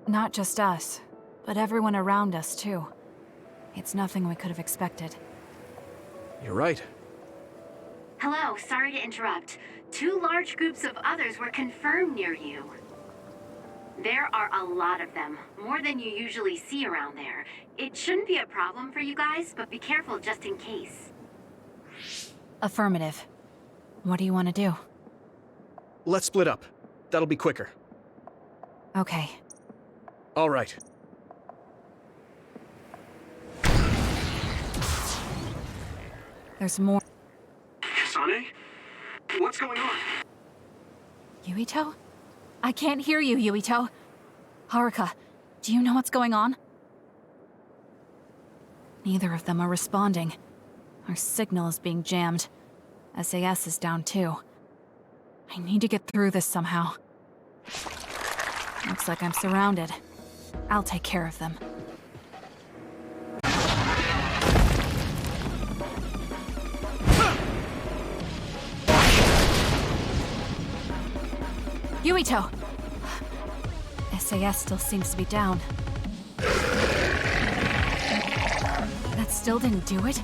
Not just us, but everyone around us too. It's nothing we could have expected. You're right. Hello, sorry to interrupt. 2 large groups of others were confirmed near you. There are a lot of them, more than you usually see around there. It shouldn't be a problem for you guys, but be careful just in case. Affirmative. What do you want to do? Let's split up. That'll be quicker. Okay. All right. There's more. Kasane? What's going on? Yuito? I can't hear you, Yuito. Haruka, do you know what's going on? Neither of them are responding. Our signal is being jammed. SAS is down too. I need to get through this somehow. Looks like I'm surrounded. I'll take care of them. Yuito! SAS still seems to be down. That still didn't do it?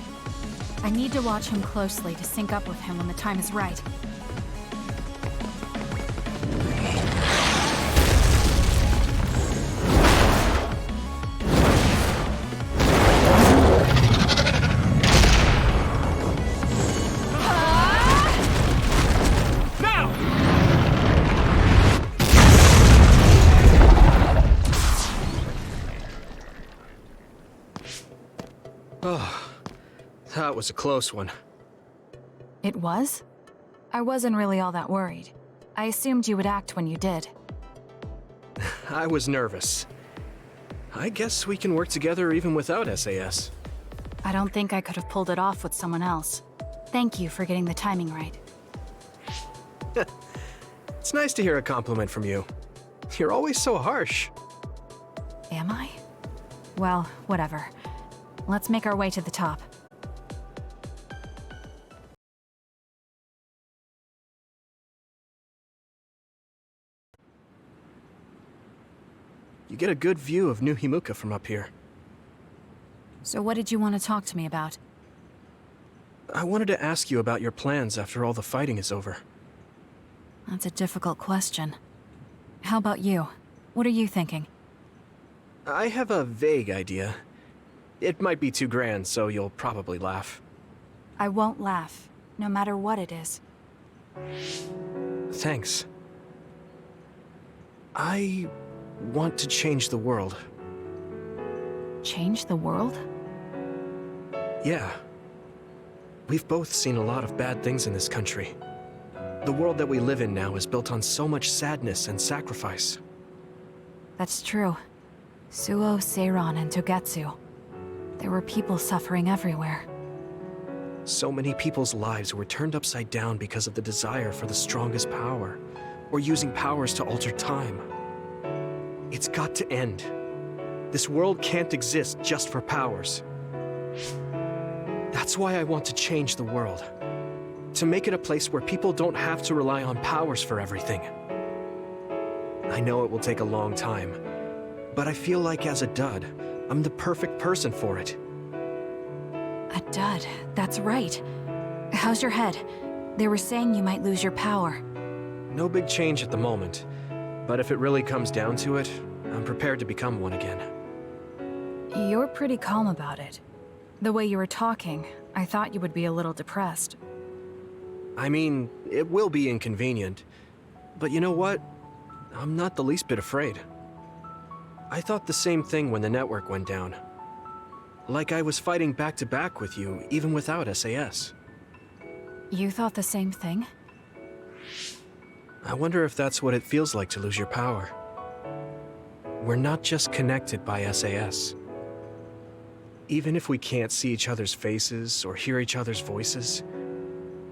I need to watch him closely to sync up with him when the time is right. Oh, that was a close one. It was? I wasn't really all that worried. I assumed you would act when you did. I was nervous. I guess we can work together even without SAS. I don't think I could have pulled it off with someone else. Thank you for getting the timing right. It's nice to hear a compliment from you. You're always so harsh. Am I? Well, whatever. Let's make our way to the top. You get a good view of New Himuka from up here. So what did you want to talk to me about? I wanted to ask you about your plans after all the fighting is over. That's a difficult question. How about you? What are you thinking? I have a vague idea. It might be too grand, so you'll probably laugh. I won't laugh, no matter what it is. Thanks. I want to change the world. Change the world? Yeah. We've both seen a lot of bad things in this country. The world that we live in now is built on so much sadness and sacrifice. That's true. Suo, Seiran, and Togetsu. There were people suffering everywhere. So many people's lives were turned upside down because of the desire for the strongest power, or using powers to alter time. It's got to end. This world can't exist just for powers. That's why I want to change the world. To make it a place where people don't have to rely on powers for everything. I know it will take a long time, but I feel like as a dud, I'm the perfect person for it. A dud, that's right. How's your head? They were saying you might lose your power. No big change at the moment, but if it really comes down to it, I'm prepared to become one again. You're pretty calm about it. The way you were talking, I thought you would be a little depressed. I mean, it will be inconvenient, but you know what? I'm not the least bit afraid. I thought the same thing when the network went down. Like I was fighting back-to-back with you, even without SAS. You thought the same thing? I wonder if that's what it feels like to lose your power. We're not just connected by SAS. Even if we can't see each other's faces or hear each other's voices,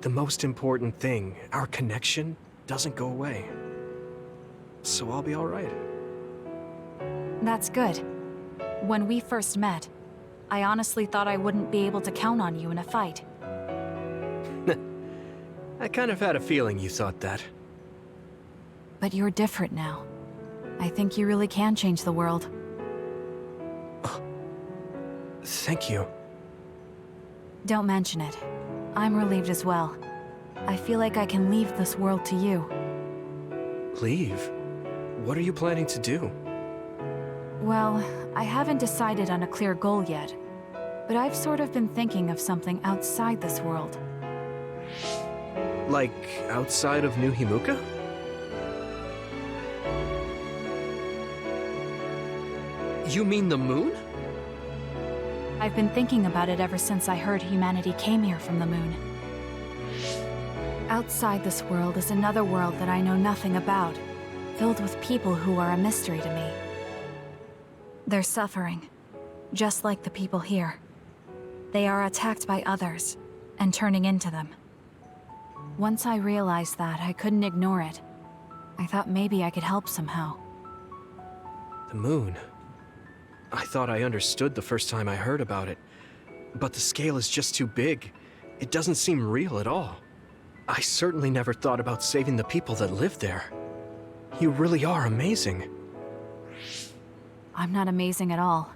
the most important thing, our connection, doesn't go away. So I'll be all right. That's good. When we first met, I honestly thought I wouldn't be able to count on you in a fight. I kind of had a feeling you thought that. But you're different now. I think you really can change the world. Thank you. Don't mention it. I'm relieved as well. I feel like I can leave this world to you. Leave? What are you planning to do? Well, I haven't decided on a clear goal yet, but I've sort of been thinking of something outside this world. Like, outside of New Himuka? You mean the moon? I've been thinking about it ever since I heard humanity came here from the moon. Outside this world is another world that I know nothing about, filled with people who are a mystery to me. They're suffering, just like the people here. They are attacked by others, and turning into them. Once I realized that, I couldn't ignore it. I thought maybe I could help somehow. The moon? I thought I understood the first time I heard about it, but the scale is just too big. It doesn't seem real at all. I certainly never thought about saving the people that live there. You really are amazing. I'm not amazing at all.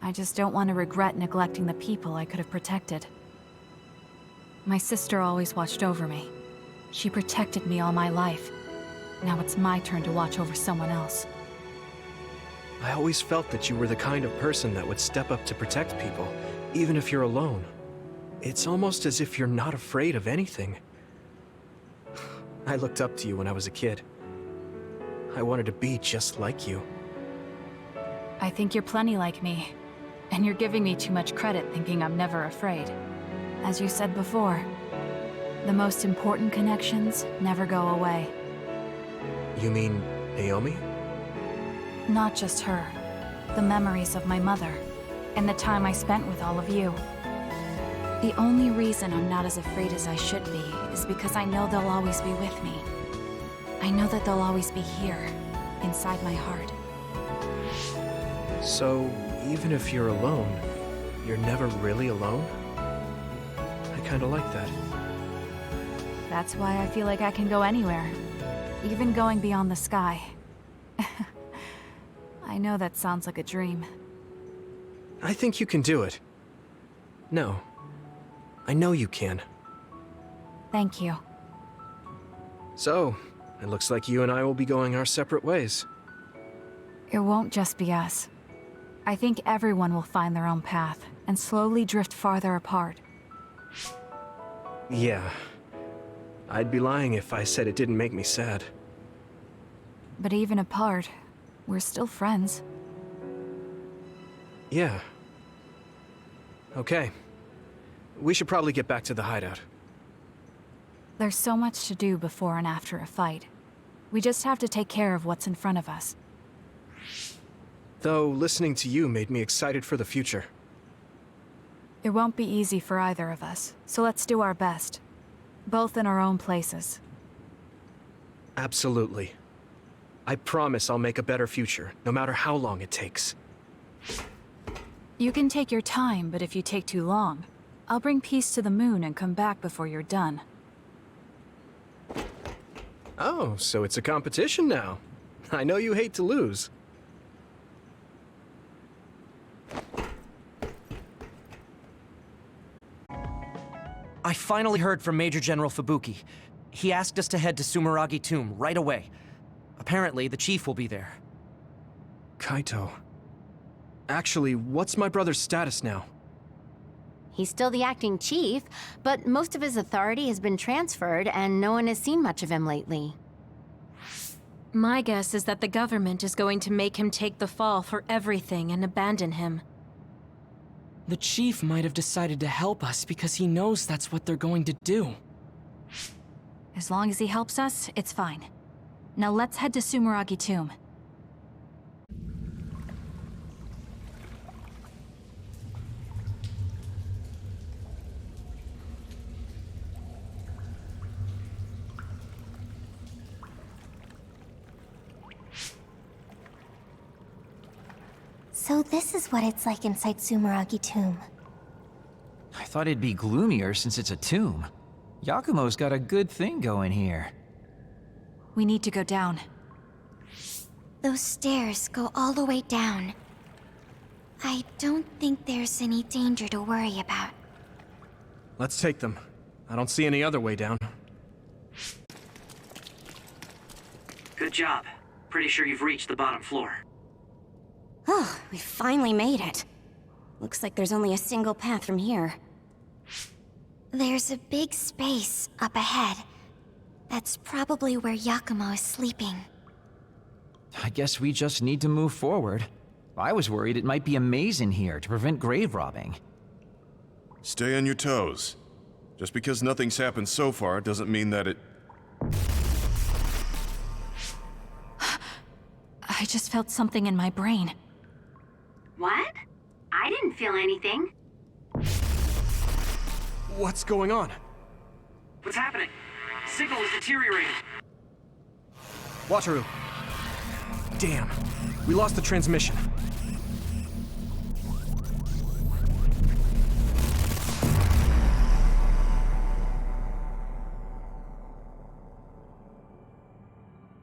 I just don't want to regret neglecting the people I could have protected. My sister always watched over me. She protected me all my life. Now it's my turn to watch over someone else. I always felt that you were the kind of person that would step up to protect people, even if you're alone. It's almost as if you're not afraid of anything. I looked up to you when I was a kid. I wanted to be just like you. I think you're plenty like me, and you're giving me too much credit thinking I'm never afraid. As you said before, the most important connections never go away. You mean Naomi? Not just her. The memories of my mother, and the time I spent with all of you. The only reason I'm not as afraid as I should be is because I know they'll always be with me. I know that they'll always be here, inside my heart. So, even if you're alone, you're never really alone? I kinda like that. That's why I feel like I can go anywhere, even going beyond the sky. I know that sounds like a dream. I think you can do it. No. I know you can. Thank you. So, it looks like you and I will be going our separate ways. It won't just be us. I think everyone will find their own path and slowly drift farther apart. Yeah. I'd be lying if I said it didn't make me sad. But even apart, we're still friends. Yeah. Okay. We should probably get back to the hideout. There's so much to do before and after a fight. We just have to take care of what's in front of us. Though, listening to you made me excited for the future. It won't be easy for either of us, so let's do our best. Both in our own places. Absolutely. I promise I'll make a better future, no matter how long it takes. You can take your time, but if you take too long, I'll bring peace to the moon and come back before you're done. Oh, so it's a competition now. I know you hate to lose. I finally heard from Major General Fubuki. He asked us to head to Sumeragi Tomb right away. Apparently, the chief will be there. Kaito. Actually, what's my brother's status now? He's still the acting chief, but most of his authority has been transferred and no one has seen much of him lately. My guess is that the government is going to make him take the fall for everything and abandon him. The chief might have decided to help us because he knows that's what they're going to do. As long as he helps us, it's fine. Now let's head to Sumeragi Tomb. So this is what it's like inside Sumeragi Tomb. I thought it'd be gloomier since it's a tomb. Yakumo's got a good thing going here. We need to go down. Those stairs go all the way down. I don't think there's any danger to worry about. Let's take them. I don't see any other way down. Good job. Pretty sure you've reached the bottom floor. Oh, we finally made it. Looks like there's only a single path from here. There's a big space up ahead. That's probably where Yakumo is sleeping. I guess we just need to move forward. I was worried it might be a maze in here to prevent grave robbing. Stay on your toes. Just because nothing's happened so far doesn't mean that it... I just felt something in my brain. What? I didn't feel anything. What's going on? What's happening? Signal is deteriorating. Wataru. Damn. We lost the transmission.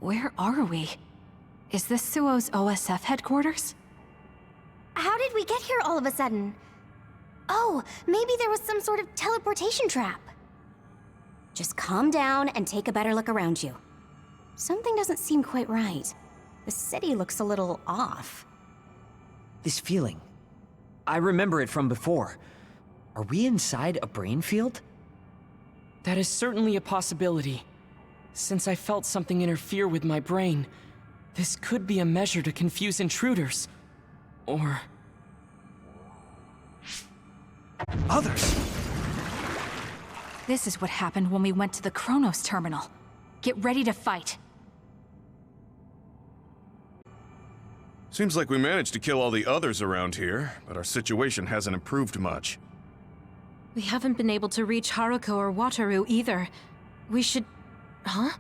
Where are we? Is this Suo's OSF headquarters? How did we get here all of a sudden? Oh, maybe there was some sort of teleportation trap. Just calm down and take a better look around you. Something doesn't seem quite right. The city looks a little off. This feeling. I remember it from before. Are we inside a brain field? That is certainly a possibility. Since I felt something interfere with my brain, this could be a measure to confuse intruders. Or... others! This is what happened when we went to the Chronos terminal. Get ready to fight. Seems like we managed to kill all the others around here, but our situation hasn't improved much. We haven't been able to reach Haruko or Wataru either. We should... Huh?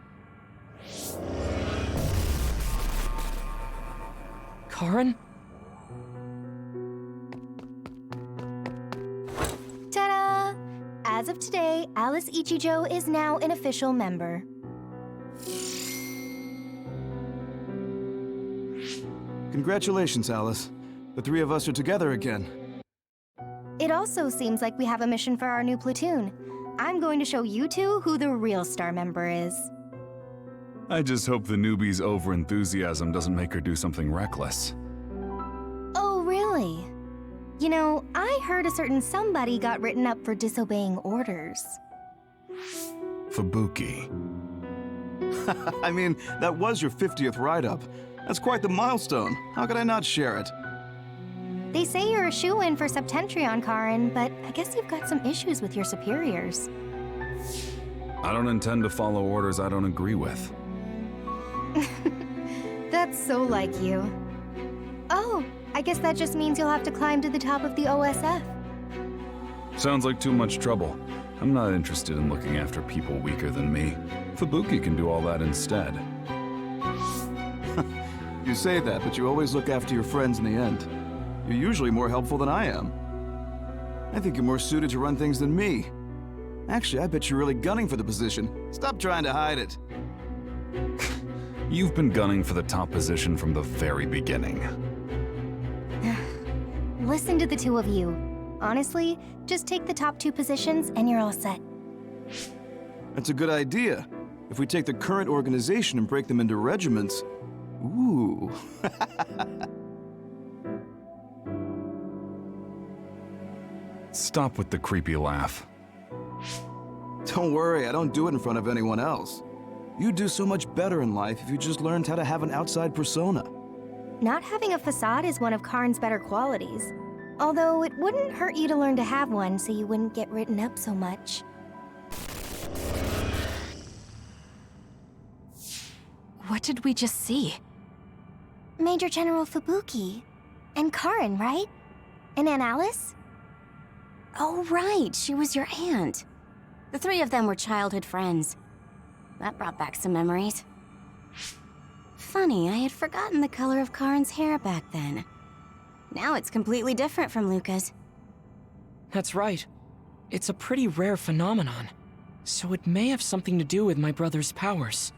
Karin? Ta-da! As of today, Alice Ichijo is now an official member. Congratulations, Alice. The three of us are together again. It also seems like we have a mission for our new platoon. I'm going to show you two who the real star member is. I just hope the newbie's overenthusiasm doesn't make her do something reckless. Oh, really? You know, I heard a certain somebody got written up for disobeying orders. Fubuki. I mean, that was your 50th write-up. That's quite the milestone. How could I not share it? They say you're a shoo-in for Septentrion, Karen, but I guess you've got some issues with your superiors. I don't intend to follow orders I don't agree with. That's so like you. Oh, I guess that just means you'll have to climb to the top of the OSF. Sounds like too much trouble. I'm not interested in looking after people weaker than me. Fubuki can do all that instead. You say that, but you always look after your friends in the end. You're usually more helpful than I am. I think you're more suited to run things than me. Actually, I bet you're really gunning for the position. Stop trying to hide it. You've been gunning for the top position from the very beginning. Listen to the two of you. Honestly, just take the top 2 positions and you're all set. That's a good idea. If we take the current organization and break them into regiments... Ooh. Stop with the creepy laugh. Don't worry, I don't do it in front of anyone else. You'd do so much better in life if you just learned how to have an outside persona. Not having a facade is one of Karn's better qualities. Although it wouldn't hurt you to learn to have one so you wouldn't get written up so much. What did we just see? Major General Fubuki. And Karen, right? And Aunt Alice? Oh, right, she was your aunt. The 3 of them were childhood friends. That brought back some memories. Funny, I had forgotten the color of Karen's hair back then. Now it's completely different from Luca's. That's right. It's a pretty rare phenomenon. So it may have something to do with my brother's powers.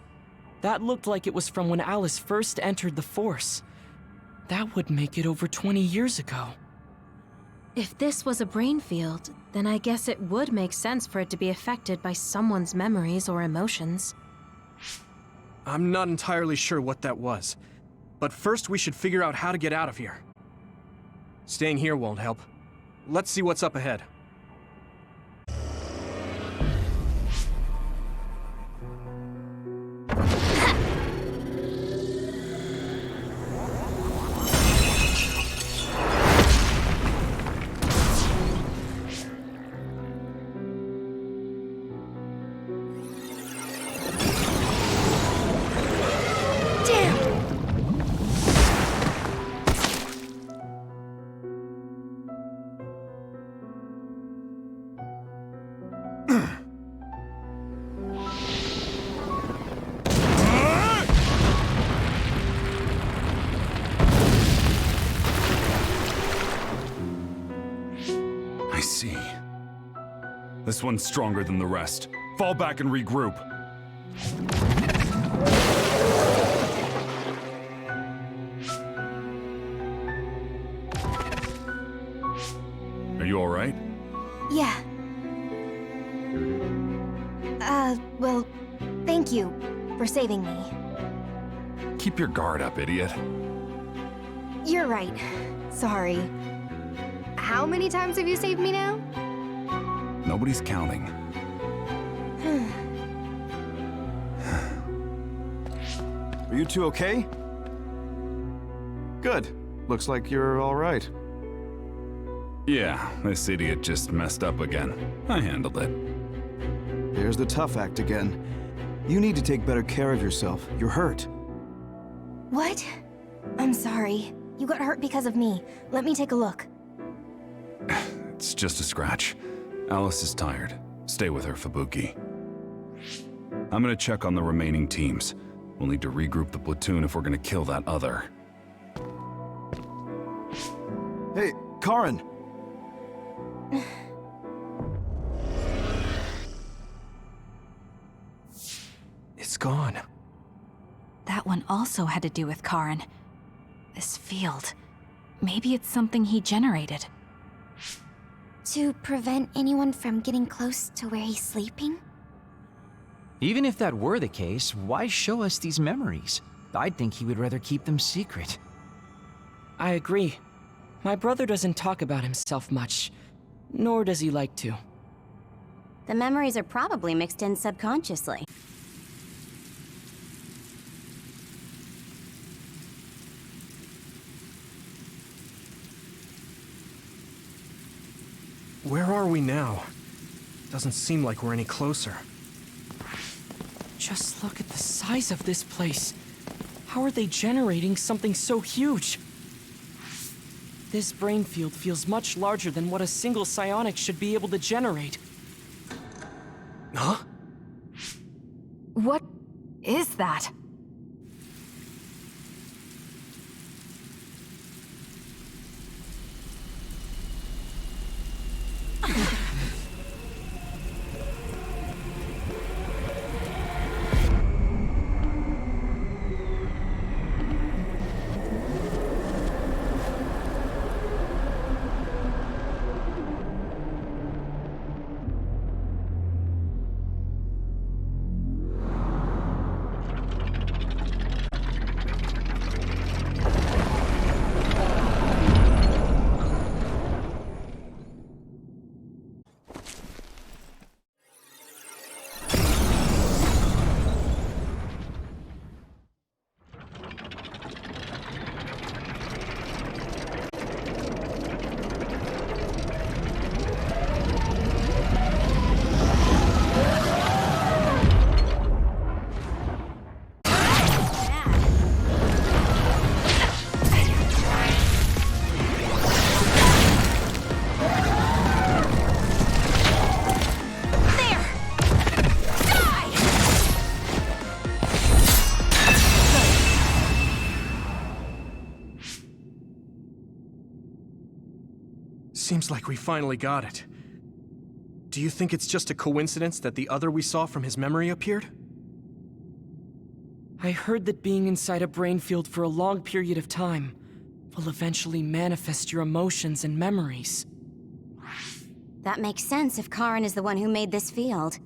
That looked like it was from when Alice first entered the Force. That would make it over 20 years ago. If this was a brain field, then I guess it would make sense for it to be affected by someone's memories or emotions. I'm not entirely sure what that was. But first we should figure out how to get out of here. Staying here won't help. Let's see what's up ahead. I see. This one's stronger than the rest. Fall back and regroup. Are you all right? Yeah. Well, thank you for saving me. Keep your guard up, idiot. You're right. Sorry. How many times have you saved me now? Nobody's counting. Are you two okay? Good. Looks like you're all right. Yeah, this idiot just messed up again. I handled it. There's the tough act again. You need to take better care of yourself. You're hurt. What? I'm sorry. You got hurt because of me. Let me take a look. It's just a scratch. Alice is tired. Stay with her, Fubuki. I'm gonna check on the remaining teams. We'll need to regroup the platoon if we're gonna kill that other. Hey, Karen! It's gone. That one also had to do with Karen. This field. Maybe it's something he generated. To prevent anyone from getting close to where he's sleeping? Even if that were the case, why show us these memories? I'd think he would rather keep them secret. I agree. My brother doesn't talk about himself much, nor does he like to. The memories are probably mixed in subconsciously. Where are we now? Doesn't seem like we're any closer. Just look at the size of this place. How are they generating something so huge? This brain field feels much larger than what a single psionic should be able to generate. Huh? What is that? Seems like we finally got it. Do you think it's just a coincidence that the other we saw from his memory appeared? I heard that being inside a brain field for a long period of time will eventually manifest your emotions and memories. That makes sense if Karen is the one who made this field.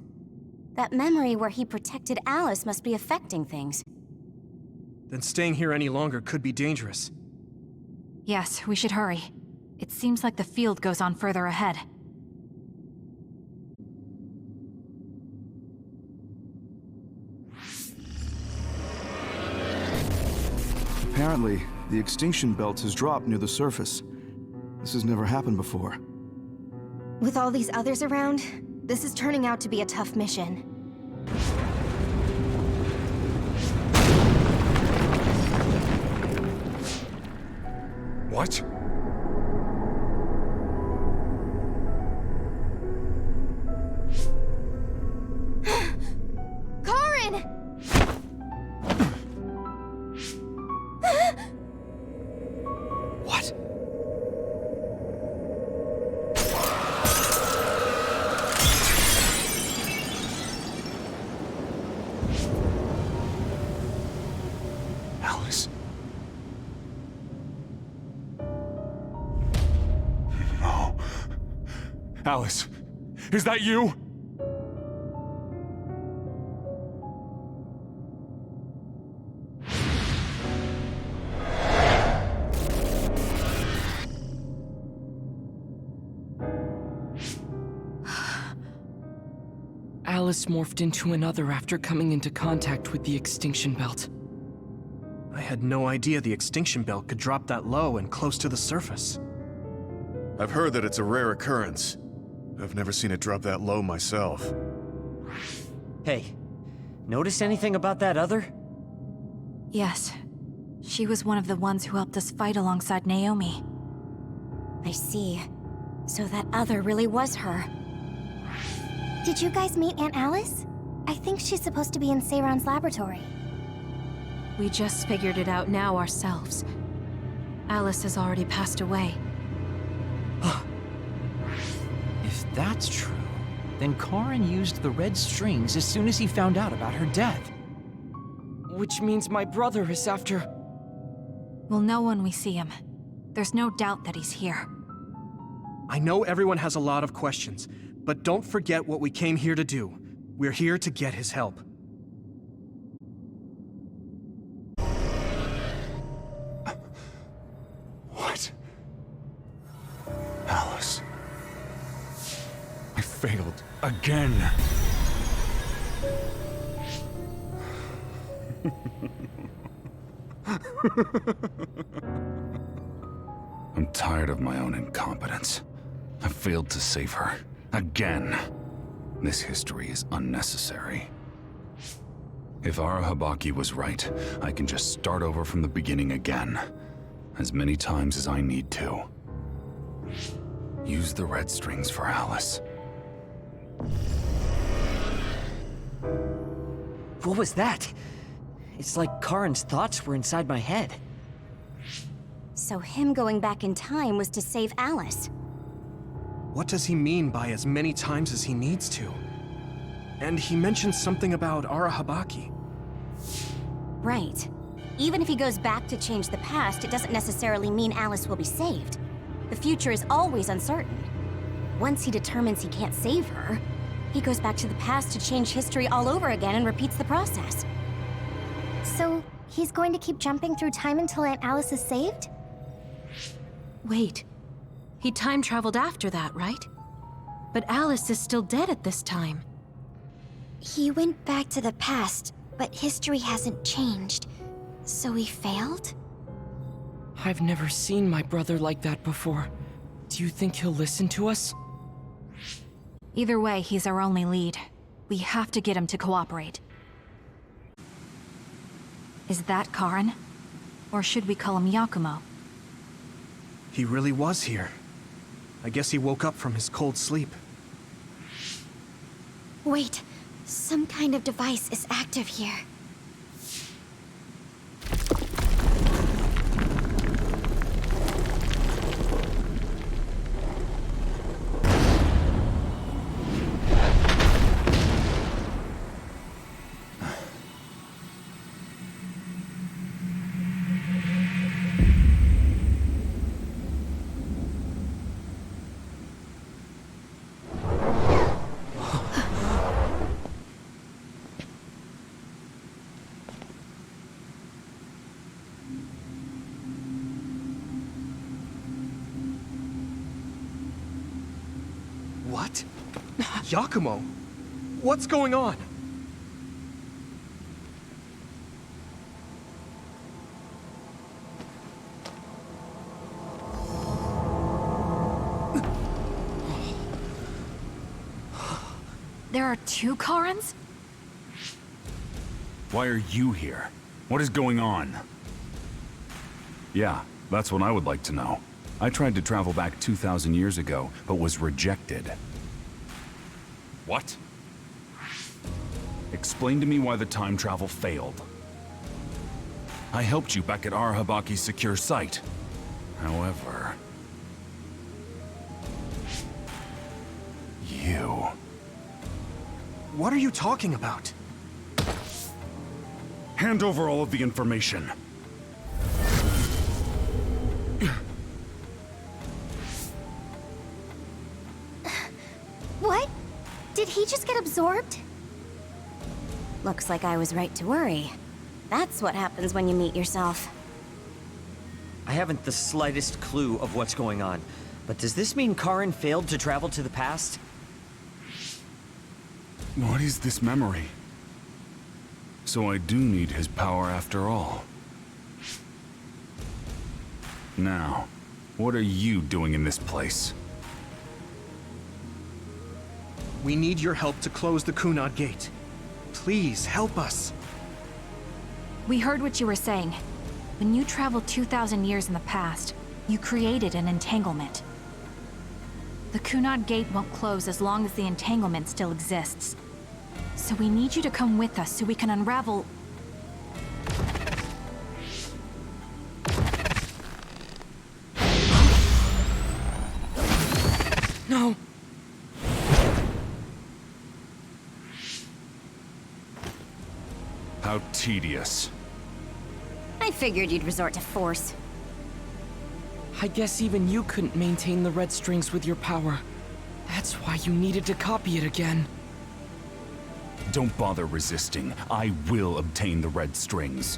That memory where he protected Alice must be affecting things. Then staying here any longer could be dangerous. Yes, we should hurry. It seems like the field goes on further ahead. Apparently, the extinction belt has dropped near the surface. This has never happened before. With all these others around, this is turning out to be a tough mission. What? Karen! What? Alice? No. Alice, is that you? Alice morphed into another after coming into contact with the extinction belt. I had no idea the extinction belt could drop that low and close to the surface. I've heard that it's a rare occurrence. I've never seen it drop that low myself. Hey, notice anything about that other? Yes. She was one of the ones who helped us fight alongside Naomi. I see. So that other really was her. Did you guys meet Aunt Alice? I think she's supposed to be in Seiron's laboratory. We just figured it out now ourselves. Alice has already passed away. If that's true, then Karen used the red strings as soon as he found out about her death. Which means my brother is after... We'll know when we see him. There's no doubt that he's here. I know everyone has a lot of questions, but don't forget what we came here to do. We're here to get his help. What? Alice. I failed again. I'm tired of my own incompetence. I failed to save her. Again. This history is unnecessary. If Arahabaki was right, I can just start over from the beginning again. As many times as I need to. Use the red strings for Alice. What was that? It's like Karin's thoughts were inside my head. So him going back in time was to save Alice. What does he mean by as many times as he needs to? And he mentioned something about Arahabaki. Right. Even if he goes back to change the past, it doesn't necessarily mean Alice will be saved. The future is always uncertain. Once he determines he can't save her, he goes back to the past to change history all over again and repeats the process. So, he's going to keep jumping through time until Aunt Alice is saved? Wait. He time traveled after that, right? But Alice is still dead at this time. He went back to the past, but history hasn't changed. So he failed? I've never seen my brother like that before. Do you think he'll listen to us? Either way, he's our only lead. We have to get him to cooperate. Is that Karin? Or should we call him Yakumo? He really was here. I guess he woke up from his cold sleep. Wait, some kind of device is active here. What? Yakumo? What's going on? There are two Karins? Why are you here? What is going on? Yeah, that's what I would like to know. I tried to travel back 2,000 years ago, but was rejected. What? Explain to me why the time travel failed. I helped you back at Arahabaki's secure site. However... you... What are you talking about? Hand over all of the information. What? Did he just get absorbed? Looks like I was right to worry. That's what happens when you meet yourself. I haven't the slightest clue of what's going on. But does this mean Karin failed to travel to the past? What is this memory? So I do need his power after all. Now, what are you doing in this place? We need your help to close the Kunad Gate. Please, help us. We heard what you were saying. When you traveled 2,000 years in the past, you created an entanglement. The Kunad Gate won't close as long as the entanglement still exists. So we need you to come with us so we can unravel... No! How tedious. I figured you'd resort to force. I guess even you couldn't maintain the red strings with your power. That's why you needed to copy it again. Don't bother resisting. I will obtain the red strings.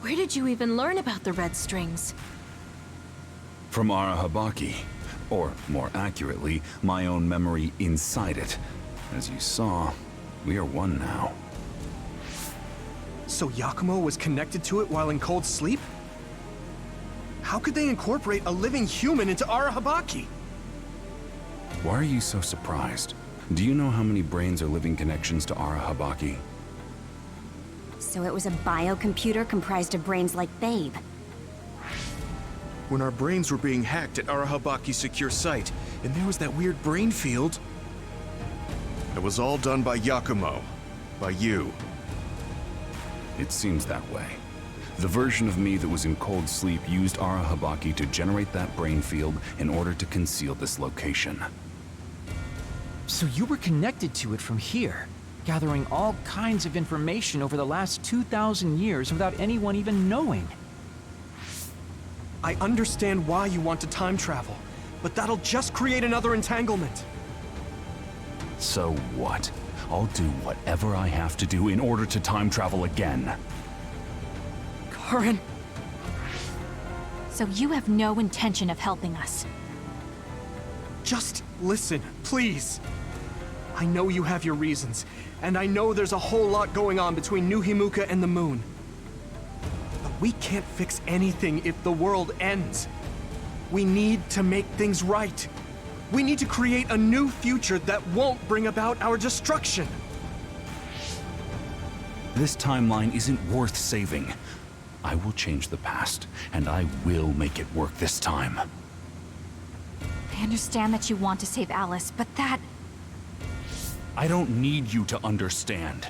Where did you even learn about the red strings? From Arahabaki. Or, more accurately, my own memory inside it. As you saw, we are one now. So Yakumo was connected to it while in cold sleep? How could they incorporate a living human into Arahabaki? Why are you so surprised? Do you know how many brains are living connections to Arahabaki? So it was a biocomputer comprised of brains like Babe. When our brains were being hacked at Arahabaki's secure site, and there was that weird brain field. It was all done by Yakumo. By you. It seems that way. The version of me that was in cold sleep used Arahabaki to generate that brain field in order to conceal this location. So you were connected to it from here, gathering all kinds of information over the last 2,000 years without anyone even knowing. I understand why you want to time travel, but that'll just create another entanglement. So what? I'll do whatever I have to do in order to time travel again. Karin! So you have no intention of helping us? Just listen, please. I know you have your reasons, and I know there's a whole lot going on between New Himuka and the moon. But we can't fix anything if the world ends. We need to make things right. We need to create a new future that won't bring about our destruction. This timeline isn't worth saving. I will change the past, and I will make it work this time. I understand that you want to save Alice, but that... I don't need you to understand.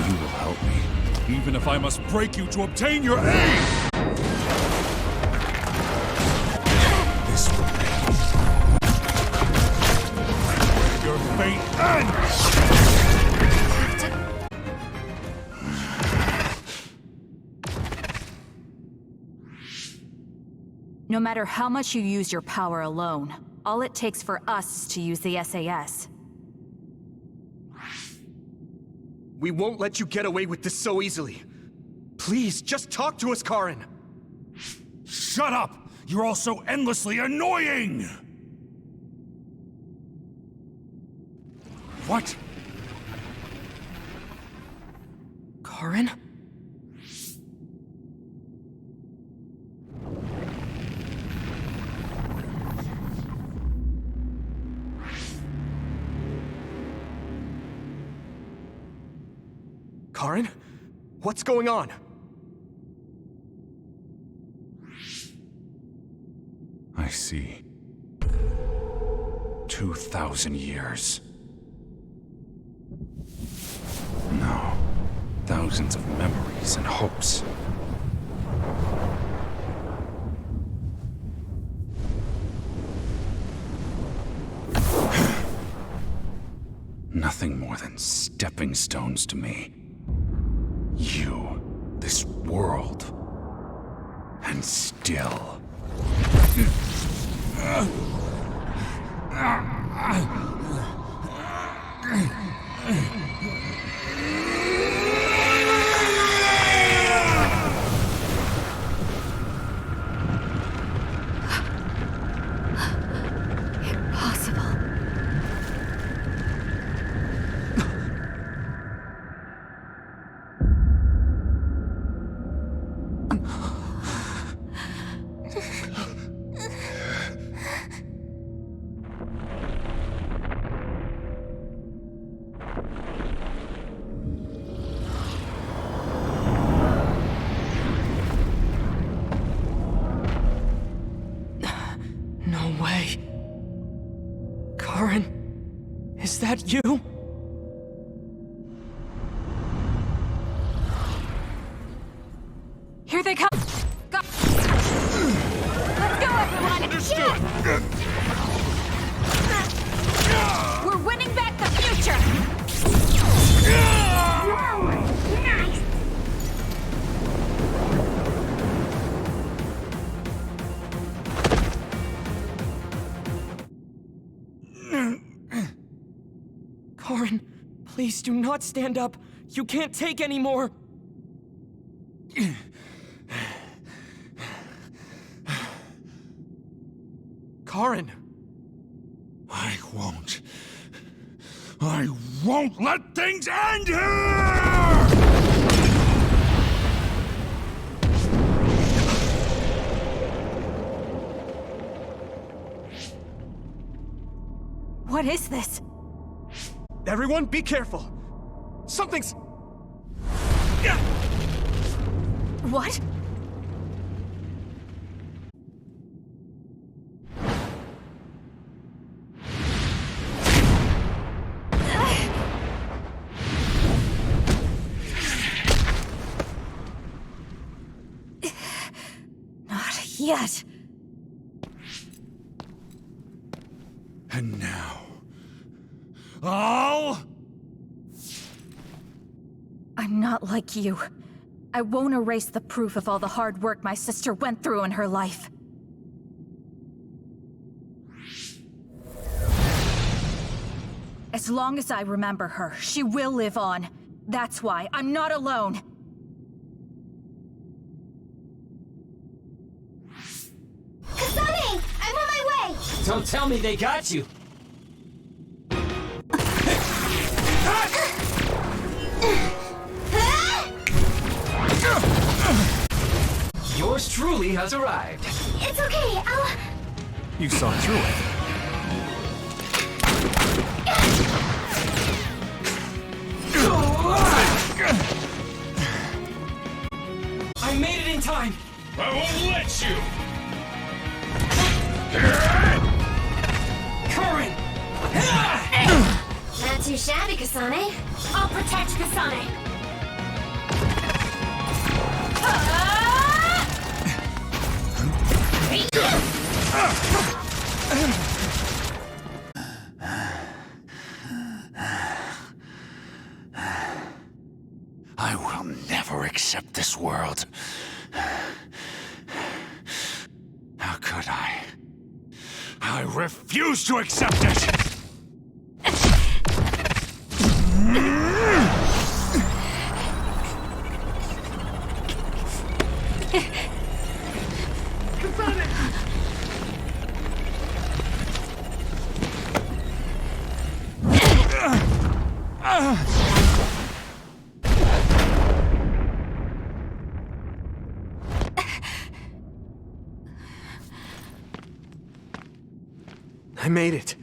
You will help me, even if I must break you to obtain your aid! This will be your fate ends! No matter how much you use your power alone, all it takes for us is to use the SAS. We won't let you get away with this so easily. Please, just talk to us, Karin. Shut up! You're all so endlessly annoying! What? Karin? Karin? What's going on? I see. 2,000 years. No. Thousands of memories and hopes. Nothing more than stepping stones to me. You, this world, and still. No way. Karin, is that you? Here they come! We're winning back the future! Nice! Karin, please do not stand up. You can't take any more. Karin! I won't let things end here! What is this? Everyone, be careful. Something's... What? Not yet. And now... I'm not like you. I won't erase the proof of all the hard work my sister went through in her life. As long as I remember her, she will live on. That's why I'm not alone. Kasane! I'm on my way! Don't tell me they got you! Yours truly has arrived. It's okay, I'll... You saw through it. I made it in time! I won't let you! Karin! Not too shabby, Kasane. I'll protect Kasane! I will never accept this world. How could I? I refuse to accept it! I made it.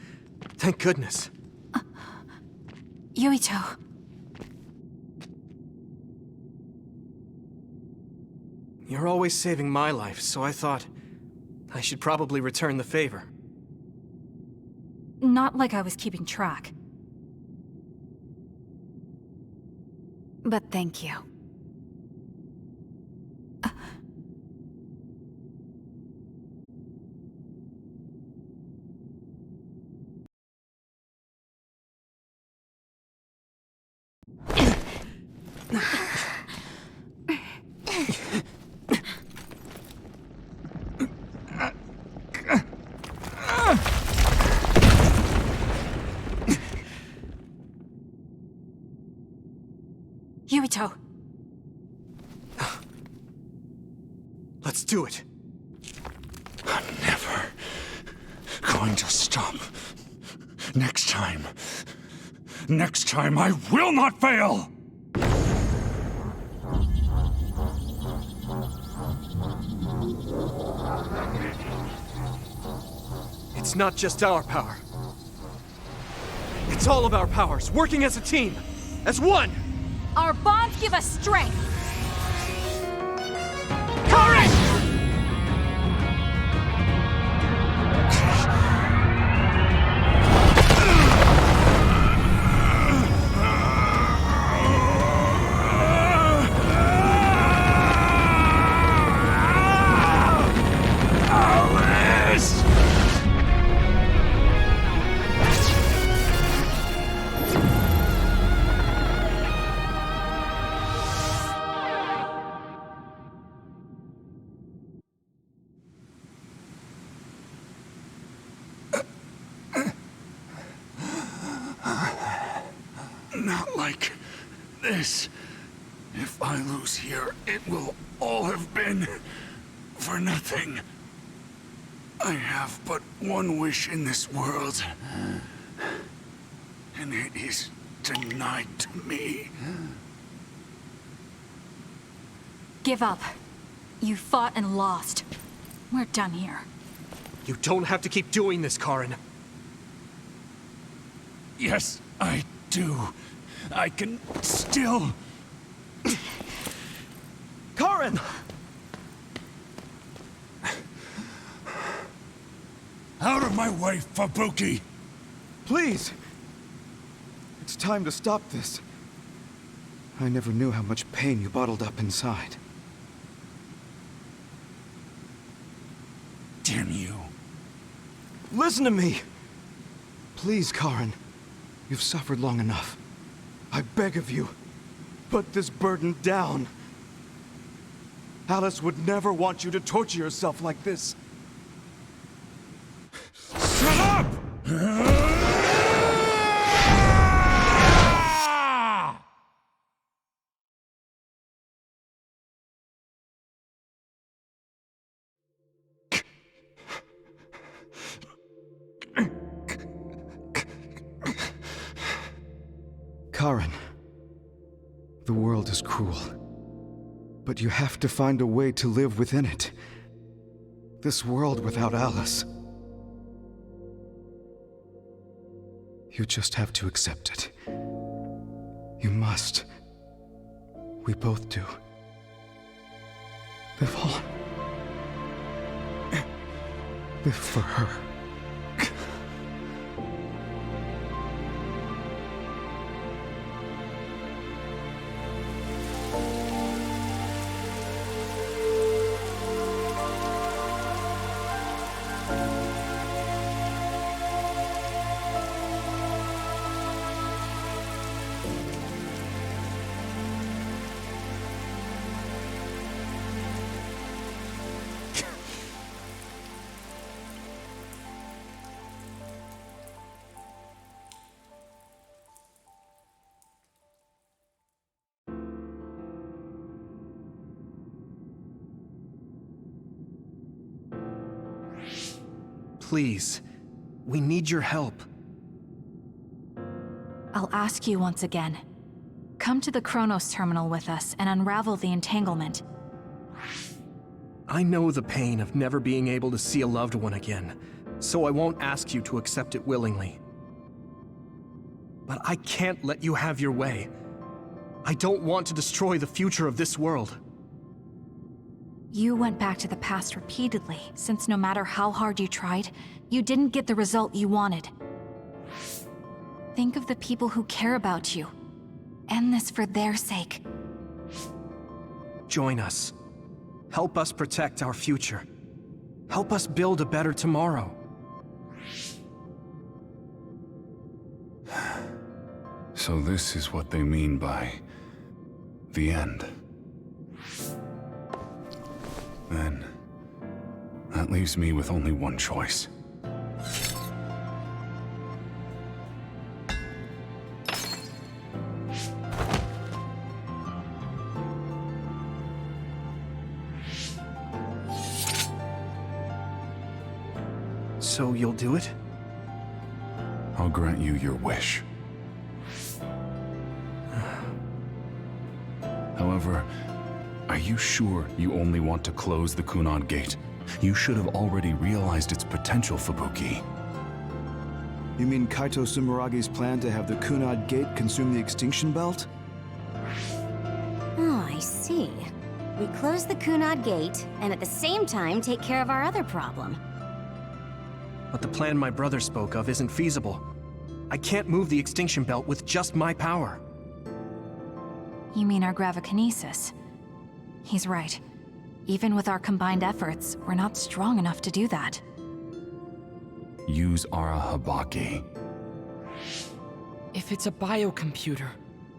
Thank goodness. Yuito. You're always saving my life, so I thought I should probably return the favor. Not like I was keeping track. But thank you. Yuito. Let's do it. I'm never going to stop. Next time I will not fail! It's not just our power. It's all of our powers, working as a team, as one! Our bonds give us strength! Courage! Alice! Not like this. If I lose here, it will all have been for nothing. I have but one wish in this world, and it is denied to me. Give up. You fought and lost. We're done here. You don't have to keep doing this, Karin. Yes, I do. I can still... Karin! Out of my way, Fubuki! Please! It's time to stop this. I never knew how much pain you bottled up inside. Damn you. Listen to me! Please, Karin. You've suffered long enough. I beg of you, put this burden down. Alice would never want you to torture yourself like this. Shut up! Karin, the world is cruel, but you have to find a way to live within it. This world without Alice. You just have to accept it. You must. We both do. Live on. Live for her. Please, we need your help. I'll ask you once again. Come to the Kronos terminal with us and unravel the entanglement. I know the pain of never being able to see a loved one again, so I won't ask you to accept it willingly. But I can't let you have your way. I don't want to destroy the future of this world. You went back to the past repeatedly, since no matter how hard you tried, you didn't get the result you wanted. Think of the people who care about you. End this for their sake. Join us. Help us protect our future. Help us build a better tomorrow. So this is what they mean by... the end. Then... that leaves me with only one choice. So you'll do it? I'll grant you your wish. However, are you sure you only want to close the Kunad Gate? You should have already realized its potential, Fubuki. You mean Kaito Sumeragi's plan to have the Kunad Gate consume the Extinction Belt? Oh, I see. We close the Kunad Gate, and at the same time take care of our other problem. But the plan my brother spoke of isn't feasible. I can't move the Extinction Belt with just my power. You mean our gravikinesis? He's right. Even with our combined efforts, we're not strong enough to do that. Use Ara Habaki. If it's a biocomputer,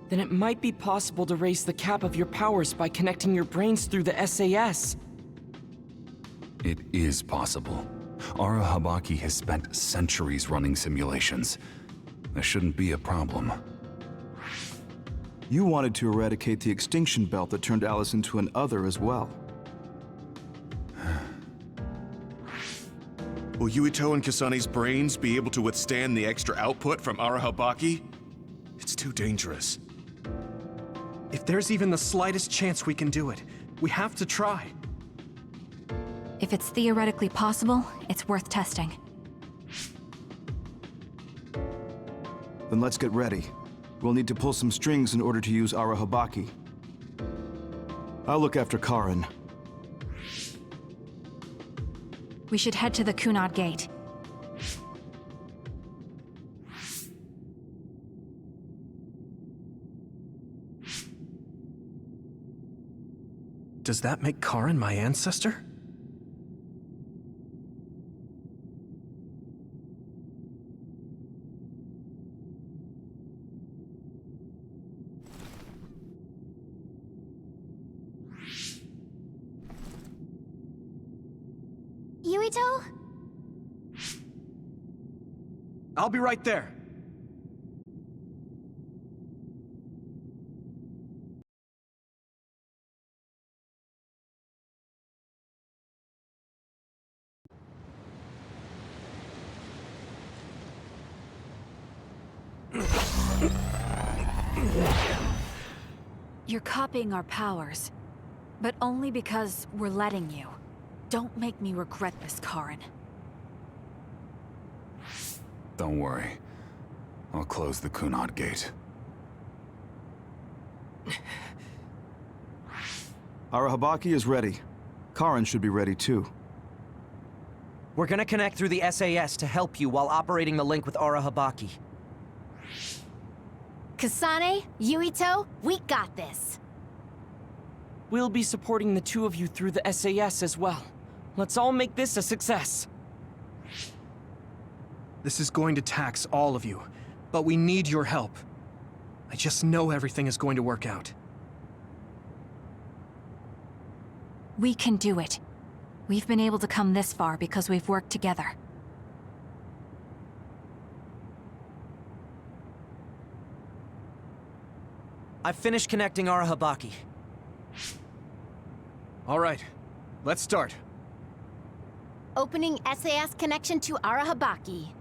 then it might be possible to raise the cap of your powers by connecting your brains through the SAS. It is possible. Ara Habaki has spent centuries running simulations. There shouldn't be a problem. You wanted to eradicate the extinction belt that turned Alice into an other as well. Will Yuito and Kasane's brains be able to withstand the extra output from Arahabaki? It's too dangerous. If there's even the slightest chance we can do it, we have to try. If it's theoretically possible, it's worth testing. Then let's get ready. We'll need to pull some strings in order to use Arahabaki. I'll look after Karin. We should head to the Kunad Gate. Does that make Karin my ancestor? Yuito? I'll be right there. You're copying our powers, but only because we're letting you. Don't make me regret this, Karin. Don't worry. I'll close the Kunad Gate. Arahabaki is ready. Karin should be ready too. We're gonna connect through the SAS to help you while operating the link with Arahabaki. Kasane, Yuito, we got this. We'll be supporting the two of you through the SAS as well. Let's all make this a success. This is going to tax all of you, but we need your help. I just know everything is going to work out. We can do it. We've been able to come this far because we've worked together. I've finished connecting Arahabaki. All right, let's start. Opening SAS connection to Arahabaki.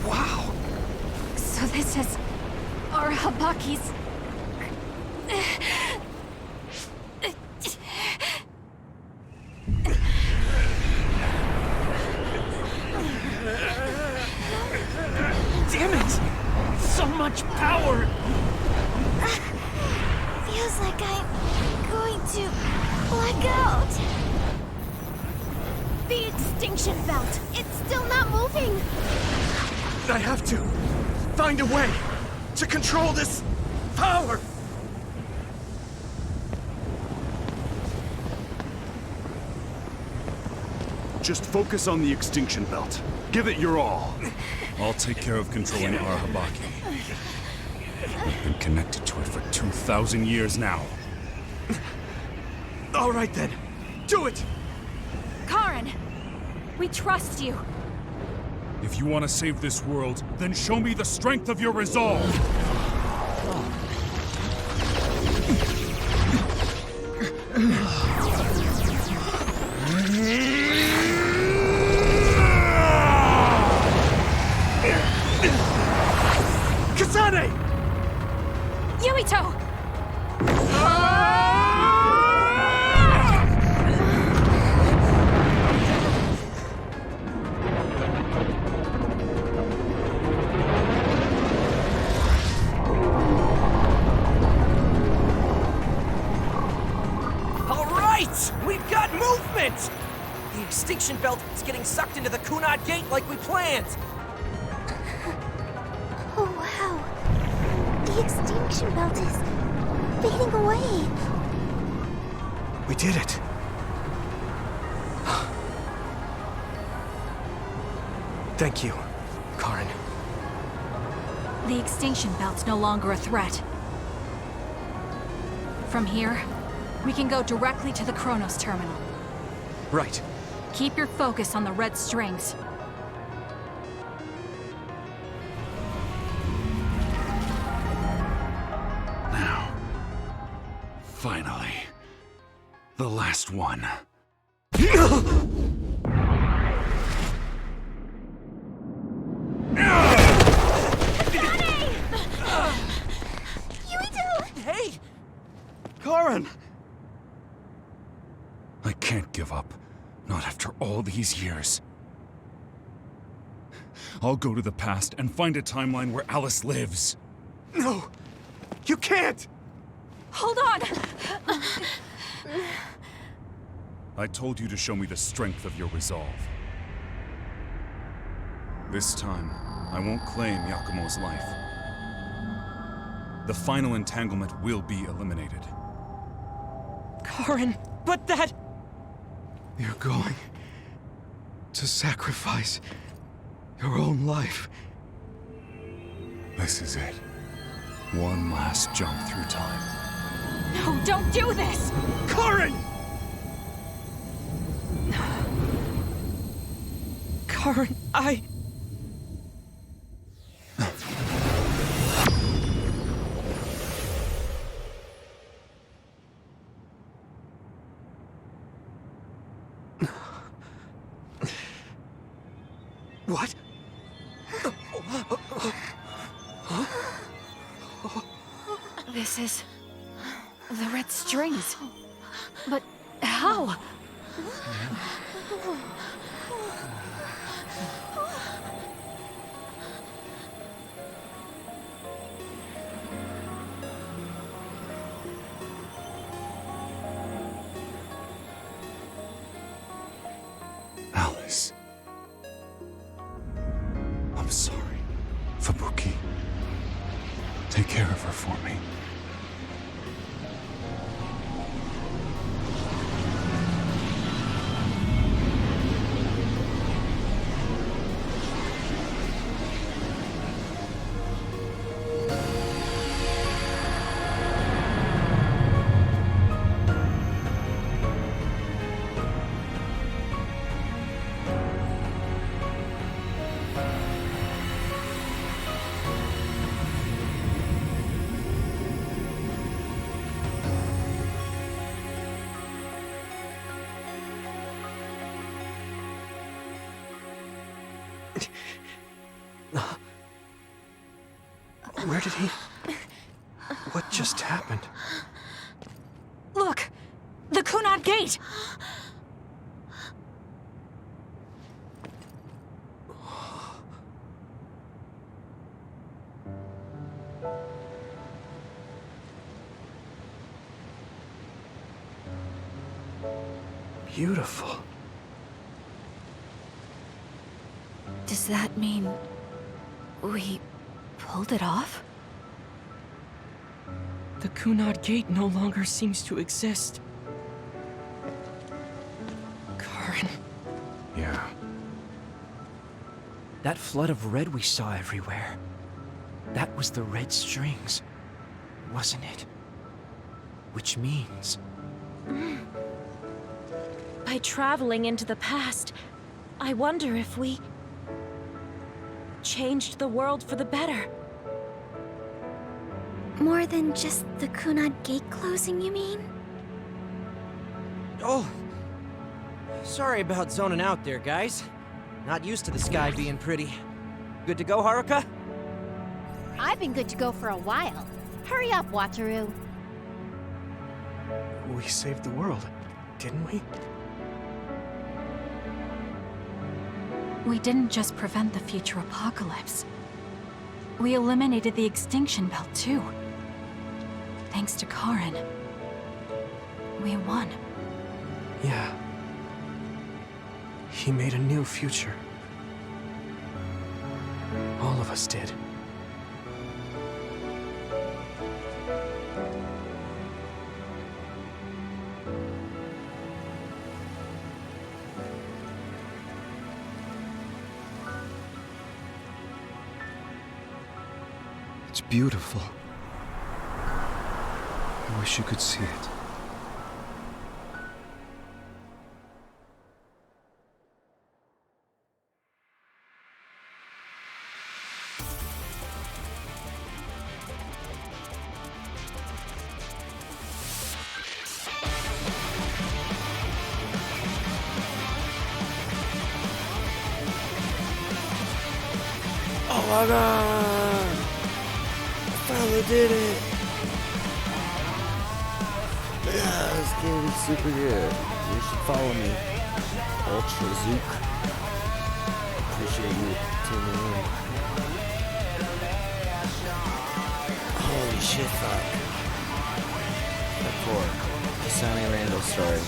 Wow! So this is Arahabaki's... Damn it! So much power! Feels like I'm going to black out. The extinction belt! It's still not moving! I have to find a way to control this power! Just focus on the extinction belt. Give it your all. I'll take care of controlling Arahabaki. I've been connected to it for 2,000 years now. All right then, do it! Karin! We trust you! If you want to save this world, then show me the strength of your resolve! Kasane! Yuito! All right! We've got movement! The extinction belt is getting sucked into the Kunad Gate like we planned! Oh wow. The extinction belt is fading away. We did it. Thank you, Karen. The extinction belt's no longer a threat. From here, we can go directly to the Kronos terminal. Right. Keep your focus on the red strings. Now. Finally. The last one. Hey! Karen! I can't give up. Not after all these years. I'll go to the past and find a timeline where Alice lives. No! You can't! Hold on! I told you to show me the strength of your resolve. This time, I won't claim Yakumo's life. The final entanglement will be eliminated. Karen, but that... You're going to sacrifice your own life. This is it. One last jump through time. No, don't do this! Karen! Karen, What? This is... the red strings. But how? Alice. I'm sorry, Fubuki. Take care of her for me. Where did he... What just happened? Look! The Kunad Gate! Beautiful. Does that mean... we... pulled it off? The Kunad Gate no longer seems to exist. Karen. Yeah. That flood of red we saw everywhere. That was the red strings, wasn't it? Which means... By traveling into the past, I wonder if we... changed the world for the better. More than just the Kunad Gate closing, you mean? Oh. Sorry about zoning out there, guys. Not used to the sky being pretty. Good to go, Haruka? I've been good to go for a while. Hurry up, Wataru. We saved the world, didn't we? We didn't just prevent the future apocalypse. We eliminated the extinction belt, too. Thanks to Karen. We won. Yeah. He made a new future. All of us did. It's beautiful. I wish you could see it. Oh my god! I finally did it! Yeah, this game is super good. You should follow me. Ultra Zook. Appreciate you tuning in. Holy shit, fuck. Part 4. Kasane Randall story.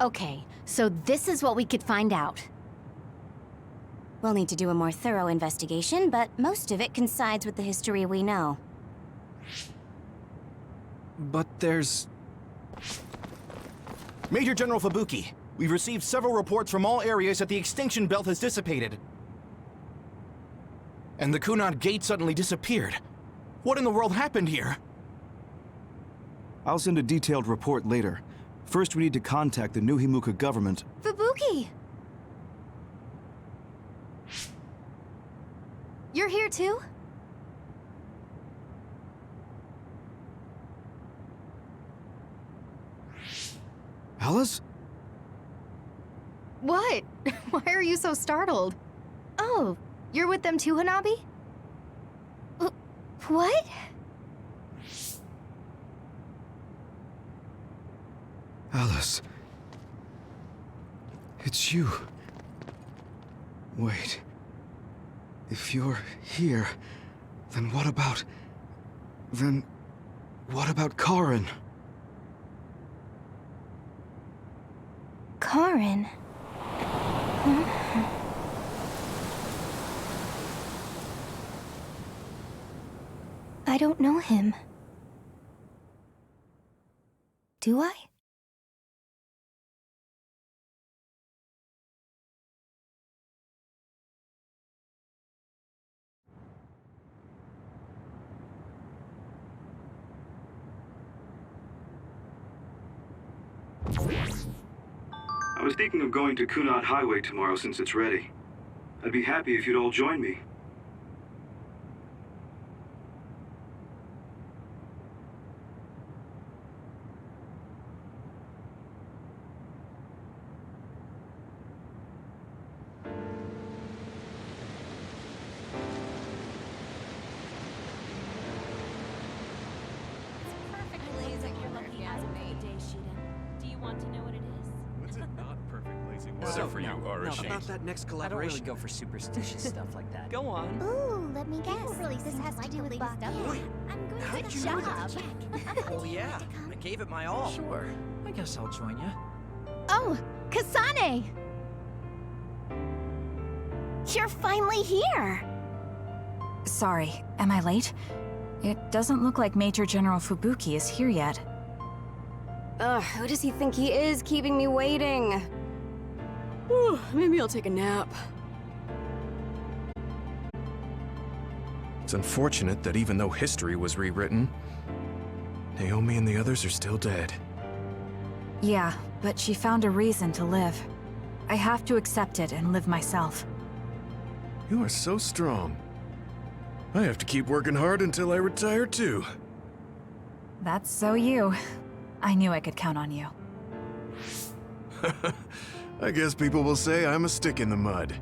Okay, so this is what we could find out. We'll need to do a more thorough investigation, but most of it coincides with the history we know. But there's... Major General Fubuki, we've received several reports from all areas that the extinction belt has dissipated. And the Kunad Gate suddenly disappeared. What in the world happened here? I'll send a detailed report later. First, we need to contact the New Himuka government. Fubuki! You're here too? Alice? What? Why are you so startled? Oh, you're with them too, Hanabi? What? Alice. It's you. Wait. If you're here, then what about... Then... what about Karin? Karin? I don't know him. Do I? I was thinking of going to Kunad Highway tomorrow since it's ready. I'd be happy if you'd all join me. Weather for you, Arashi. About that next collaboration. I don't really go for superstitious stuff like that. Go on. Ooh, let me guess. This has to do with Baki. I'm going How'd to you the know job. Well, yeah. I gave it my all. Sure. I guess I'll join you. Oh, Kasane! You're finally here! Sorry, am I late? It doesn't look like Major General Fubuki is here yet. Ugh, who does he think he is keeping me waiting? Whew, maybe I'll take a nap. It's unfortunate that even though history was rewritten, Naomi and the others are still dead. Yeah, but she found a reason to live. I have to accept it and live myself. You are so strong. I have to keep working hard until I retire too. That's so you. I knew I could count on you. I guess people will say I'm a stick in the mud.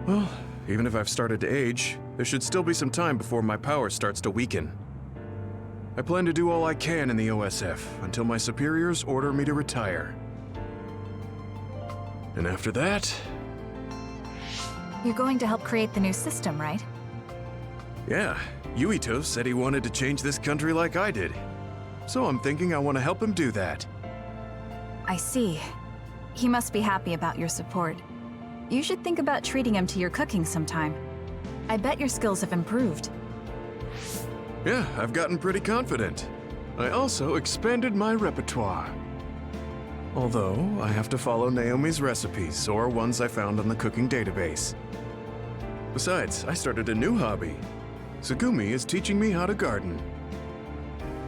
Well, even if I've started to age, there should still be some time before my power starts to weaken. I plan to do all I can in the OSF until my superiors order me to retire. And after that... You're going to help create the new system, right? Yeah, Yuito said he wanted to change this country like I did. So I'm thinking I want to help him do that. I see. He must be happy about your support. You should think about treating him to your cooking sometime. I bet your skills have improved. Yeah, I've gotten pretty confident. I also expanded my repertoire. Although, I have to follow Naomi's recipes, or ones I found on the cooking database. Besides, I started a new hobby. Tsugumi is teaching me how to garden.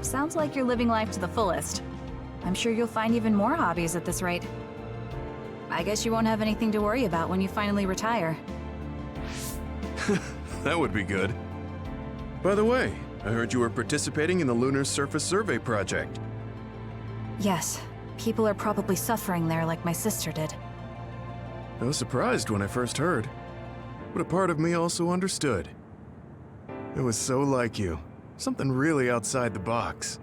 Sounds like you're living life to the fullest. I'm sure you'll find even more hobbies at this rate. I guess you won't have anything to worry about when you finally retire. That would be good. By the way, I heard you were participating in the Lunar Surface Survey project. Yes, people are probably suffering there like my sister did. I was surprised when I first heard, but a part of me also understood. It was so like you, something really outside the box.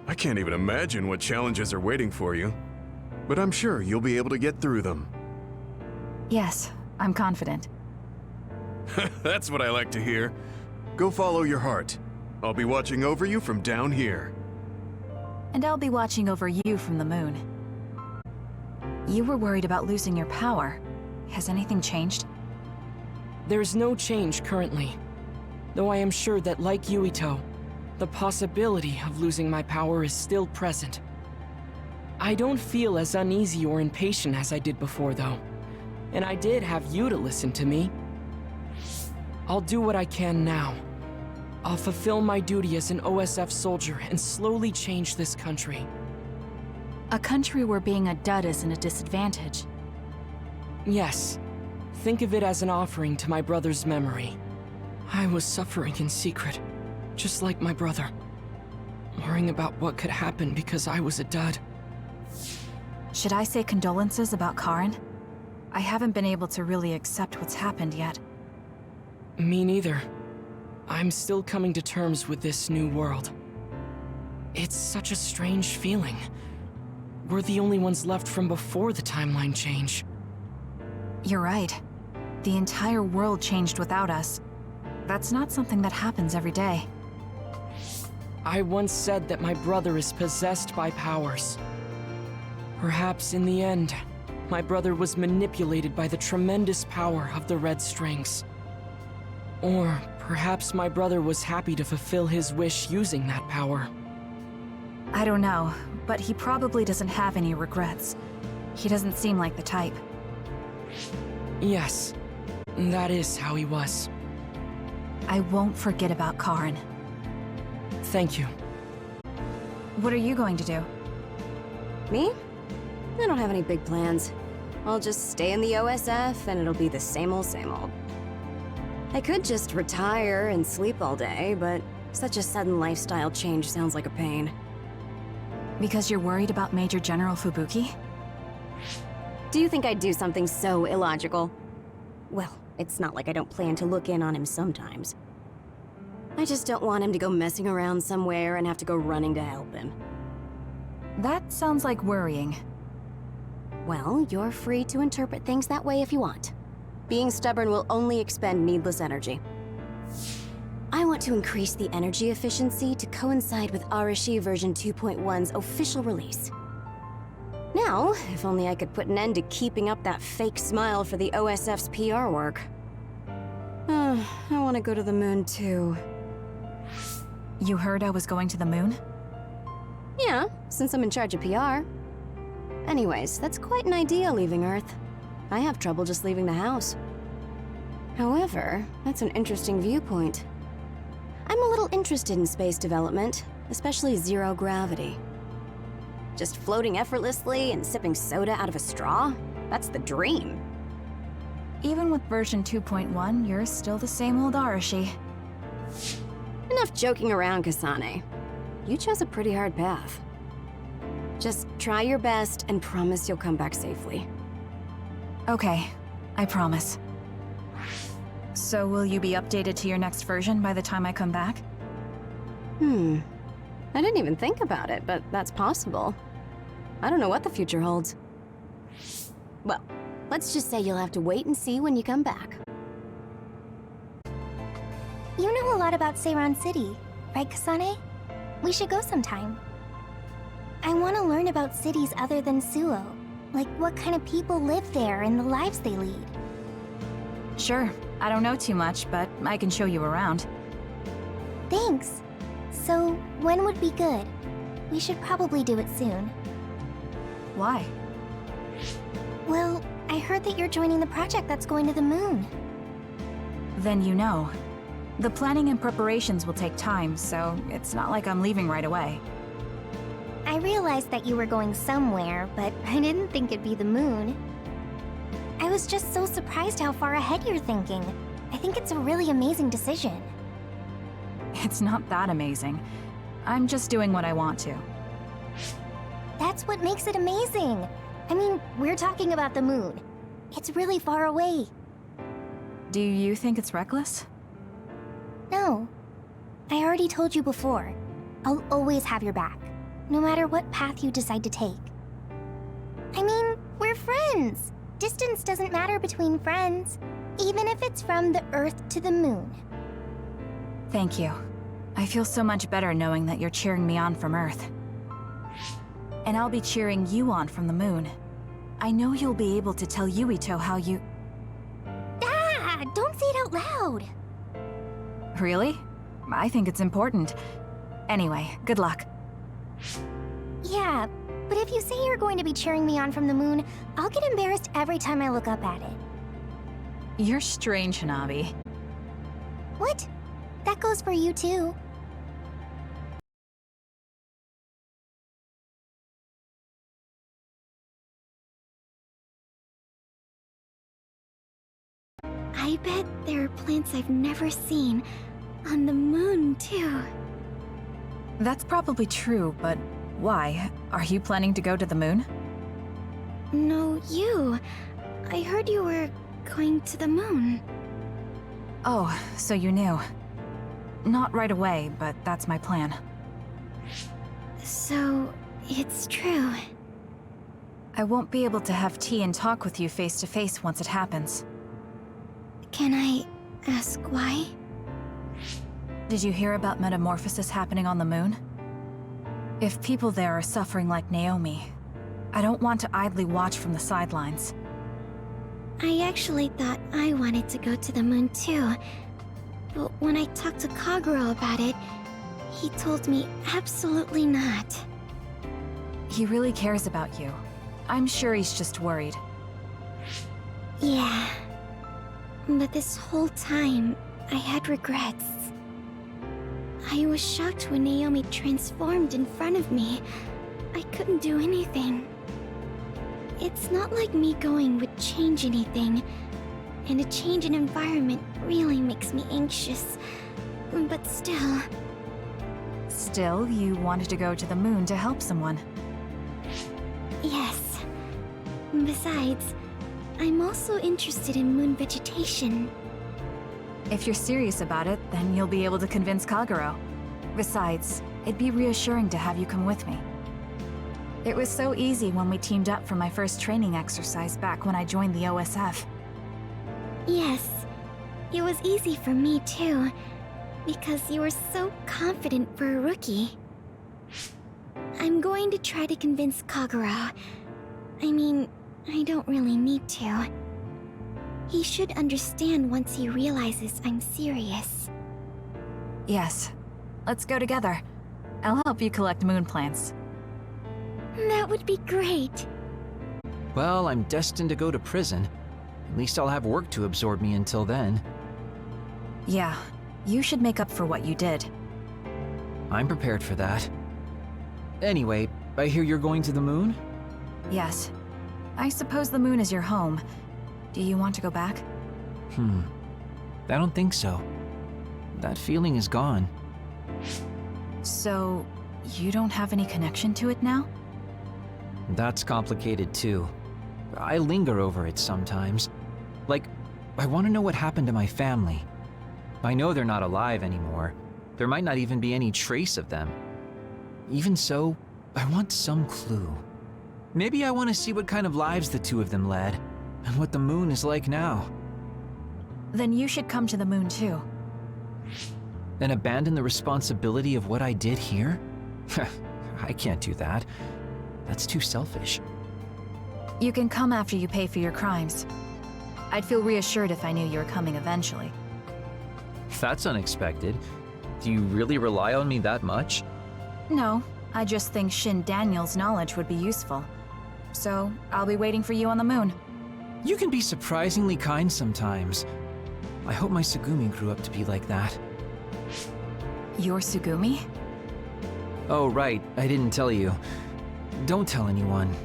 I can't even imagine what challenges are waiting for you, but I'm sure you'll be able to get through them. Yes, I'm confident. That's what I like to hear. Go follow your heart. I'll be watching over you from down here. And I'll be watching over you from the moon. You were worried about losing your power. Has anything changed? There's no change currently. Though I am sure that, like Yuito, the possibility of losing my power is still present. I don't feel as uneasy or impatient as I did before, though. And I did have you to listen to me. I'll do what I can now. I'll fulfill my duty as an OSF soldier and slowly change this country. A country where being a dud isn't a disadvantage. Yes. Think of it as an offering to my brother's memory. I was suffering in secret, just like my brother. Worrying about what could happen because I was a dud. Should I say condolences about Karen? I haven't been able to really accept what's happened yet. Me neither. I'm still coming to terms with this new world. It's such a strange feeling. We're the only ones left from before the timeline change. You're right. The entire world changed without us. That's not something that happens every day. I once said that my brother is possessed by powers. Perhaps in the end, my brother was manipulated by the tremendous power of the red strings. Or perhaps my brother was happy to fulfill his wish using that power. I don't know, but he probably doesn't have any regrets. He doesn't seem like the type. Yes, that is how he was. I won't forget about Karen. Thank you. What are you going to do? Me? I don't have any big plans. I'll just stay in the OSF and it'll be the same old, same old. I could just retire and sleep all day, but such a sudden lifestyle change sounds like a pain. Because you're worried about Major General Fubuki? Do you think I'd do something so illogical? Well, it's not like I don't plan to look in on him sometimes. I just don't want him to go messing around somewhere and have to go running to help him. That sounds like worrying. Well, you're free to interpret things that way if you want. Being stubborn will only expend needless energy. I want to increase the energy efficiency to coincide with Arashi version 2.1's official release. Now, if only I could put an end to keeping up that fake smile for the OSF's PR work. I want to go to the moon too. You heard I was going to the moon? Yeah, since I'm in charge of PR. Anyways, that's quite an idea, leaving Earth. I have trouble just leaving the house. However, that's an interesting viewpoint. I'm a little interested in space development, especially zero gravity. Just floating effortlessly and sipping soda out of a straw? That's the dream. Even with version 2.1, you're still the same old Arashi. Enough joking around, Kasane. You chose a pretty hard path. Just try your best and promise you'll come back safely. Okay, I promise. So will you be updated to your next version by the time I come back? I didn't even think about it, but that's possible. I don't know what the future holds. Well, let's just say you'll have to wait and see when you come back. You know a lot about Seiran City, right, Kasane? We should go sometime. I want to learn about cities other than Suo. Like what kind of people live there and the lives they lead. Sure. I don't know too much, but I can show you around. Thanks. So, when would be good? We should probably do it soon. Why? Well, I heard that you're joining the project that's going to the moon. Then you know. The planning and preparations will take time, so it's not like I'm leaving right away. I realized that you were going somewhere, but I didn't think it'd be the moon. I was just so surprised how far ahead you're thinking. I think it's a really amazing decision. It's not that amazing. I'm just doing what I want to. That's what makes it amazing. I mean, we're talking about the moon. It's really far away. Do you think it's reckless? No. I already told you before. I'll always have your back, no matter what path you decide to take. I mean, we're friends. Distance doesn't matter between friends, even if it's from the Earth to the moon. Thank you. I feel so much better knowing that you're cheering me on from Earth. And I'll be cheering you on from the moon. I know you'll be able to tell Yuito how you... Ah! Don't say it out loud! Really? I think it's important. Anyway, good luck. Yeah, but if you say you're going to be cheering me on from the moon, I'll get embarrassed every time I look up at it. You're strange, Hanabi. What? That goes for you too. I bet there are plants I've never seen. On the moon, too. That's probably true, but why? Are you planning to go to the moon? No, you. I heard you were going to the moon. Oh, so you knew. Not right away, but that's my plan. So, it's true. I won't be able to have tea and talk with you face to face once it happens. Can I ask why? Did you hear about metamorphosis happening on the moon? If people there are suffering like Naomi, I don't want to idly watch from the sidelines. I actually thought I wanted to go to the moon too. But when I talked to Kagero about it, he told me absolutely not. He really cares about you. I'm sure he's just worried. Yeah. But this whole time, I had regrets. I was shocked when Naomi transformed in front of me. I couldn't do anything. It's not like me going would change anything, and a change in environment really makes me anxious. But still... Still, you wanted to go to the moon to help someone. Yes. Besides, I'm also interested in moon vegetation. If you're serious about it, then you'll be able to convince Kagero. Besides, it'd be reassuring to have you come with me. It was so easy when we teamed up for my first training exercise back when I joined the OSF. Yes, it was easy for me too, because you were so confident for a rookie. I'm going to try to convince Kagero. I mean, I don't really need to. He should understand once he realizes I'm serious. Yes. Let's go together. I'll help you collect moon plants. That would be great. Well, I'm destined to go to prison. At least I'll have work to absorb me until then. Yeah, you should make up for what you did. I'm prepared for that. Anyway, I hear you're going to the moon? Yes. I suppose the moon is your home. Do you want to go back? I don't think so. That feeling is gone. So, you don't have any connection to it now? That's complicated too. I linger over it sometimes. Like, I want to know what happened to my family. I know they're not alive anymore. There might not even be any trace of them. Even so, I want some clue. Maybe I want to see what kind of lives the two of them led, and what the moon is like now. Then you should come to the moon too. And abandon the responsibility of what I did here? I can't do that. That's too selfish. You can come after you pay for your crimes. I'd feel reassured if I knew you were coming eventually. That's unexpected. Do you really rely on me that much? No, I just think Shin Daniel's knowledge would be useful. So, I'll be waiting for you on the moon. You can be surprisingly kind sometimes. I hope my Tsugumi grew up to be like that. Your Tsugumi? Oh, right, I didn't tell you. Don't tell anyone.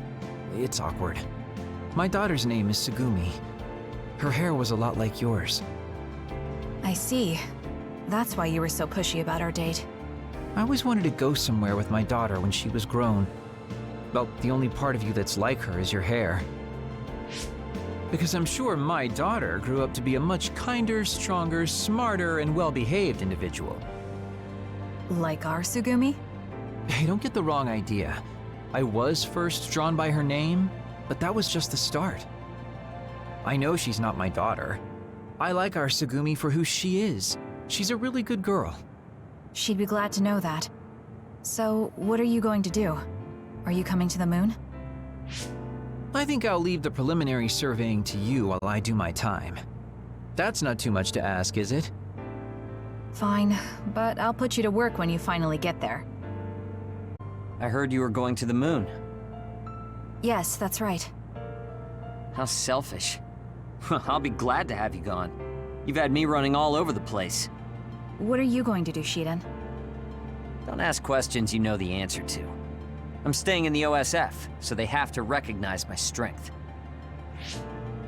It's awkward. My daughter's name is Tsugumi. Her hair was a lot like yours. I see. That's why you were so pushy about our date. I always wanted to go somewhere with my daughter when she was grown. Well, the only part of you that's like her is your hair. Because I'm sure my daughter grew up to be a much kinder, stronger, smarter, and well-behaved individual. Like our Tsugumi? Hey, don't get the wrong idea. I was first drawn by her name, but that was just the start. I know she's not my daughter. I like our Tsugumi for who she is. She's a really good girl. She'd be glad to know that. So, what are you going to do? Are you coming to the moon? I think I'll leave the preliminary surveying to you while I do my time. That's not too much to ask, is it? Fine, but I'll put you to work when you finally get there. I heard you were going to the moon. Yes, that's right. How selfish. I'll be glad to have you gone. You've had me running all over the place. What are you going to do, Shiden? Don't ask questions you know the answer to. I'm staying in the OSF, so they have to recognize my strength.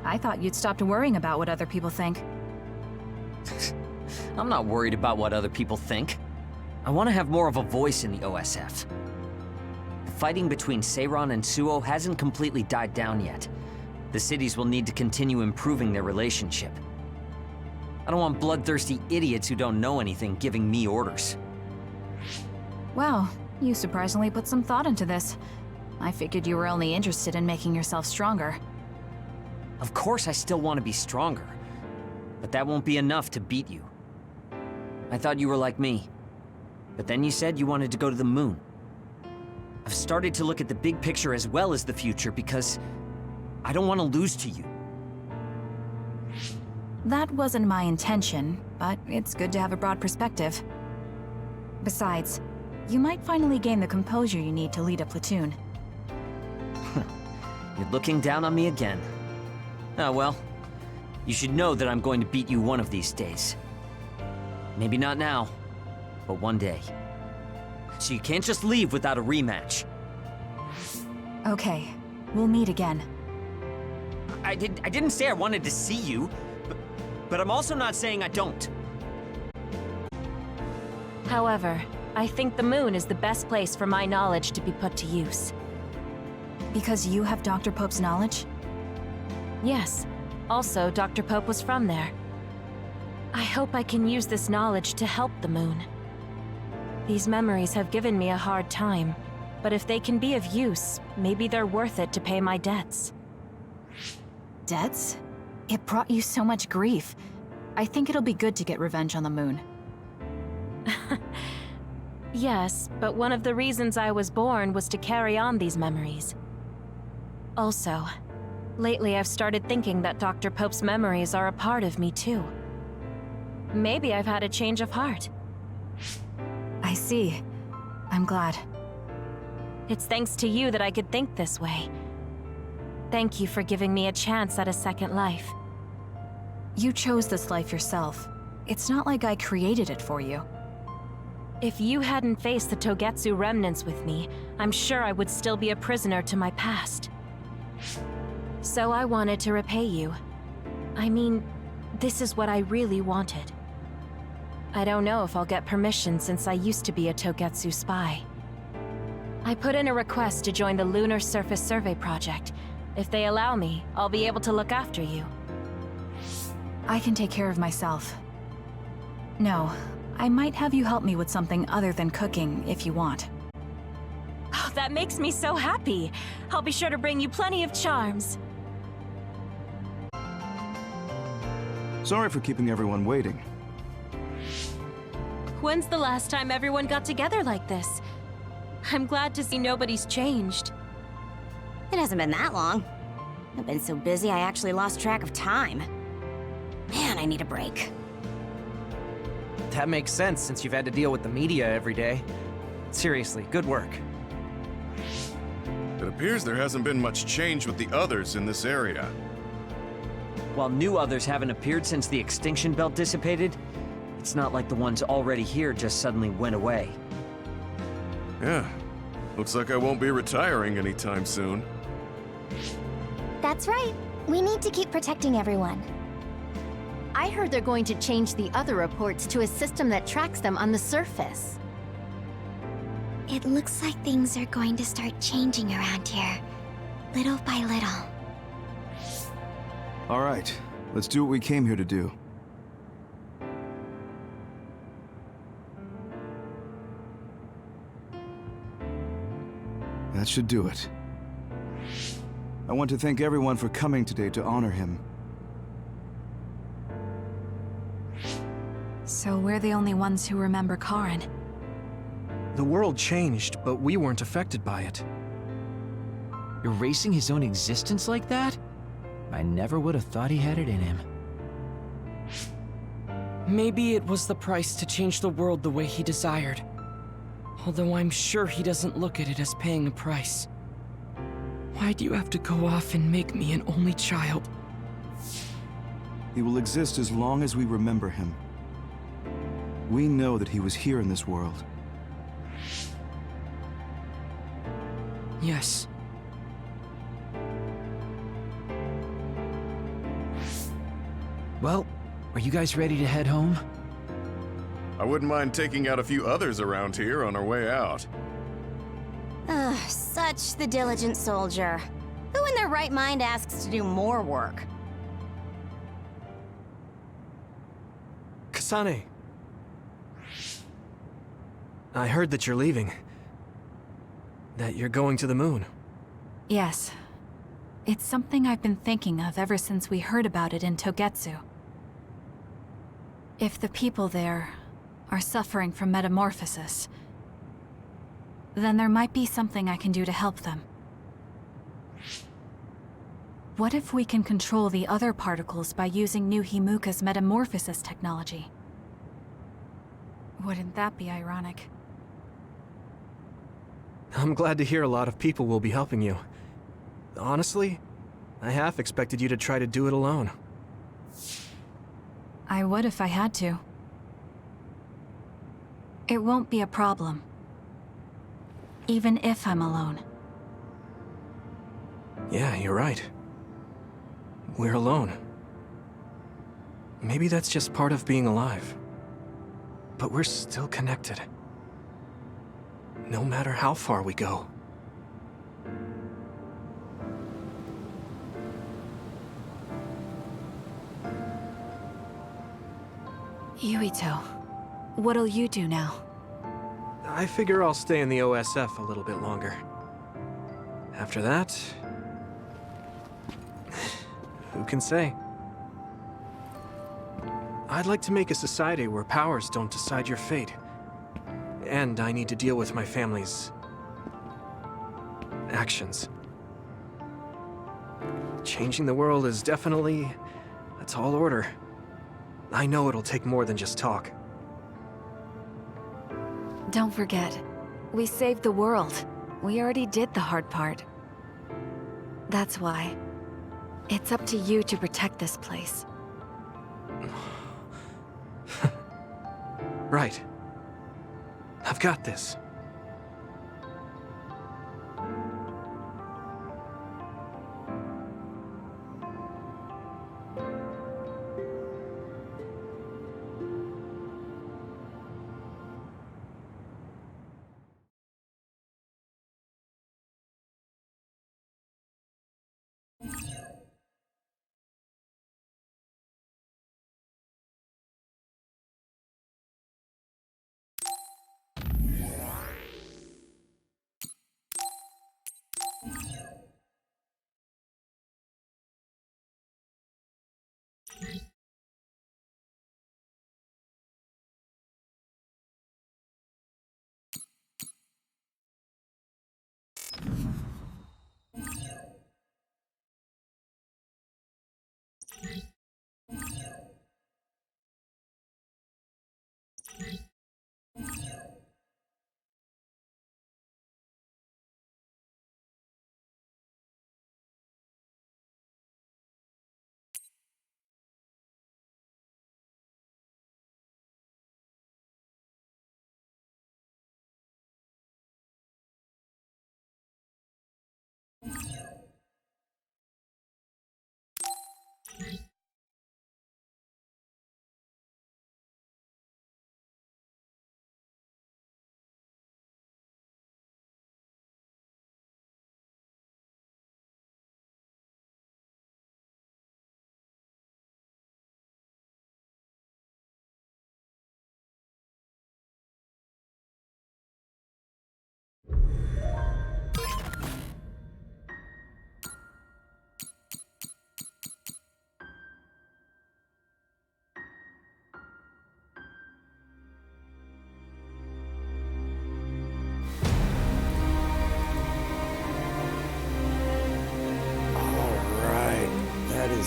I thought you'd stopped worrying about what other people think. I'm not worried about what other people think. I want to have more of a voice in the OSF. The fighting between Seiran and Suo hasn't completely died down yet. The cities will need to continue improving their relationship. I don't want bloodthirsty idiots who don't know anything giving me orders. Wow, you surprisingly put some thought into this. I figured you were only interested in making yourself stronger. Of course I still want to be stronger, but that won't be enough to beat you. I thought you were like me, but then you said you wanted to go to the moon. I've started to look at the big picture as well as the future because I don't want to lose to you. That wasn't my intention, but it's good to have a broad perspective. Besides, you might finally gain the composure you need to lead a platoon. You're looking down on me again. Oh well, you should know that I'm going to beat you one of these days. Maybe not now, but one day. So you can't just leave without a rematch. Okay, we'll meet again. I didn't say I wanted to see you, but I'm also not saying I don't. However, I think the moon is the best place for my knowledge to be put to use. Because you have Dr. Pope's knowledge? Yes. Also, Dr. Pope was from there. I hope I can use this knowledge to help the moon. These memories have given me a hard time, but if they can be of use, maybe they're worth it to pay my debts. Debts? It brought you so much grief. I think it'll be good to get revenge on the moon. Yes, but one of the reasons I was born was to carry on these memories. Also, lately I've started thinking that Dr. Pope's memories are a part of me too. Maybe I've had a change of heart. I see. I'm glad. It's thanks to you that I could think this way. Thank you for giving me a chance at a second life. You chose this life yourself. It's not like I created it for you. If you hadn't faced the Togetsu remnants with me, I'm sure I would still be a prisoner to my past. So I wanted to repay you. I mean, this is what I really wanted. I don't know if I'll get permission since I used to be a Togetsu spy. I put in a request to join the Lunar Surface Survey Project. If they allow me, I'll be able to look after you. I can take care of myself. No, I might have you help me with something other than cooking if you want. Oh, that makes me so happy. I'll be sure to bring you plenty of charms. Sorry for keeping everyone waiting. When's the last time everyone got together like this? I'm glad to see nobody's changed. It hasn't been that long. I've been so busy I actually lost track of time. Man, I need a break. That makes sense since you've had to deal with the media every day. Seriously, good work. It appears there hasn't been much change with the others in this area. While new others haven't appeared since the extinction belt dissipated, it's not like the ones already here just suddenly went away. Yeah, looks like I won't be retiring anytime soon. That's right. We need to keep protecting everyone. I heard they're going to change the other reports to a system that tracks them on the surface. It looks like things are going to start changing around here, little by little. All right, let's do what we came here to do. That should do it. I want to thank everyone for coming today to honor him. So we're the only ones who remember Karen. The world changed, but we weren't affected by it. Erasing his own existence like that? I never would have thought he had it in him. Maybe it was the price to change the world the way he desired. Although I'm sure he doesn't look at it as paying a price. Why do you have to go off and make me an only child? He will exist as long as we remember him. We know that he was here in this world. Yes. Well, are you guys ready to head home? I wouldn't mind taking out a few others around here on our way out. Ugh, such the diligent soldier. Who in their right mind asks to do more work? Kasane. I heard that you're leaving. That you're going to the moon. Yes. It's something I've been thinking of ever since we heard about it in Togetsu. If the people there are suffering from metamorphosis, then there might be something I can do to help them. What if we can control the other particles by using New Himuka's metamorphosis technology? Wouldn't that be ironic? I'm glad to hear a lot of people will be helping you. Honestly, I half expected you to try to do it alone. I would if I had to. It won't be a problem. Even if I'm alone. Yeah, you're right. We're alone. Maybe that's just part of being alive. But we're still connected. No matter how far we go. Yuito, what'll you do now? I figure I'll stay in the OSF a little bit longer. After that... who can say? I'd like to make a society where powers don't decide your fate. And I need to deal with my family's... actions. Changing the world is definitely a tall order. I know it'll take more than just talk. Don't forget, we saved the world. We already did the hard part. That's why. It's up to you to protect this place. Right. I've got this.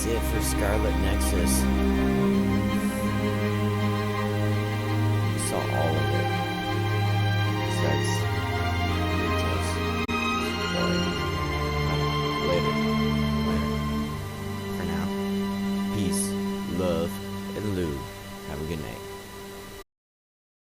That's it for Scarlet Nexus.